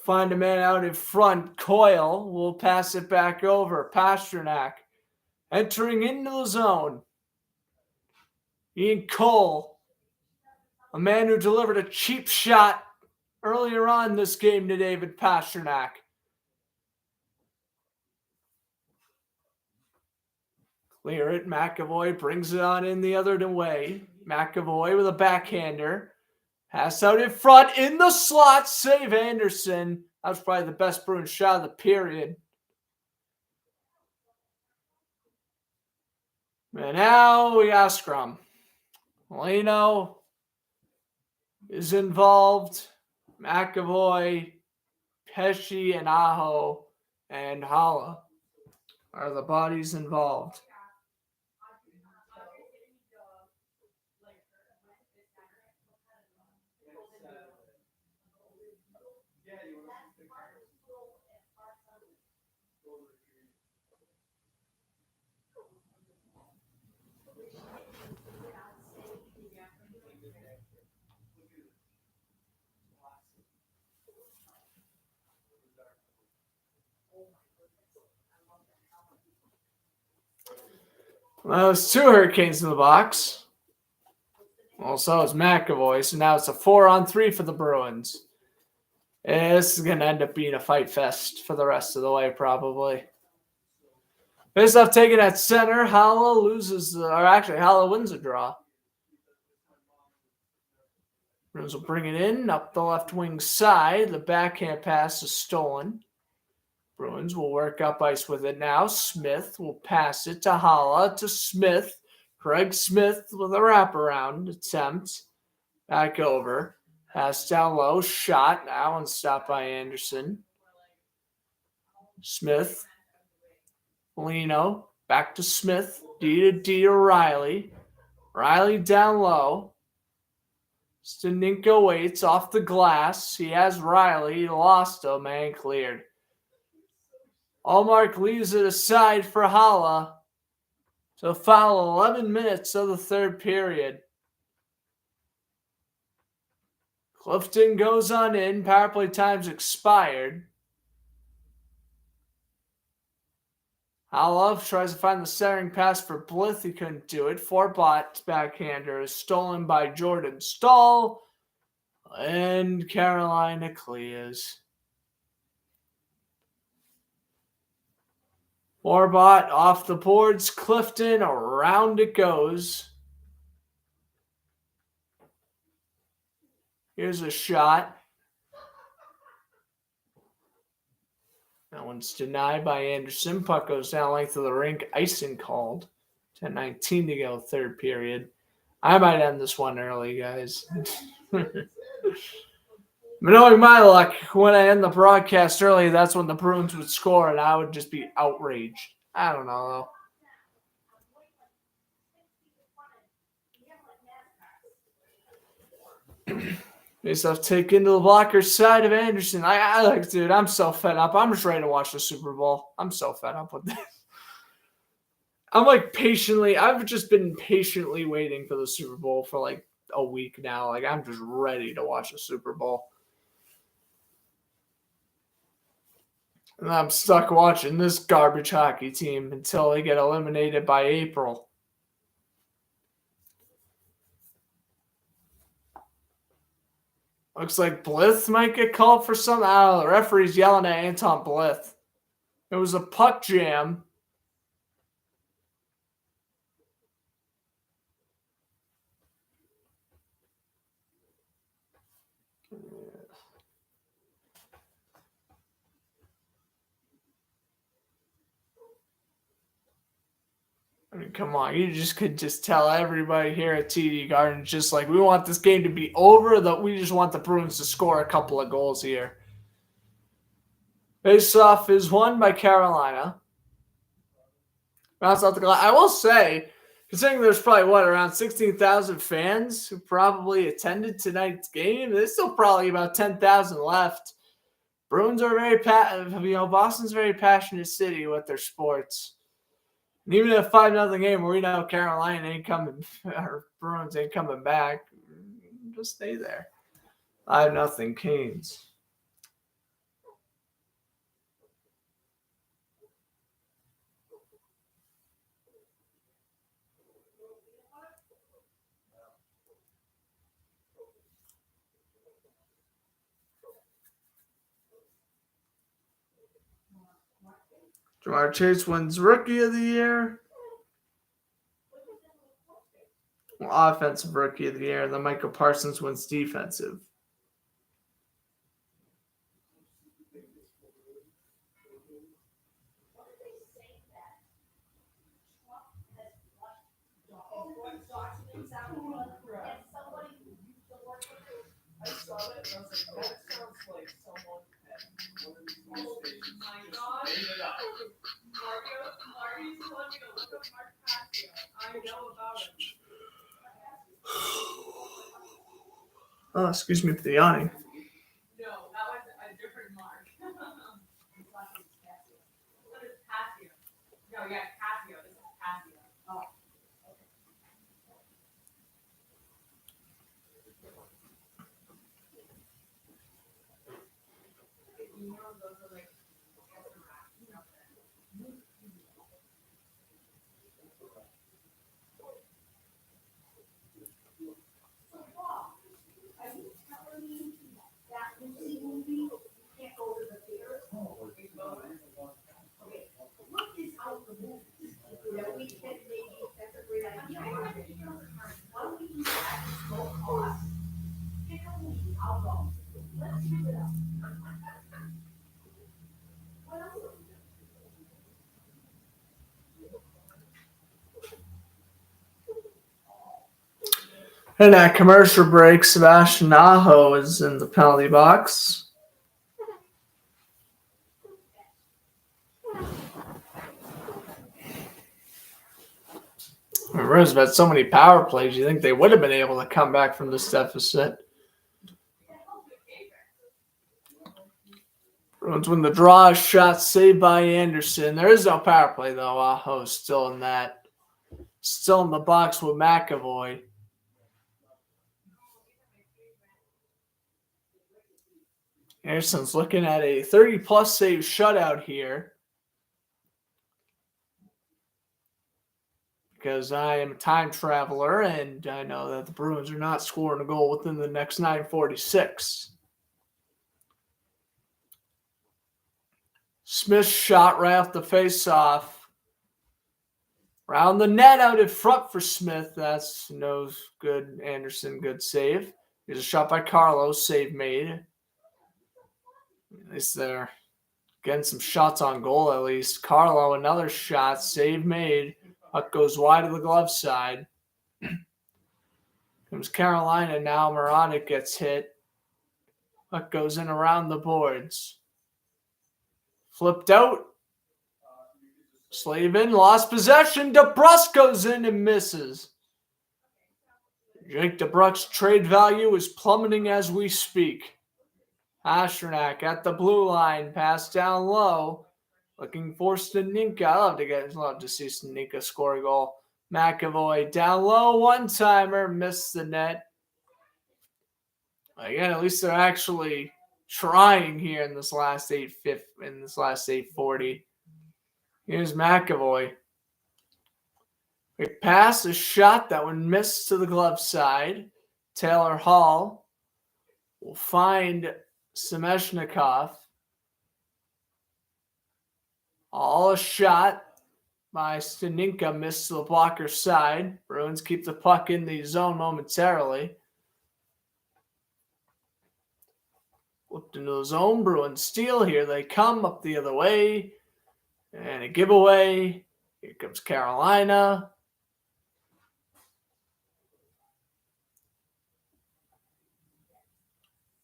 Find a man out in front. Coyle will pass it back over. Pastrnak entering into the zone. Ian Cole, a man who delivered a cheap shot earlier on this game to David Pastrnak. Clear it. McAvoy brings it on in the other way. McAvoy with a backhander. Pass out in front in the slot. Save Anderson. That was probably the best Bruins shot of the period. And now we got a scrum. Molino is involved. McAvoy, Pesci, and Aho, and Hala are the bodies involved. Well, it's 2 Hurricanes in the box. Well, so is McAvoy. So now it's a 4-on-3 for the Bruins. And this is going to end up being a fight fest for the rest of the way, probably. Face off taken at center. Hala wins a draw. Bruins will bring it in up the left wing side. The backhand pass is stolen. Bruins will work up ice with it now. Smith will pass it to Hala to Smith. Craig Smith with a wraparound attempt. Back over. Pass down low. Shot. That one's stopped by Anderson. Smith. Molino. Back to Smith. D to Riley. Riley down low. Staninko waits off the glass. He has Riley. He lost him and cleared. Allmark leaves it aside for Hala. So foul 11 minutes of the third period. Clifton goes on in. Power play time's expired. Hala tries to find the centering pass for Blith. He couldn't do it. Forbot's backhander is stolen by Jordan Stahl. And Carolina clears. Forbot off the boards. Clifton, around it goes. Here's a shot. That one's denied by Anderson. Puck goes down length of the rink. Icing called. 10:19 to go, third period. I might end this one early, guys. But knowing my luck, when I end the broadcast early, that's when the Bruins would score, and I would just be outraged. I don't know, though. Face-off taken to the blocker side of Anderson. Dude, I'm so fed up. I'm just ready to watch the Super Bowl. I'm so fed up with this. I've just been patiently waiting for the Super Bowl for like a week now. Like, I'm just ready to watch the Super Bowl. And I'm stuck watching this garbage hockey team until they get eliminated by April. Looks like Blith might get called for something. I don't know. The referee's yelling at Anton Blith. It was a puck jam. I mean, come on. You just could just tell everybody here at TD Garden, just like, we want this game to be over. That we just want the Bruins to score a couple of goals here. Face-off is won by Carolina. Rounds out the glass. I will say, considering there's probably, around 16,000 fans who probably attended tonight's game, there's still probably about 10,000 left. Bruins are Boston's a very passionate city with their sports. And even if 5-0 game where we know Carolina ain't coming, or Bruins ain't coming back, just stay there. 5-0 Canes. Jamar Chase wins Rookie of the Year. Offensive Rookie of the Year. And then Michael Parsons wins Defensive. Oh, excuse me for the yawning. No, that was a different Mark. What is Casio? No, yeah, Casio. This is Casio. Oh. You know, those are like, And at commercial break, Sebastian Aho is in the penalty box. Bruins have had so many power plays, you think they would have been able to come back from this deficit. Bruins win the draw, shot saved by Anderson. There is no power play, though. Aho still in the box with McAvoy. Anderson's looking at a 30-plus save shutout here. Because I am a time traveler, and I know that the Bruins are not scoring a goal within the next 9:46. Smith's shot right off the face-off. Round the net out in front for Smith. That's no good. Anderson, good save. Here's a shot by Carlos. Save made. At least they're getting some shots on goal at least. Carlo, another shot. Save made. Puck goes wide of the glove side. Comes Carolina now. Moronic gets hit. Puck goes in around the boards. Flipped out. Slavin lost possession. DeBrusk goes in and misses. Jake DeBrusk's trade value is plummeting as we speak. Pasternak at the blue line. Pass down low. Looking for Staninka. I love to see Staninka score a goal. McAvoy down low. One-timer. Missed the net. Again, at least they're actually trying here in this last 840. Here's McAvoy. Quick pass, a shot that one missed to the glove side. Taylor Hall will find Semeshnikov. All a shot by Staninka missed to the blocker side. Bruins keep the puck in the zone momentarily. Flipped into the zone. Bruins steal. Here they come up the other way. And a giveaway. Here comes Carolina.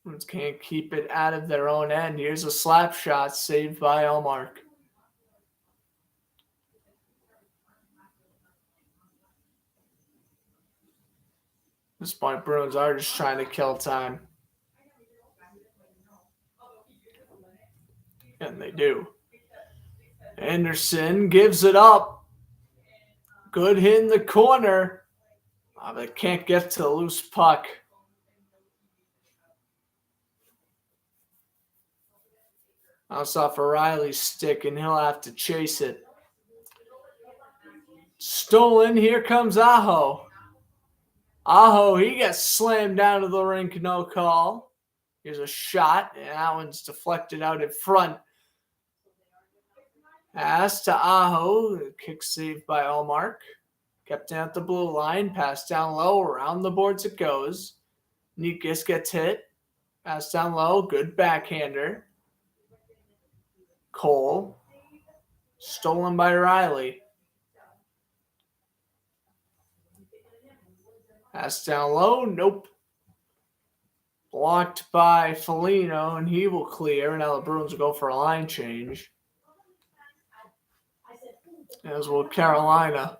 Bruins can't keep it out of their own end. Here's a slap shot saved by Allmark. At this point, Bruins are just trying to kill time. And they do. Anderson gives it up. Good hit in the corner. They can't get to the loose puck. Bounce off O'Reilly's stick, and he'll have to chase it. Stolen. Here comes Aho. Aho, he gets slammed down to the rink. No call. Here's a shot, and that one's deflected out in front. Pass to Aho. Kick saved by Allmark. Kept down at the blue line. Pass down low. Around the boards it goes. Nikas gets hit. Pass down low. Good backhander. Cole. Stolen by Riley. Pass down low. Nope. Blocked by Foligno, and he will clear. Now the Bruins will go for a line change. As will Carolina.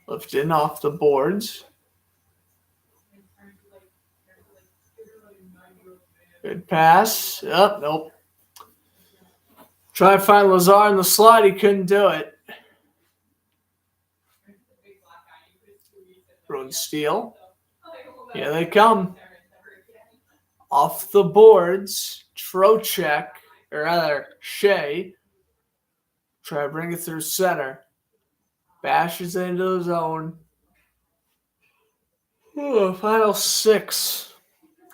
Lifted off the boards. Good pass. Oh, nope. Try to find Lazar in the slot. He couldn't do it. Bruins steal. Here they come. Off the boards. Trocheck, or rather, Shea. Try to bring it through center. Bashes into the zone. Final 6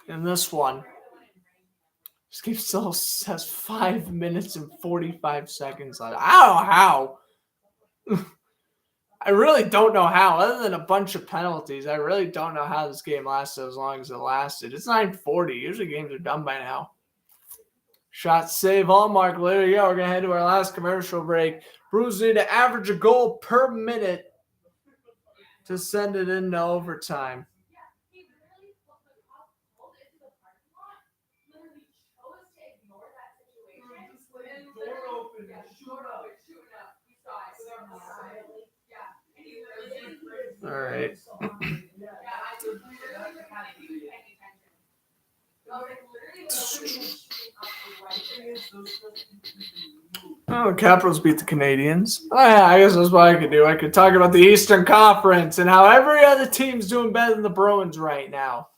in this one. This game still has 5 minutes and 45 seconds left. I don't know how. I really don't know how. Other than a bunch of penalties, I really don't know how this game lasted as long as it lasted. It's 9:40. Usually games are done by now. Shot save, Allmark. There you go. We're going to head to our last commercial break. Bruins need to average a goal per minute to send it into overtime. All right. Oh, Capitals beat the Canadians. Oh, yeah, I guess that's what I could do. I could talk about the Eastern Conference and how every other team's doing better than the Bruins right now.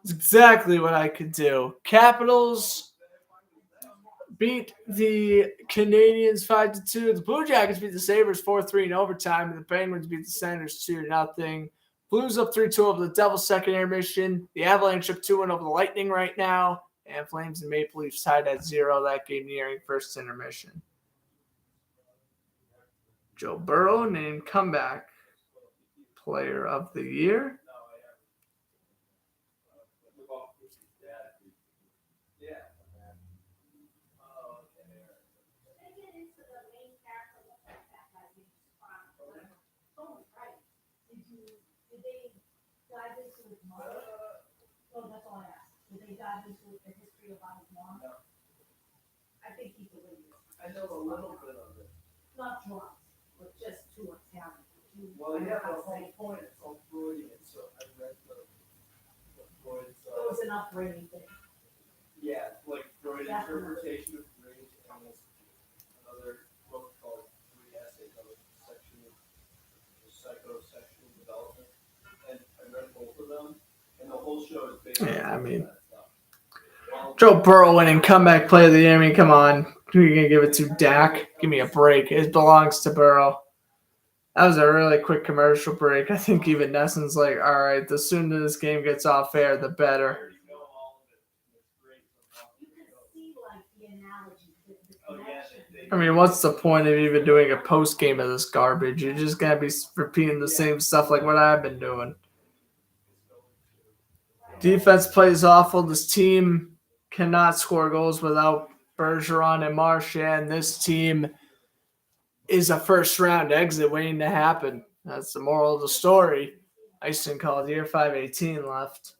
It's exactly what I could do. Capitals beat the Canadians 5-2. The Blue Jackets beat the Sabres 4-3 in overtime, and the Penguins beat the Senators 2-0. Blues up 3-2 over the Devils' second intermission. The Avalanche up 2-1 over the Lightning right now. And Flames and Maple Leafs tied at 0. That game nearing first intermission. Joe Burrow named comeback player of the year. I think he's a winner. I know a little bit of it. Not drunk, but just too Italian. Well, yeah, the whole point is so Freudian, so I read the Freud's. It was an upbringing thing. Yeah, like Freud interpretation of rage and another book called Three Essays on the Psychosexual Development. And I read both of them, and the whole show is based on that stuff. Joe Burrow winning comeback play of the year. I mean, come on. Who are you going to give it to? Dak? Give me a break. It belongs to Burrow. That was a really quick commercial break. I think even Nesson's like, all right, the sooner this game gets off air, the better. I mean, what's the point of even doing a post game of this garbage? You're just going to be repeating the same stuff like what I've been doing. Defense plays awful. This team cannot score goals without Bergeron and Marchand. This team is a first-round exit waiting to happen. That's the moral of the story. Icing called year 518 left.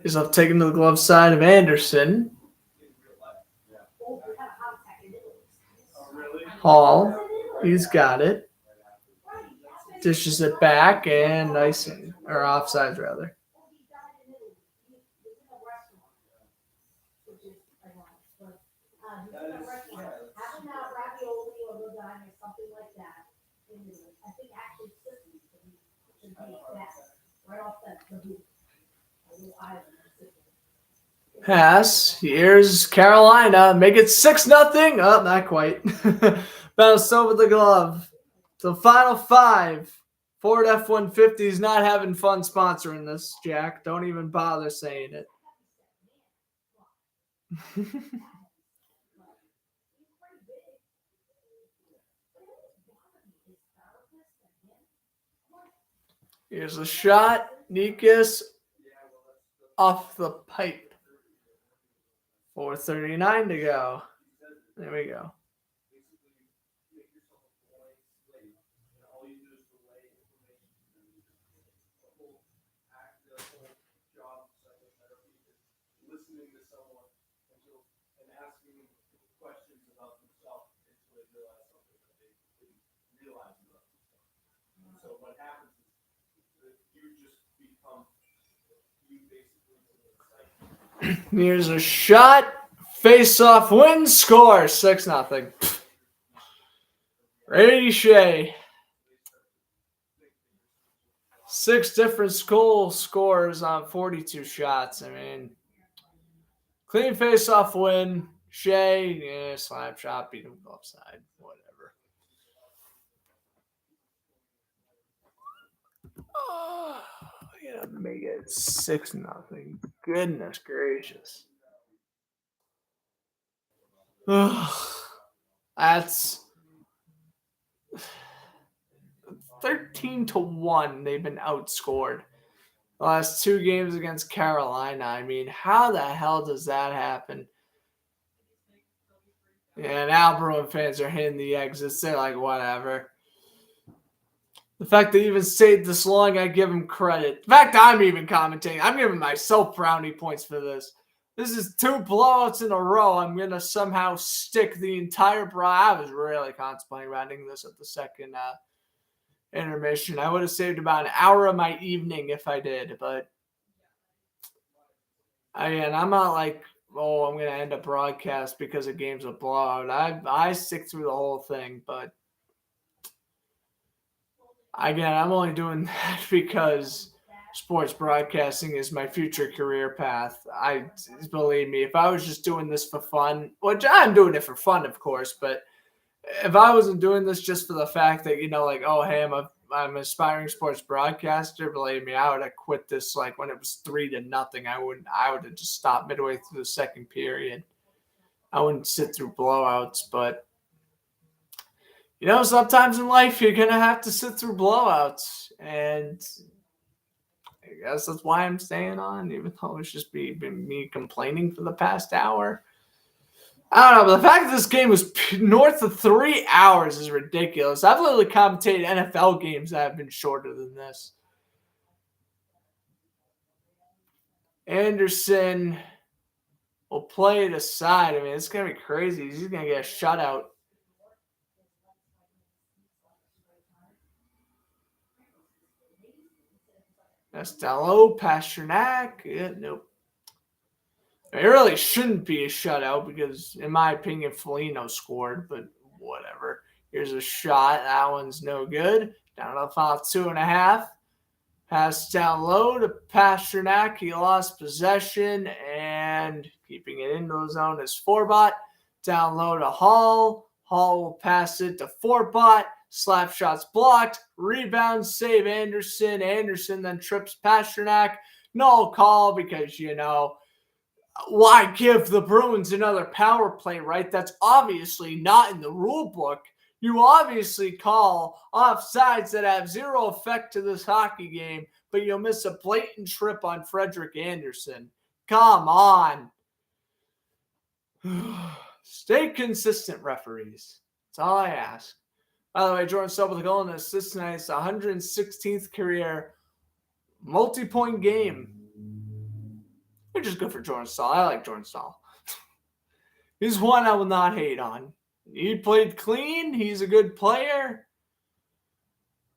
He's up taking to the glove side of Anderson. Hall, he's got it. Dishes it back and icing, or offsides rather. Pass. Here's Carolina. Make it 6-0. Oh, not quite. Bounce over the glove. So final five. Ford F-150 is not having fun sponsoring this, Jack. Don't even bother saying it. Here's a shot. Nikas off the pipe. 4:39 to go. There we go. Listening to someone and asking questions about themselves until they realize something that they didn't realize about themselves. So what happens is that you just become basically. Here's a shot. Face-off win. Score 6-0. Brady Shea. 6 different goal scores on 42 shots. I mean, clean face-off win. Shea, slap shot, beat him offside. Whatever. Oh, I gotta make it 6-0. Goodness gracious. That's 13-1. They've been outscored. The last 2 games against Carolina. I mean, how the hell does that happen? Yeah, now Bruin fans are hitting the exits. They're like, whatever. The fact that he even stayed this long, I give him credit. The fact I'm even commentating, I'm giving myself brownie points for this. This is 2 blowouts in a row. I'm going to somehow stick the entire I was really contemplating ending this at the second intermission. I would have saved about an hour of my evening if I did. But, again, I'm not like, oh, I'm going to end a broadcast because a game's a blowout. I stick through the whole thing. But, again, I'm only doing that because sports broadcasting is my future career path. Believe me, if I was just doing this for fun, which I'm doing it for fun, of course, but if I wasn't doing this just for the fact that, like, oh, hey, I'm an aspiring sports broadcaster, believe me, I would have quit this like when it was 3-0. I would have just stopped midway through the second period. I wouldn't sit through blowouts, but sometimes in life you're going to have to sit through blowouts, and I guess that's why I'm staying on, even though it's just been me complaining for the past hour. I don't know, but the fact that this game was north of 3 hours is ridiculous. I've literally commentated NFL games that have been shorter than this. Anderson will play it aside. I mean, it's going to be crazy. He's going to get a shutout. That's down low. Pasternak. Yeah, nope. It really shouldn't be a shutout because, in my opinion, Foligno scored, but whatever. Here's a shot. That one's no good. Down to the final 2.5. Pass down low to Pasternak. He lost possession and keeping it into the zone is Forbot. Down low to Hall. Hall will pass it to Forbot. Slap shots blocked. Rebound save Anderson. Anderson then trips Pasternak. No call because, why give the Bruins another power play, right? That's obviously not in the rule book. You obviously call offsides that have zero effect to this hockey game, but you'll miss a blatant trip on Frederik Anderson. Come on. Stay consistent, referees. That's all I ask. By the way, Jordan Staal with a goal and an assist tonight. It's 116th career multi-point game. Which is good for Jordan Staal. I like Jordan Staal. He's one I will not hate on. He played clean. He's a good player.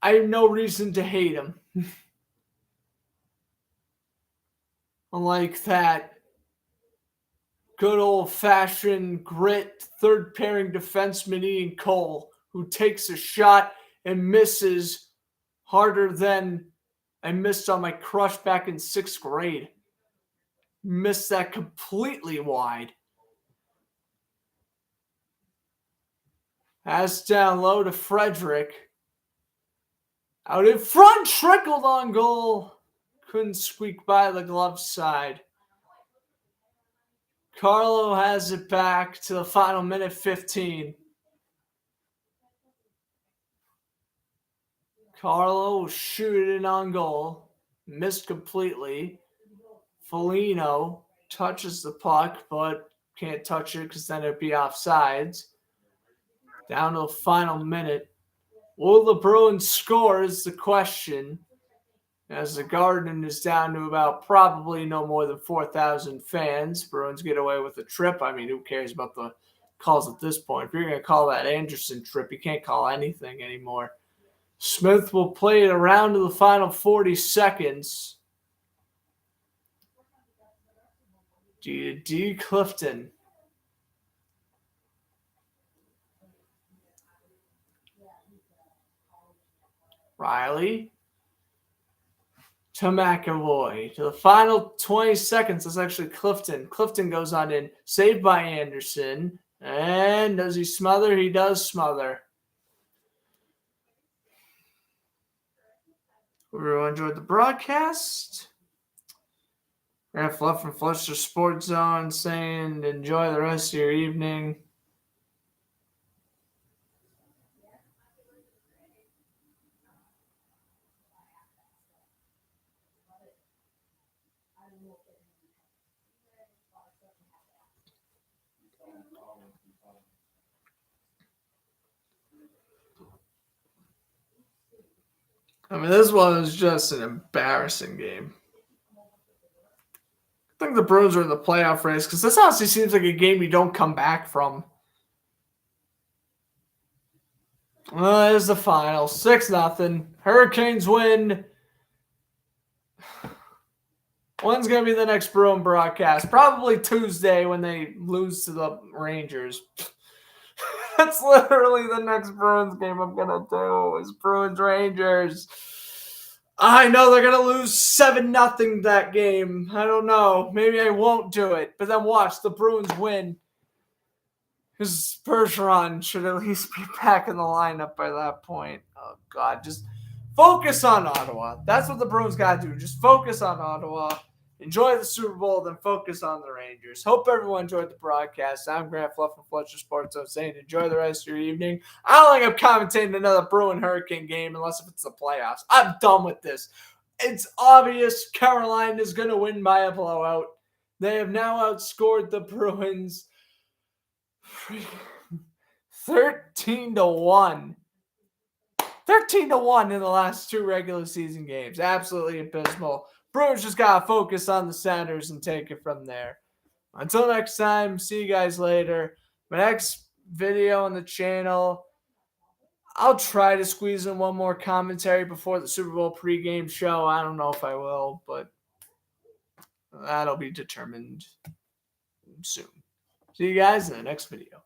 I have no reason to hate him. Unlike that good old-fashioned grit third-pairing defenseman Ian Cole, who takes a shot and misses harder than I missed on my crush back in 6th grade. Missed that completely wide. Pass down low to Frederik. Out in front, trickled on goal. Couldn't squeak by the glove side. Carlo has it back to the final minute 15. Carlo will shoot it in on goal. Missed completely. Foligno touches the puck, but can't touch it because then it'd be offsides. Down to the final minute. Will the Bruins score is the question, as the Garden is down to about probably no more than 4,000 fans. Bruins get away with a trip. I mean, who cares about the calls at this point? If you're going to call that Anderson trip, you can't call anything anymore. Smith will play it around to the final 40 seconds. D. Clifton. Riley to McAvoy. To the final 20 seconds, that's actually Clifton. Clifton goes on in. Saved by Anderson. And does he smother? He does smother. Everyone enjoyed the broadcast. Grant Fluff from Fletcher Sports Zone saying enjoy the rest of your evening. I mean, this one was just an embarrassing game. I think the Bruins are in the playoff race because this honestly seems like a game you don't come back from. Well, there's the final. 6-0. Hurricanes win. When's going to be the next Bruin broadcast? Probably Tuesday when they lose to the Rangers. That's literally the next Bruins game I'm going to do is Bruins-Rangers. I know they're going to lose 7-0 that game. I don't know. Maybe I won't do it. But then watch, the Bruins win. Because Bergeron should at least be back in the lineup by that point. Oh, God. Just focus on Ottawa. That's what the Bruins got to do. Just focus on Ottawa. Enjoy the Super Bowl, then focus on the Rangers. Hope everyone enjoyed the broadcast. I'm Grant Fluff from Fletcher Sports. I'm saying enjoy the rest of your evening. I don't think I'm commentating another Bruin Hurricane game unless if it's the playoffs. I'm done with this. It's obvious Carolina is going to win by a blowout. They have now outscored the Bruins 13-1. 13-1 in the last 2 regular season games. Absolutely abysmal. Bruins just got to focus on the Senators and take it from there. Until next time, see you guys later. My next video on the channel, I'll try to squeeze in one more commentary before the Super Bowl pregame show. I don't know if I will, but that'll be determined soon. See you guys in the next video.